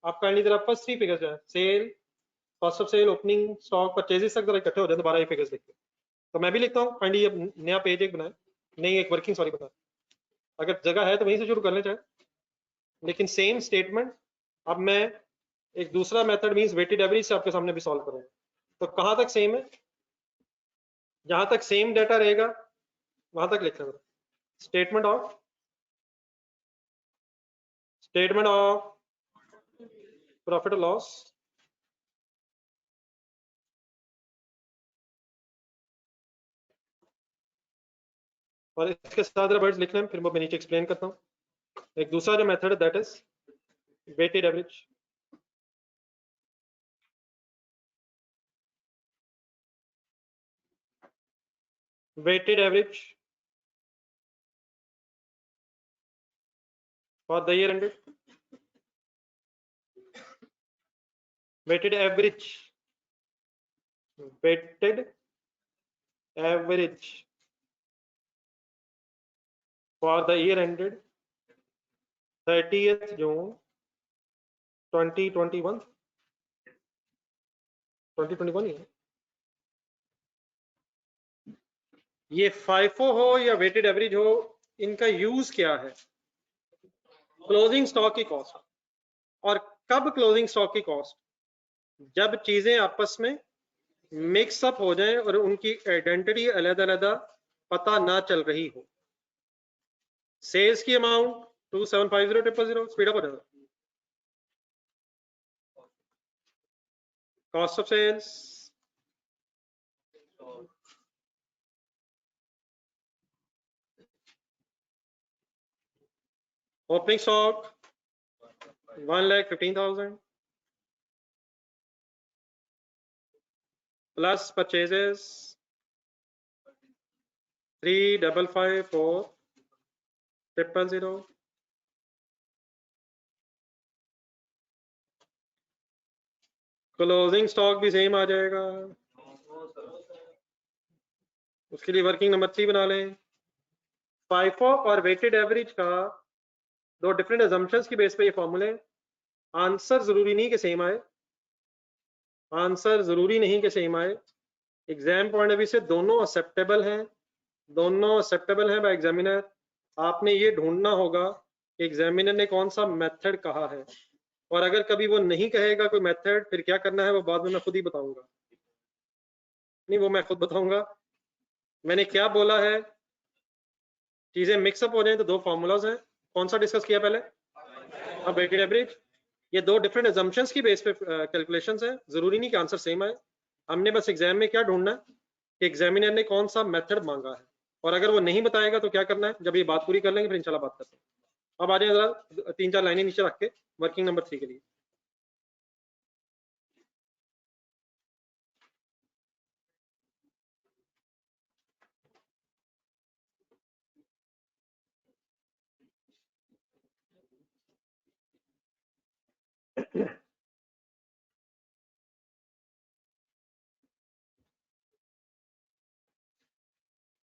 आप काइंडली जरा फर्स्ट 3 फिगर्स जो है, sale, cost of sale, opening stock, purchases तक जरा इकट्ठे हो जाए, दोबारा ये फिगर्स लिखते हैं। तो मैं भी लिखता हूँ काइंडली, अब नया पेज एक बनाए, नई एक वर्किंग सॉरी बनाए, अगर जगह है तो वहीं से शुरू कर ले चाहे, लेकिन सेम स्टेटमेंट अब मैं एक दूसरा मेथड मींस वेटेड एवरेज से आपके सामने भी सॉल्व करूंगा। तो कहां तक सेम है, जहां तक सेम डाटा रहेगा वहां तक लिख लेंगे। स्टेटमेंट ऑफ प्रॉफिट और लॉस, और इसके साथ वर्ड्स लिखने में फिर मैं नीचे एक्सप्लेन करता हूँ। एक दूसरा जो मेथड है that is weighted average. Weighted average for the year ended, weighted average for the year ended 30th June 2021 ही है। ये FIFO हो या वेटेड एवरेज हो, इनका यूज क्या है? क्लोजिंग स्टॉक की कॉस्ट। और कब क्लोजिंग स्टॉक की कॉस्ट? जब चीजें आपस में मिक्सअप हो जाएं और उनकी आइडेंटिटी अलग-अलग पता ना चल रही हो। सेल्स की अमाउंट 2750000, स्पीड अप हो जाएगा। Cost of sales, opening stock 1,15,000 plus purchases 3,554,000 closing stock भी सेम आ जाएगा। उसके लिए वर्किंग नंबर 3 बना लें। FIFO और वेटेड एवरेज का दो डिफरेंट अजम्पशंस की बेस पे ये फॉर्मूले, आंसर जरूरी नहीं कि सेम आए, आंसर जरूरी नहीं कि सेम आए। एग्जाम पॉइंट ऑफ व्यू से दोनों एक्सेप्टेबल हैं, दोनों एक्सेप्टेबल हैं बाय एग्जामिनर। आपने ये ढूंढना होगा कि एग्जामिनर ने कौन सा मेथड कहा है, और अगर कभी वो नहीं कहेगा कोई मेथड, फिर क्या करना है वो बाद में मैं खुद ही बताऊंगा। नहीं, वो मैं खुद बताऊंगा। मैंने क्या बोला है, चीजें मिक्सअप हो जाए तो दो फॉर्मूलाज हैं। कौन सा डिस्कस किया पहले? अब वेटेड एवरेज। ये दो डिफरेंट अजम्पशंस की बेस पे कैलकुलेशंस है, जरूरी नहीं कि आंसर सेम आए। हमने बस एग्जाम में क्या ढूंढना है, कि एग्जामिनर ने कौन सा मेथड मांगा है, और अगर वो नहीं बताएगा तो क्या करना है, जब ये बात पूरी कर लेंगे फिर इंशाल्लाह बात करते हैं। अब आ जाए जरा 3-4 लाइनें नीचे रख के वर्किंग नंबर 3 के लिए।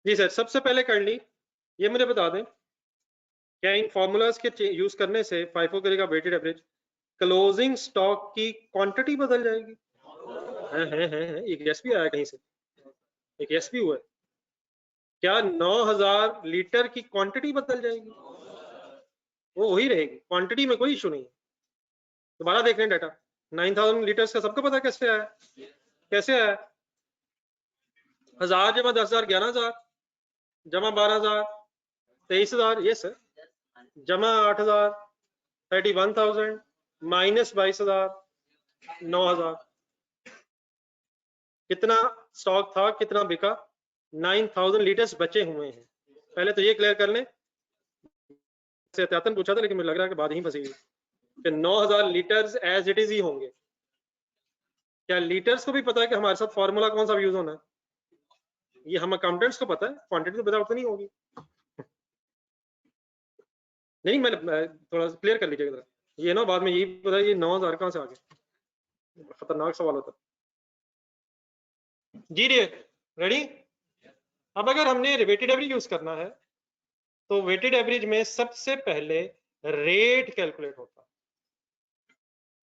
जी सर, सबसे पहले कर ली, ये मुझे बता दें क्या इन फॉर्मूलाज के यूज करने से फाइफो करेगा वेटेड एवरेज क्लोजिंग स्टॉक की क्वांटिटी बदल जाएगी? है एक यस भी आया कहीं से, एक यस भी हुआ है। क्या 9000 लीटर की क्वांटिटी बदल जाएगी? वो वही रहेगी, क्वांटिटी में कोई इशू नहीं है। दोबारा देख लें डाटा, 9000 लीटर्स का सबको पता कैसे आया, कैसे आया? 1000 जमा 10,000 11,000 जमा 12,000 23,000, ये सर, जमा 8,000 31,000 माइनस 22,000 9,000। कितना स्टॉक था, कितना बिका? 9,000 लीटर्स बचे हुए हैं। पहले तो ये क्लियर कर लें, से एहतियातन पूछा था लेकिन मुझे लग रहा है कि बात ही फंसी हुई कि 9,000 लीटर्स एज इट इज ही होंगे। क्या लीटर्स को भी पता है कि हमारे साथ फॉर्मूला कौन सा यूज होना है? ये हम अकाउंटेंट्स को पता है, क्वांटिटी तो पता नहीं होगी। नहीं, मैंने थोड़ा क्लियर कर लीजिएगा जरा, ये ना बाद में यही पता है ये 9,000 कहां से आ गए, खतरनाक सवाल होता है। जी रेडी? अब अगर हमने वेटेड एवरेज यूज करना है तो वेटेड एवरेज में सबसे पहले रेट कैलकुलेट होता है।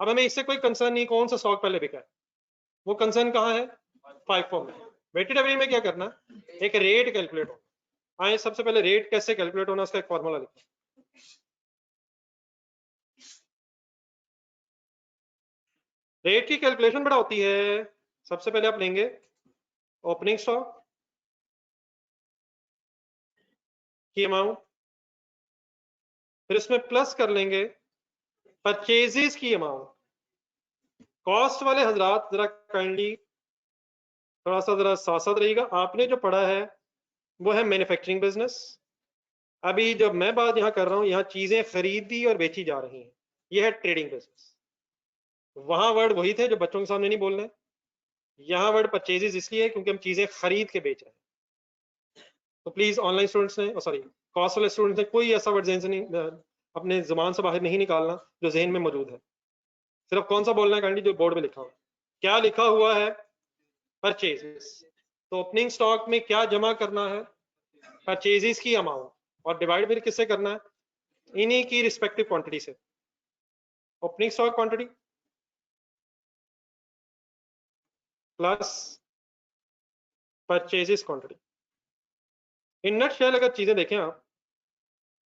अब हमें इससे कोई कंसर्न नहीं कौन सा स्टॉक पहले बिका है, वो कंसर्न कहाँ है? फाइफो में। वेटेड एवरेज में क्या करना, एक रेट कैलकुलेट होना। आए सबसे पहले रेट कैसे कैलकुलेट होना, उसका एक फॉर्मूला लिखो। रेट की कैलकुलेशन बड़ा होती है। सबसे पहले आप लेंगे ओपनिंग स्टॉक की अमाउंट, फिर इसमें प्लस कर लेंगे परचेजेस की अमाउंट। कॉस्ट वाले हजरात जरा काइंडली थोड़ा सा जरा साथ साथ रहिएगा। आपने जो पढ़ा है वो है मैन्युफैक्चरिंग बिजनेस। अभी जब मैं बात यहाँ कर रहा हूँ, यहाँ चीजें खरीदी और बेची जा रही हैं, ये है ट्रेडिंग बिजनेस। वहां वर्ड वही थे जो बच्चों के सामने नहीं बोलने, यहाँ वर्ड परचेजेस इसलिए क्योंकि हम चीजें खरीद के बेच रहे हैं। तो प्लीज ऑनलाइन स्टूडेंट्स ने, सॉरी कॉस्ट वाले स्टूडेंट्स ने, कोई ऐसा वर्ड जहन से नहीं, अपने जुबान से बाहर नहीं निकालना जो जहन में मौजूद है। सिर्फ कौन सा बोलना है काइंडली, जो बोर्ड पे लिखा हुआ। क्या लिखा हुआ है? परचेजेस। तो ओपनिंग स्टॉक में क्या जमा करना है? परचेजेस की अमाउंट, और डिवाइड फिर किससे करना है? इन्हीं की रिस्पेक्टिव क्वांटिटी से। Opening stock quantity plus purchases quantity. In nutshell अगर चीजें देखें आप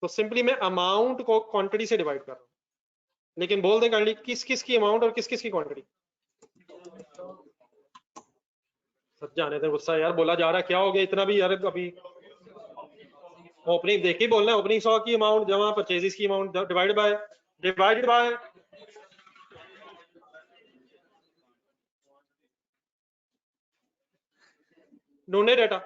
तो सिंपली मैं अमाउंट को क्वांटिटी से डिवाइड कर रहा हूं, लेकिन बोल दें काइंडली किस किस की अमाउंट और किस किस की क्वांटिटी। सब जाने थे गुस्सा यार, बोला जा रहा है क्या हो गया इतना भी यार। अभी ओपनिंग देख के बोलना है, ओपनिंग स्टॉक की अमाउंट जमा परचेजेस की अमाउंट डिवाइडेड बाय ढूंढे डाटा,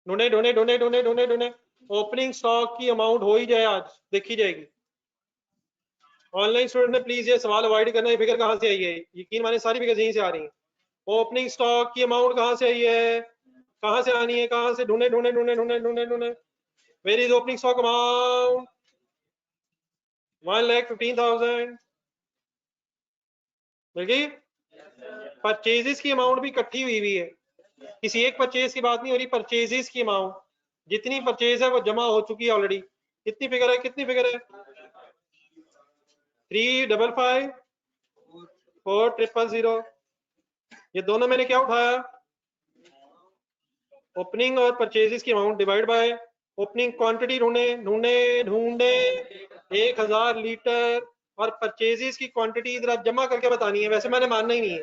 ढूंढे। ओपनिंग स्टॉक की अमाउंट हो ही जाए आज, देखी जाएगी। ऑनलाइन स्टूडेंट ने प्लीज ये सवाल अवॉइड करना है, फिगर कहां से आई है? यकीन माने सारी फिगर यहीं से आ रही है। ओपनिंग स्टॉक की अमाउंट कहां से आई है, कहां से आनी है, कहां से? ढूंढे। Where is opening stock amount? 1,15,000 मिल गई। परचेजेस की अमाउंट भी इकट्ठी हुई है, किसी एक परचेज की बात नहीं हो रही, परचेजेस की अमाउंट जितनी परचेज है वो जमा हो चुकी है ऑलरेडी। कितनी फिगर है, कितनी फिगर है? 355 4,000। ये दोनों मैंने क्या उठाया? ओपनिंग और परचेजेस की amount divide by opening quantity. ढूंढे 1,000 लीटर और परचेजेस की क्वांटिटी इधर जमा करके बतानी है। वैसे मैंने मानना ही नहीं है,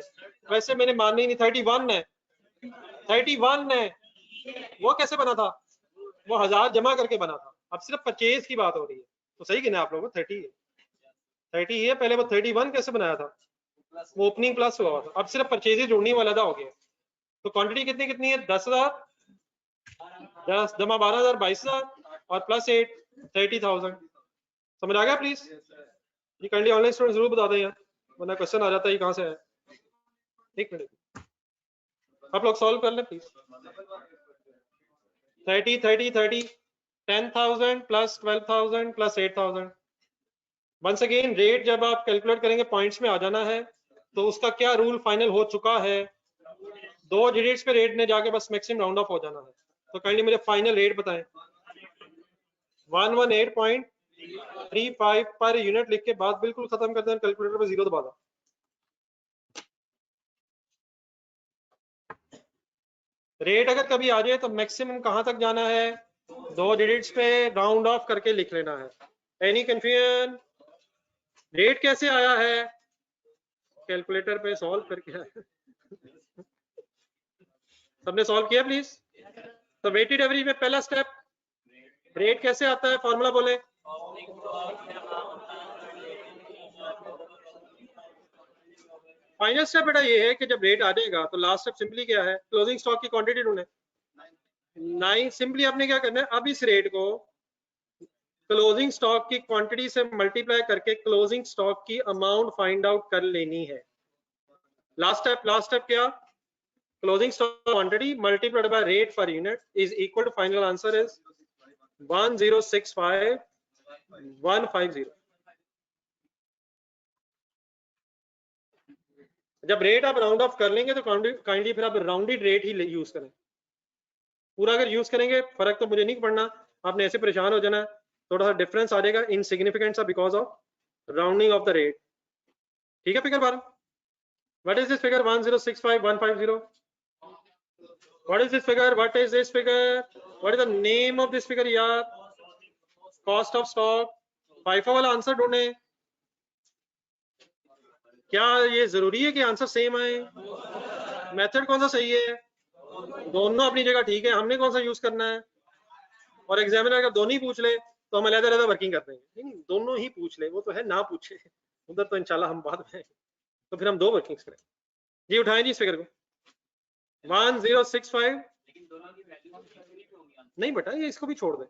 31 है, 31 है। वो कैसे बना था? वो 1,000 जमा करके बना था। अब सिर्फ परचेज की बात हो रही है, तो सही गिना आप लोगों को, 30 है, 30 है। पहले वो 31 कैसे बनाया था? वो ओपनिंग प्लस हुआ था। अब सिर्फ परचेजेस जोड़ने वाला था हो गया। तो क्वांटिटी कितनी कितनी है? 10,000, 10 जमा 12,000 22,000 और प्लस 8 30,000। समझ आ गया प्लीज? ये काइंडली ऑनलाइन स्टूडेंट जरूर बता दें यार, वरना क्वेश्चन आ जाता है ये कहाँ से है। एक मिनट आप लोग सॉल्व कर लें please. 30 30 30 10,000 plus 12,000 plus 8,000। Once again rate जब आप कैलकुलेट करेंगे पॉइंट्स में आ जाना है, तो उसका क्या रूल फाइनल हो चुका है, 2 डिजिट्स पे रेट ने जाके बस मैक्सिमम राउंड ऑफ हो जाना है। तो काइंडली मुझे फाइनल रेट बताएं। 118.35 पर यूनिट लिख के बात बिल्कुल खत्म करते हैं, कैलकुलेटर पे 0 दबा दो। रेट अगर कभी आ जाए तो मैक्सिमम कहां तक जाना है, 2 डिजिट्स पे राउंड ऑफ करके लिख लेना है। Any confusion? रेट कैसे आया है? कैलकुलेटर पे सॉल्व करके आया। सबने सॉल्व किया प्लीज? तो वेटेड एवरेज में पहला स्टेप रेट कैसे आता है, फॉर्मूला बोले। फाइनल स्टेप बेटा ये है कि जब रेट आ जाएगा तो लास्ट स्टेप सिंपली क्या है, क्लोजिंग स्टॉक की क्वांटिटी ढूंढे। नहीं, सिंपली आपने क्या करना है, अब इस रेट को क्लोजिंग स्टॉक की क्वांटिटी से मल्टीप्लाई करके क्लोजिंग स्टॉक की अमाउंट फाइंड आउट कर लेनी है। लास्ट स्टेप क्या, closing stock quantity multiplied by rate per unit is equal to final answer is 1065150। जब रेट आप राउंड ऑफ कर लेंगे तो काइंडली फिर आप राउंडेड रेट ही यूज करें। पूरा अगर यूज करेंगे फर्क तो मुझे नहीं पड़ना, आपने ऐसे परेशान हो जाना, थोड़ा सा डिफरेंस आ जाएगा इनसिग्निफिकेंट सा because of rounding off the rate. ठीक है figure 12? What is this figure 1065150? What is this figure? What is this figure? What is the name of this figure यार? Cost of stock. फाइफा वाला answer ढूंढे। क्या ये जरूरी है कि आंसर सेम आए? मेथड कौन सा सही है? दोनों अपनी जगह ठीक है, हमने कौन सा यूज करना है? और एग्जामिनर अगर दोनों ही पूछ ले तो हम अलग अलग वर्किंग करते हैं। नहीं, दोनों ही पूछ ले, वो तो है ना पूछे उधर तो इंशाल्लाह हम बाद में, तो फिर हम 2 वर्किंग्स करें। जी उठाएं जी इस फिगर को 1065। नहीं बेटा ये इसको भी छोड़ दे।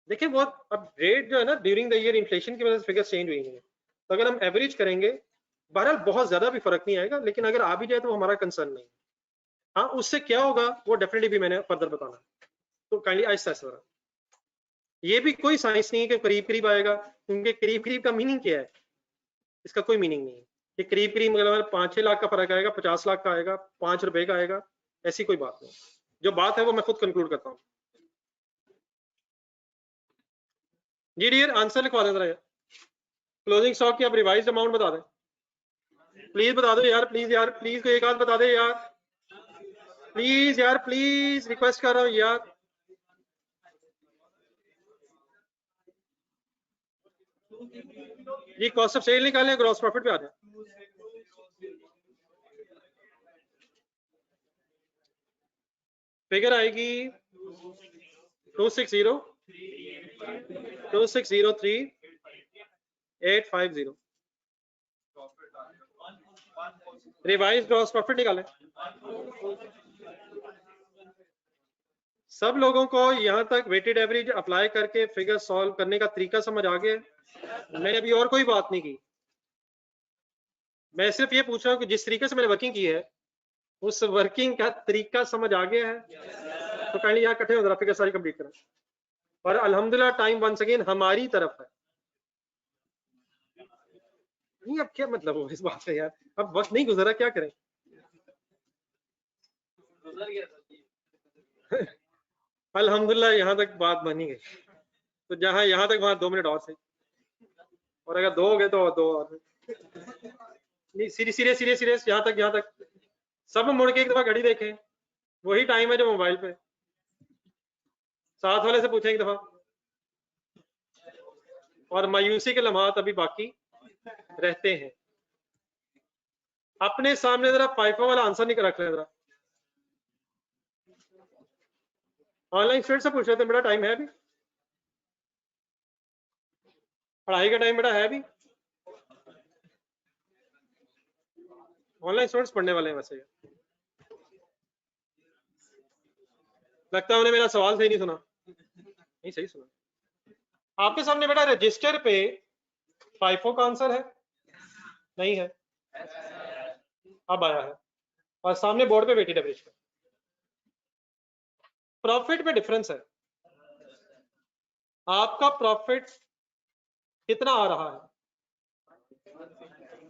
देखिए वो अब रेट जो है ना ड्यूरिंग द ईयर इन्फ्लेशन की वजह से फिगर चेंज हुई है, तो अगर हम एवरेज करेंगे बहरहाल बहुत ज्यादा भी फर्क नहीं आएगा, लेकिन अगर आ भी जाए तो हमारा कंसर्न नहीं है। हाँ उससे क्या होगा वो डेफिनेटली भी मैंने फर्दर बताना, तो काइंडली आहिस्ता आहिस्ता। ये भी कोई साइंस नहीं है कि करीब करीब आएगा, क्योंकि करीब करीब का मीनिंग क्या है, इसका कोई मीनिंग नहीं है कि करीब करीब मतलब 5-6 लाख का फर्क आएगा, 50 लाख का आएगा, 5 रुपए का आएगा, ऐसी कोई बात नहीं। जो बात है वो मैं खुद कंक्लूड करता हूँ। जी डियर आंसर लिखवा दें जरा, क्लोजिंग स्टॉक की आप रिवाइज अमाउंट बता दें प्लीज, बता दो यार प्लीज, यार प्लीज कोई एक आध बता दे यार, प्लीज यार प्लीज रिक्वेस्ट कर रहा हूँ यार। जी कॉस्ट ऑफ सेल निकालें, ग्रॉस प्रॉफिट पे आ जाए। फिगर आएगी 260,3,850। रिवाइज ग्रॉस प्रॉफिट निकालें। सब लोगों को यहां तक वेटेड एवरेज अप्लाई करके फिगर सॉल्व करने का तरीका समझ आ गया? मैंने अभी और कोई बात नहीं की, मैं सिर्फ ये पूछ रहा हूँ कि जिस तरीके से मैंने वर्किंग की है उस वर्किंग का तरीका समझ आ गया है? तो काइंडली यहाँ इकट्ठे हो जरा, फिगर सारी कंप्लीट करें। और अल्हम्दुलिल्लाह टाइम वंस अगेन हमारी तरफ है। नहीं अब क्या मतलब हो इस बात का यार, अब वक्त नहीं गुजरा, क्या करें। अल्हम्दुलिल्लाह यहाँ तक बात बनी गई, तो जहां यहाँ तक वहां 2 मिनट और सही, और अगर 2 हो गए तो 2 और। नहीं सीरियस सीरियस सीरियस सीरियस, यहाँ तक सब मुड़ के एक दफा घड़ी देखें, वही टाइम है जो मोबाइल पे। साथ वाले से पूछें एक दफा, और मायूसी के लम्हात अभी बाकी रहते हैं। अपने सामने जरा पाइपा वाला आंसर नहीं रख रहे जरा, ऑनलाइन स्टूडेंट से पूछ रहे थे, बेटा टाइम है अभी, पढ़ाई का टाइम बेटा है अभी। ऑनलाइन स्टूडेंट्स पढ़ने वाले हैं वैसे। लगता है उन्हें मेरा सवाल सही नहीं सुना। नहीं, सही सुना। आपके सामने बेटा रजिस्टर पे FIFO का आंसर है? नहीं है, अब आया है। और सामने बोर्ड पे वेटेड एवरेज का। प्रॉफिट पे डिफरेंस है। आपका प्रॉफिट कितना आ रहा है?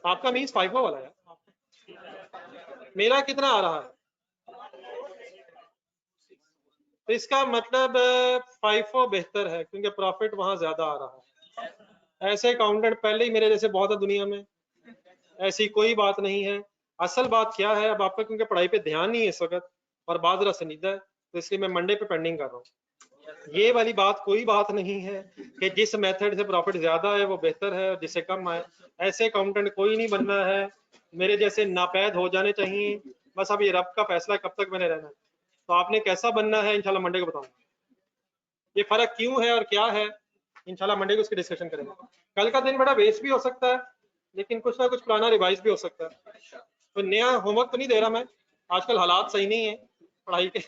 आपका मीन्स FIFO वाला है, मेरा कितना आ रहा है? तो इसका मतलब FIFO बेहतर है क्योंकि प्रॉफिट वहां ज्यादा आ रहा है। ऐसे अकाउंटेंट पहले ही मेरे जैसे बहुत है दुनिया में, ऐसी कोई बात नहीं है। असल बात क्या है, अब आपका क्योंकि पढ़ाई पे ध्यान नहीं है इस वक्त और बाद जरा संजीदा है, तो इसलिए मैं मंडे पे पेंडिंग कर रहा हूँ। ये वाली बात कोई बात नहीं है कि जिस मेथड से प्रॉफिट ज्यादा है वो बेहतर है और जिससे कम आए। ऐसे अकाउंटेंट कोई नहीं बनना है, मेरे जैसे नापैद हो जाने चाहिए। बस अब ये रब का फैसला है कब तक मैंने रहना है। तो आपने कैसा बनना है इंशाल्लाह मंडे को बताऊंगा। ये फर्क क्यों है और क्या है इंशाल्लाह मंडे को इसकी डिस्कशन करेंगे। कल का दिन बड़ा वेस्ट भी हो सकता है, लेकिन कुछ ना कुछ पुराना रिवाइज भी हो सकता है। तो नया होमवर्क तो नहीं दे रहा मैं, आजकल हालात सही नहीं है पढ़ाई के,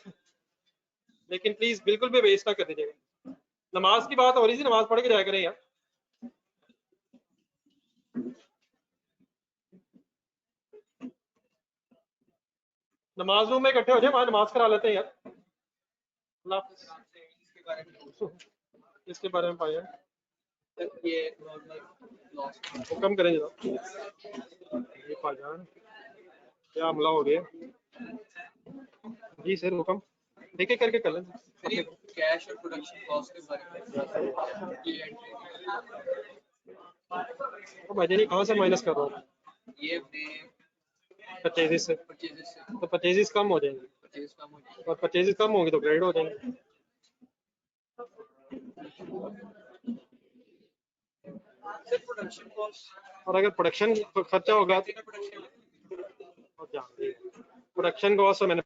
लेकिन प्लीज बिल्कुल भी वेस्ट ना कर दीजिएगा। नमाज की बात हो रही थी, नमाज पढ़ के जाया करें यार। नमाज रूम में इकट्ठे हो जाए, वहां नमाज करा लेते हैं यार। अल्लाह हाफिज़। इसके बारे में पाया हुक्म करें जरा। ये पाजान क्या हमला हो गया? जी सर हुक्म, देखे करके कर लें। कैश और प्रोडक्शन कॉस्ट के बारे में तो भाई जी कहाँ से माइनस कर रहा हूँ? ये परचेजेस से। परचेजेस से तो परचेजेस कम हो जाएंगे, परचेज कम हो जाएगी। और परचेजेस कम होंगी तो क्रेडिट हो जाएंगे। प्रोडक्शन कॉस्ट और अगर प्रोडक्शन खर्चा होगा, प्रोडक्शन प्रोडक्शन कॉस्ट तो मैंने